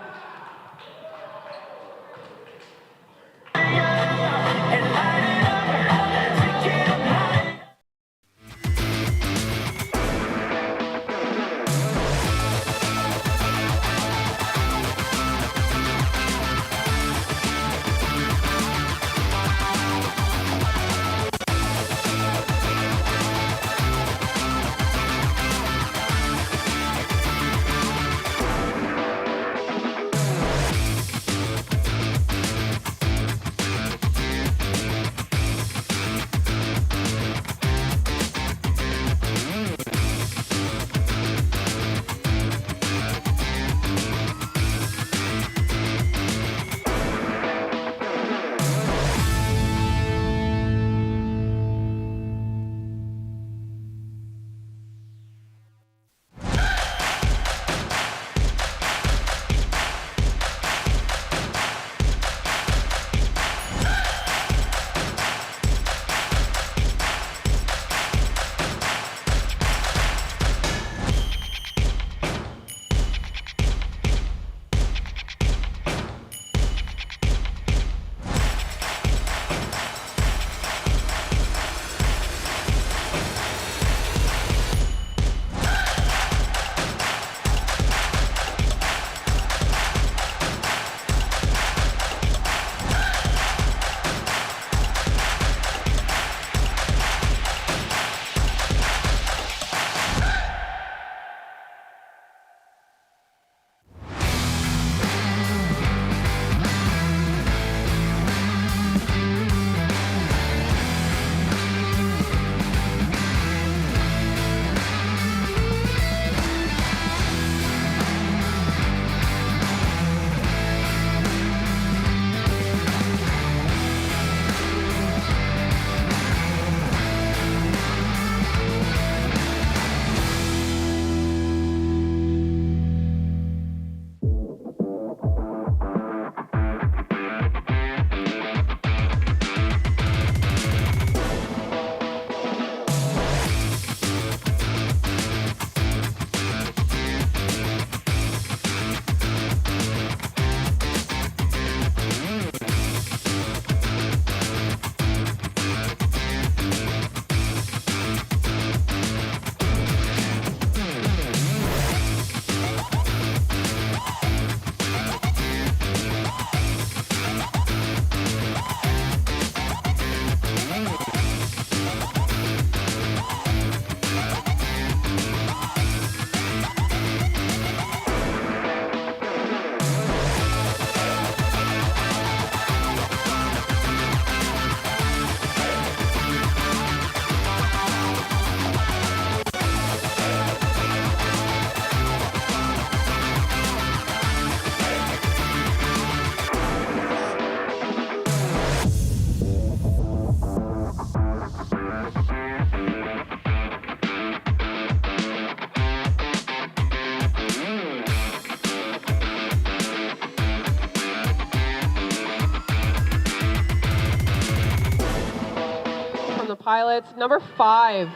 Pilots. Number 5,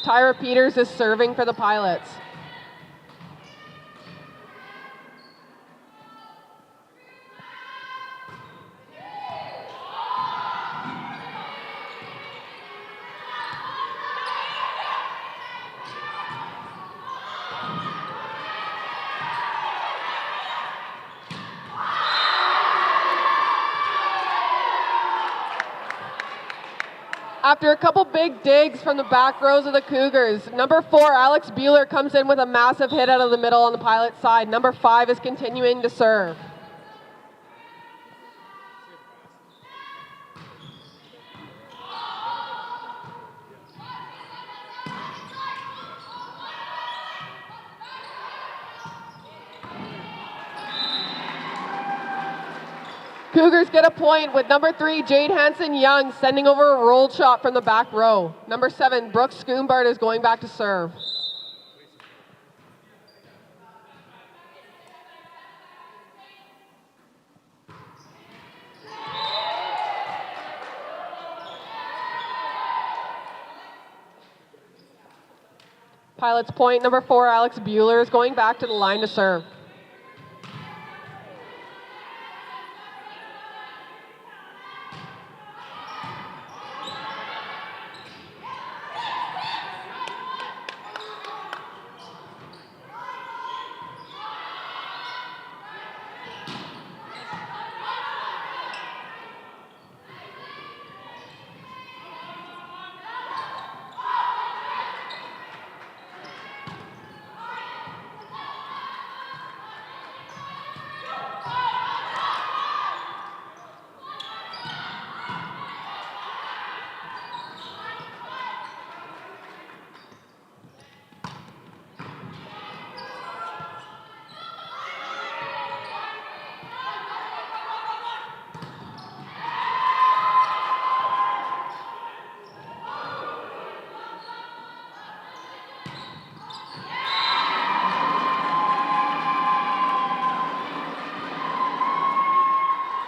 Tyra Peters is serving for the Pilots. After a couple big digs from the back rows of the Cougars, number 4, Alex Bueller, comes in with a massive hit out of the middle on the Pilot side. Number 5 is continuing to serve. Cougars get a point with number 3, Jade Hanson-Young, sending over a rolled shot from the back row. Number 7, Brooke Schoonbart is going back to serve. Pilots point, number 4, Alex Bueller is going back to the line to serve.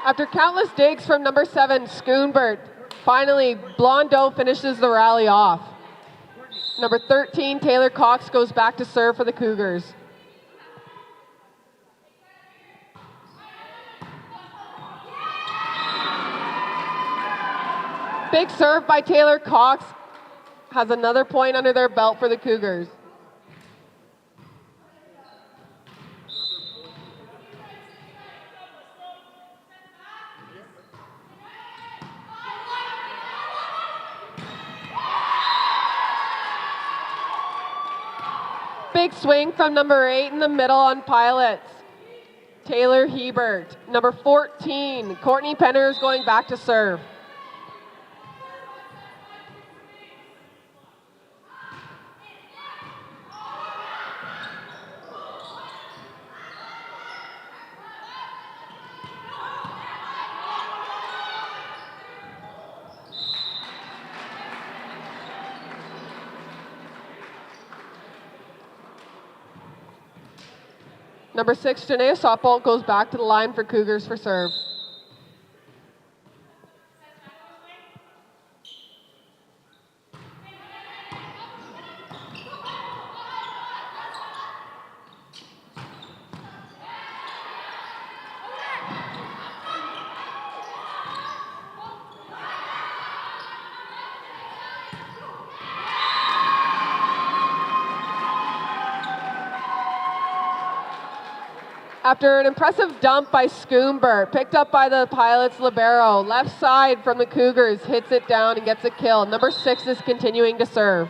After countless digs from number 7, Schoonbert, finally, Blondeau finishes the rally off. Number 13, Taylor Cox, goes back to serve for the Cougars. Big serve by Taylor Cox has another point under their belt for the Cougars. Big swing from number 8 in the middle on Pilots, Taylor Hebert. Number 14, Courtney Penner, is going back to serve. Number 6, Janaea Softball, goes back to the line for Cougars for serve. After an impressive dump by Schoonbert, picked up by the Pilots libero, left side from the Cougars, hits it down and gets a kill. Number 6 is continuing to serve.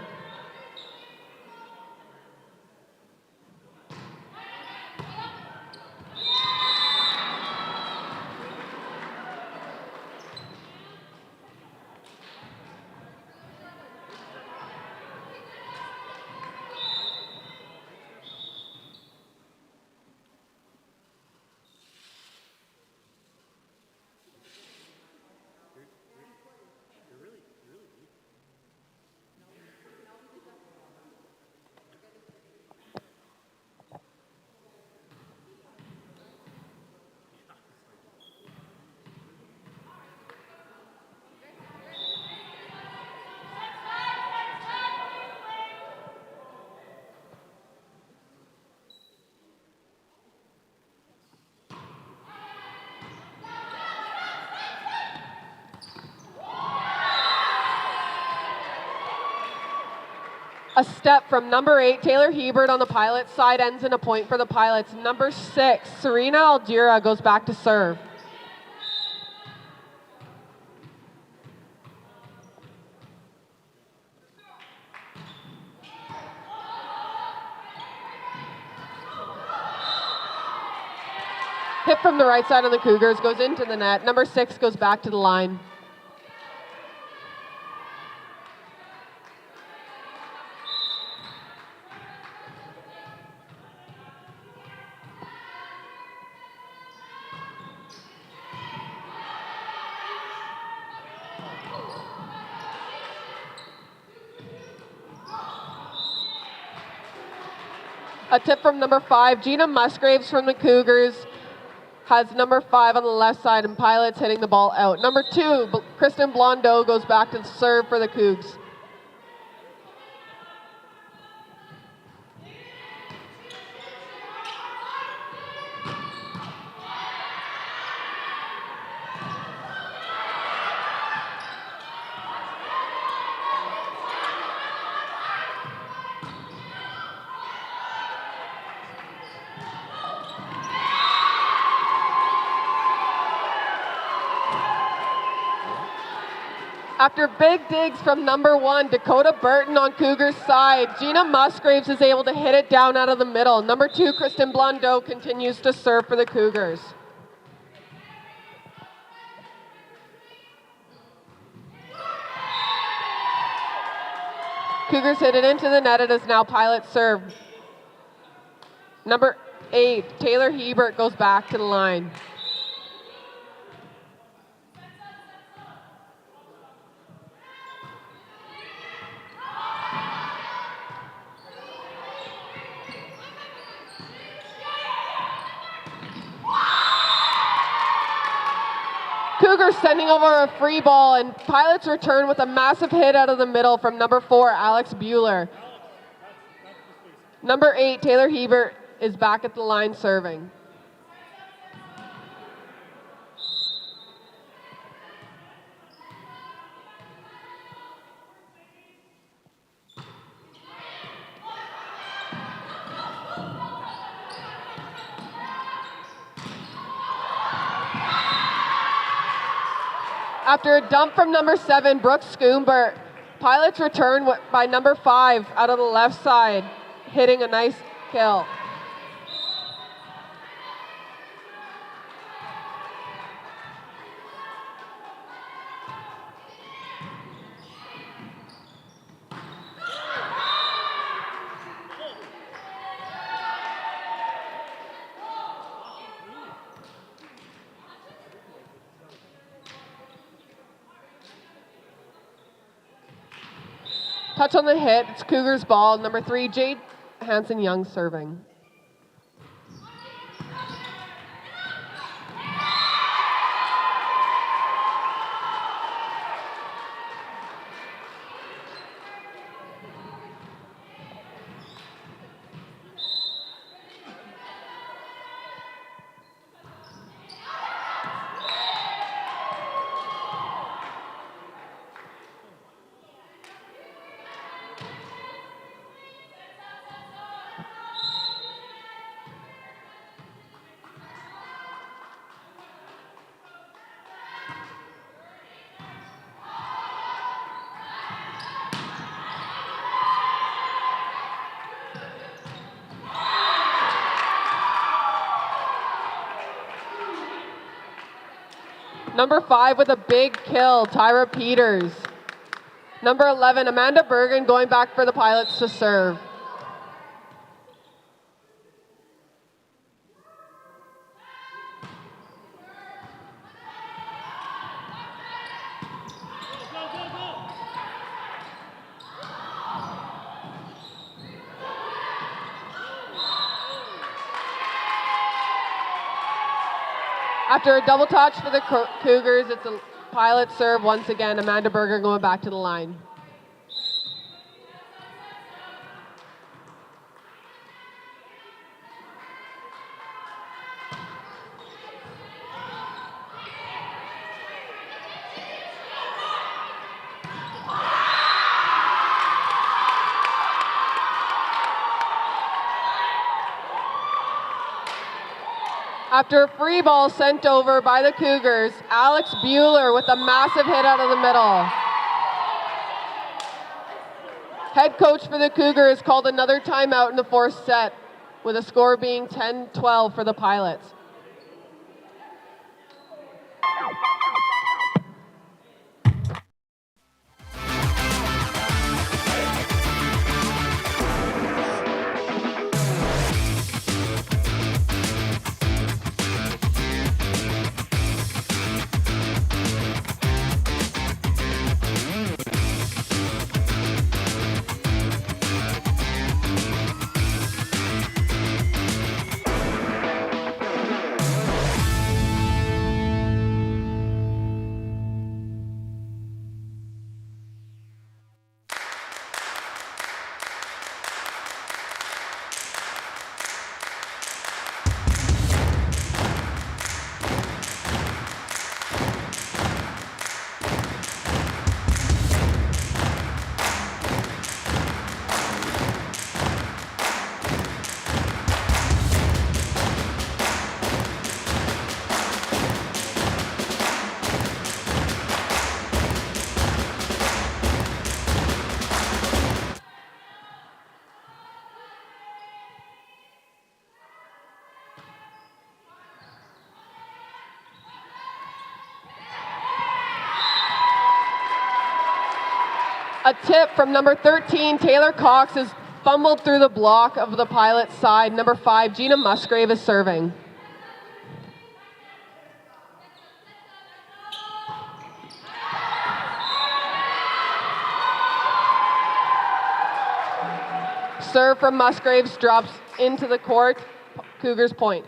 A step from number 8, Taylor Hebert on the Pilots side ends in a point for the Pilots. Number 6, Serena Aldira goes back to serve. Hit from the right side on the Cougars, goes into the net. Number 6 goes back to the line. A tip from number 5, Gina Musgraves from the Cougars has number 5 on the left side and Pilots hitting the ball out. Number 2, Kristen Blondeau goes back to serve for the Cougs. After big digs from number 1, Dakota Burton on Cougars side, Gina Musgraves is able to hit it down out of the middle. Number 2, Kristen Blondeau continues to serve for the Cougars. Cougars hit it into the net. It is now Pilot serve. Number 8, Taylor Hebert goes back to the line. Cougars sending over a free ball, and Pilots return with a massive hit out of the middle from number 4, Alex Bueller. Number 8, Taylor Hebert is back at the line serving. After a dump from number 7, Brooke Schoombert, Pilots return by number 5 out of the left side, hitting a nice kill. Touch on the hit, it's Cougars ball. Number 3, Jade Hanson-Young serving. Number 5 with a big kill, Tyra Peters. Number 11, Amanda Bergen going back for the Pilots to serve. After a double touch for the Cougars, it's a Pilot serve once again. Amanda Berger going back to the line. After a free ball sent over by the Cougars, Alex Bueller with a massive hit out of the middle. Head coach for the Cougars called another timeout in the fourth set, with a score being 10-12 for the Pilots. A tip from number 13, Taylor Cox, is fumbled through the block of the Pilots' side. Number 5, Gina Musgrave, is serving. Serve from Musgraves drops into the court. Cougars point.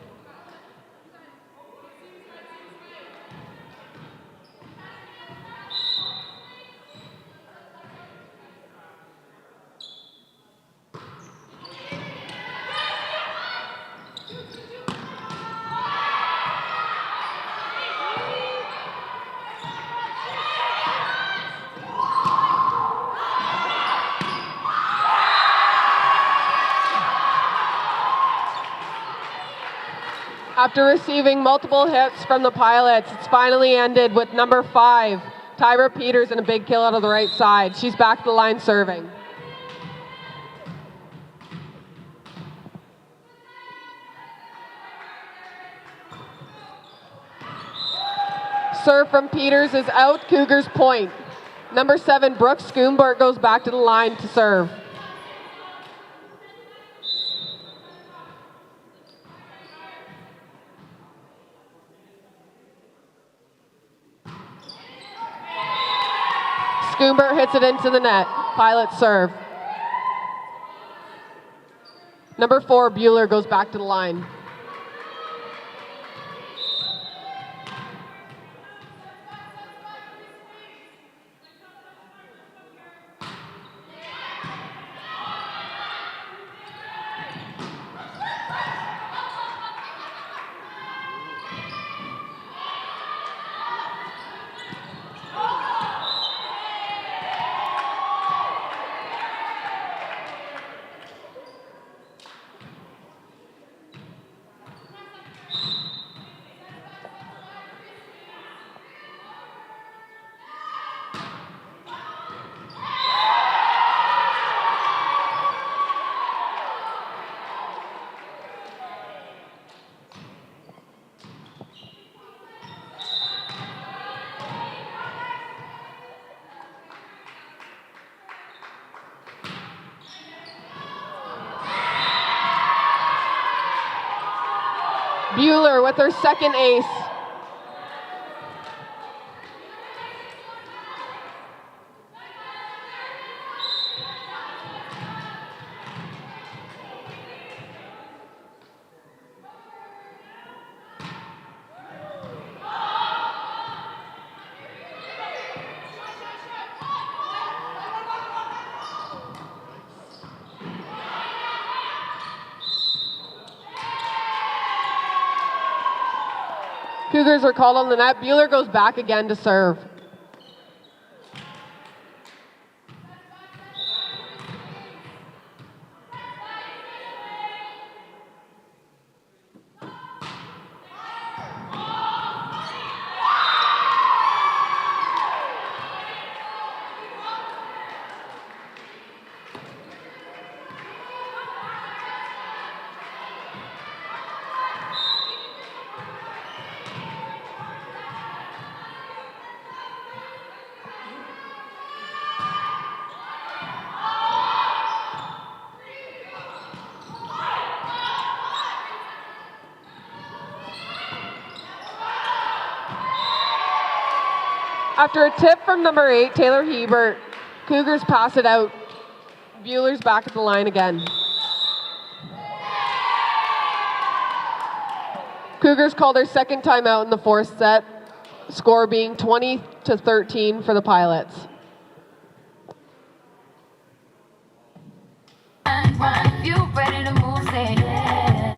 After receiving multiple hits from the Pilots, it's finally ended with number 5, Tyra Peters, and a big kill out of the right side. She's back to the line serving. Serve from Peters is out. Cougars point. Number 7, Brooke Schoonbert, goes back to the line to serve. Schoonbert hits it into the net. Pilots serve. Number 4, Bueller, goes back to the line. Bueller with her second ace. Cougars are called on the net. Bueller goes back again to serve. After a tip from number 8, Taylor Hebert, Cougars pass it out. Bueller's back at the line again. Cougars call their second timeout in the fourth set, score being 20-13 for the Pilots. You ready to move, say yeah.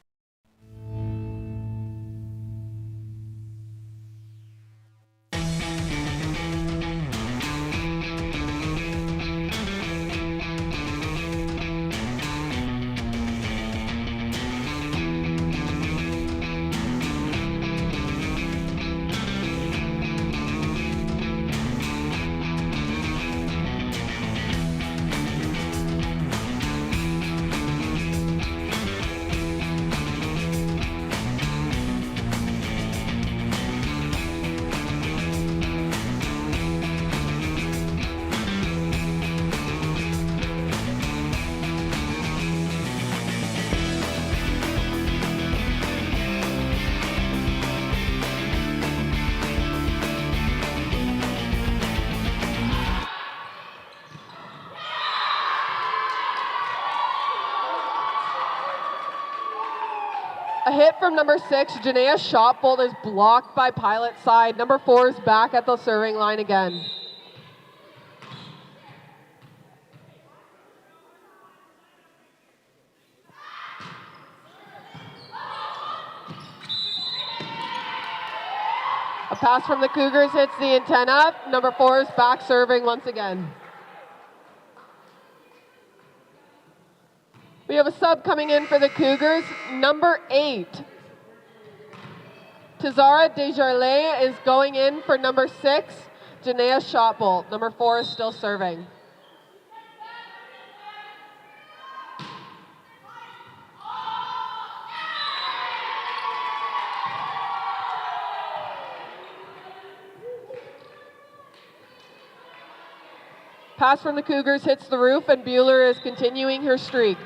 A hit from number 6, Janae's shot bolt is blocked by Pilot side. Number 4 is back at the serving line again. A pass from the Cougars hits the antenna. Number 4 is back serving once again. We have a sub coming in for the Cougars. Number 8, Tazara Desjardins is going in for number 6, Janaea Shotbolt. Number 4 is still serving. Pass from the Cougars hits the roof, and Bueller is continuing her streak.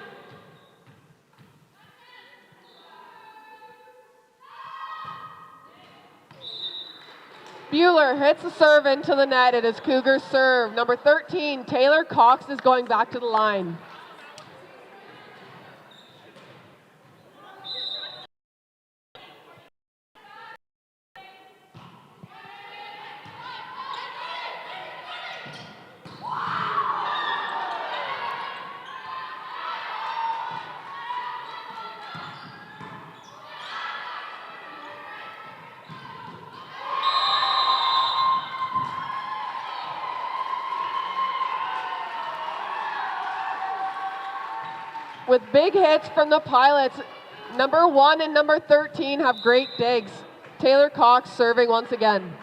Bueller hits the serve into the net. It is Cougars serve. Number 13, Taylor Cox is going back to the line. With big hits from the Pilots, number 1 and number 13 have great digs. Taylor Cox serving once again.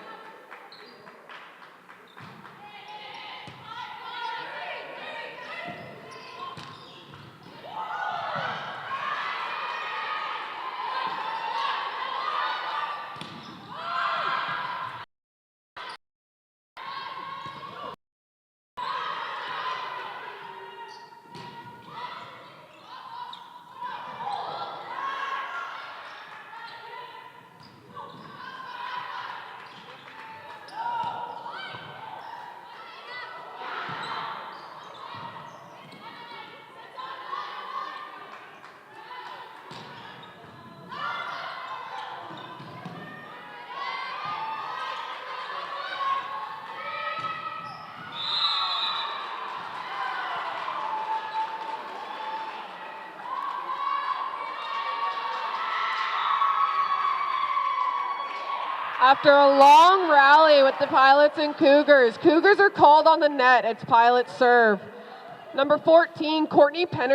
After a long rally with the Pilots and Cougars, Cougars are called on the net. It's Pilots serve. Number 14, Courtney Penner.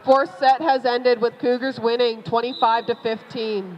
Fourth set has ended with Cougars winning 25-15.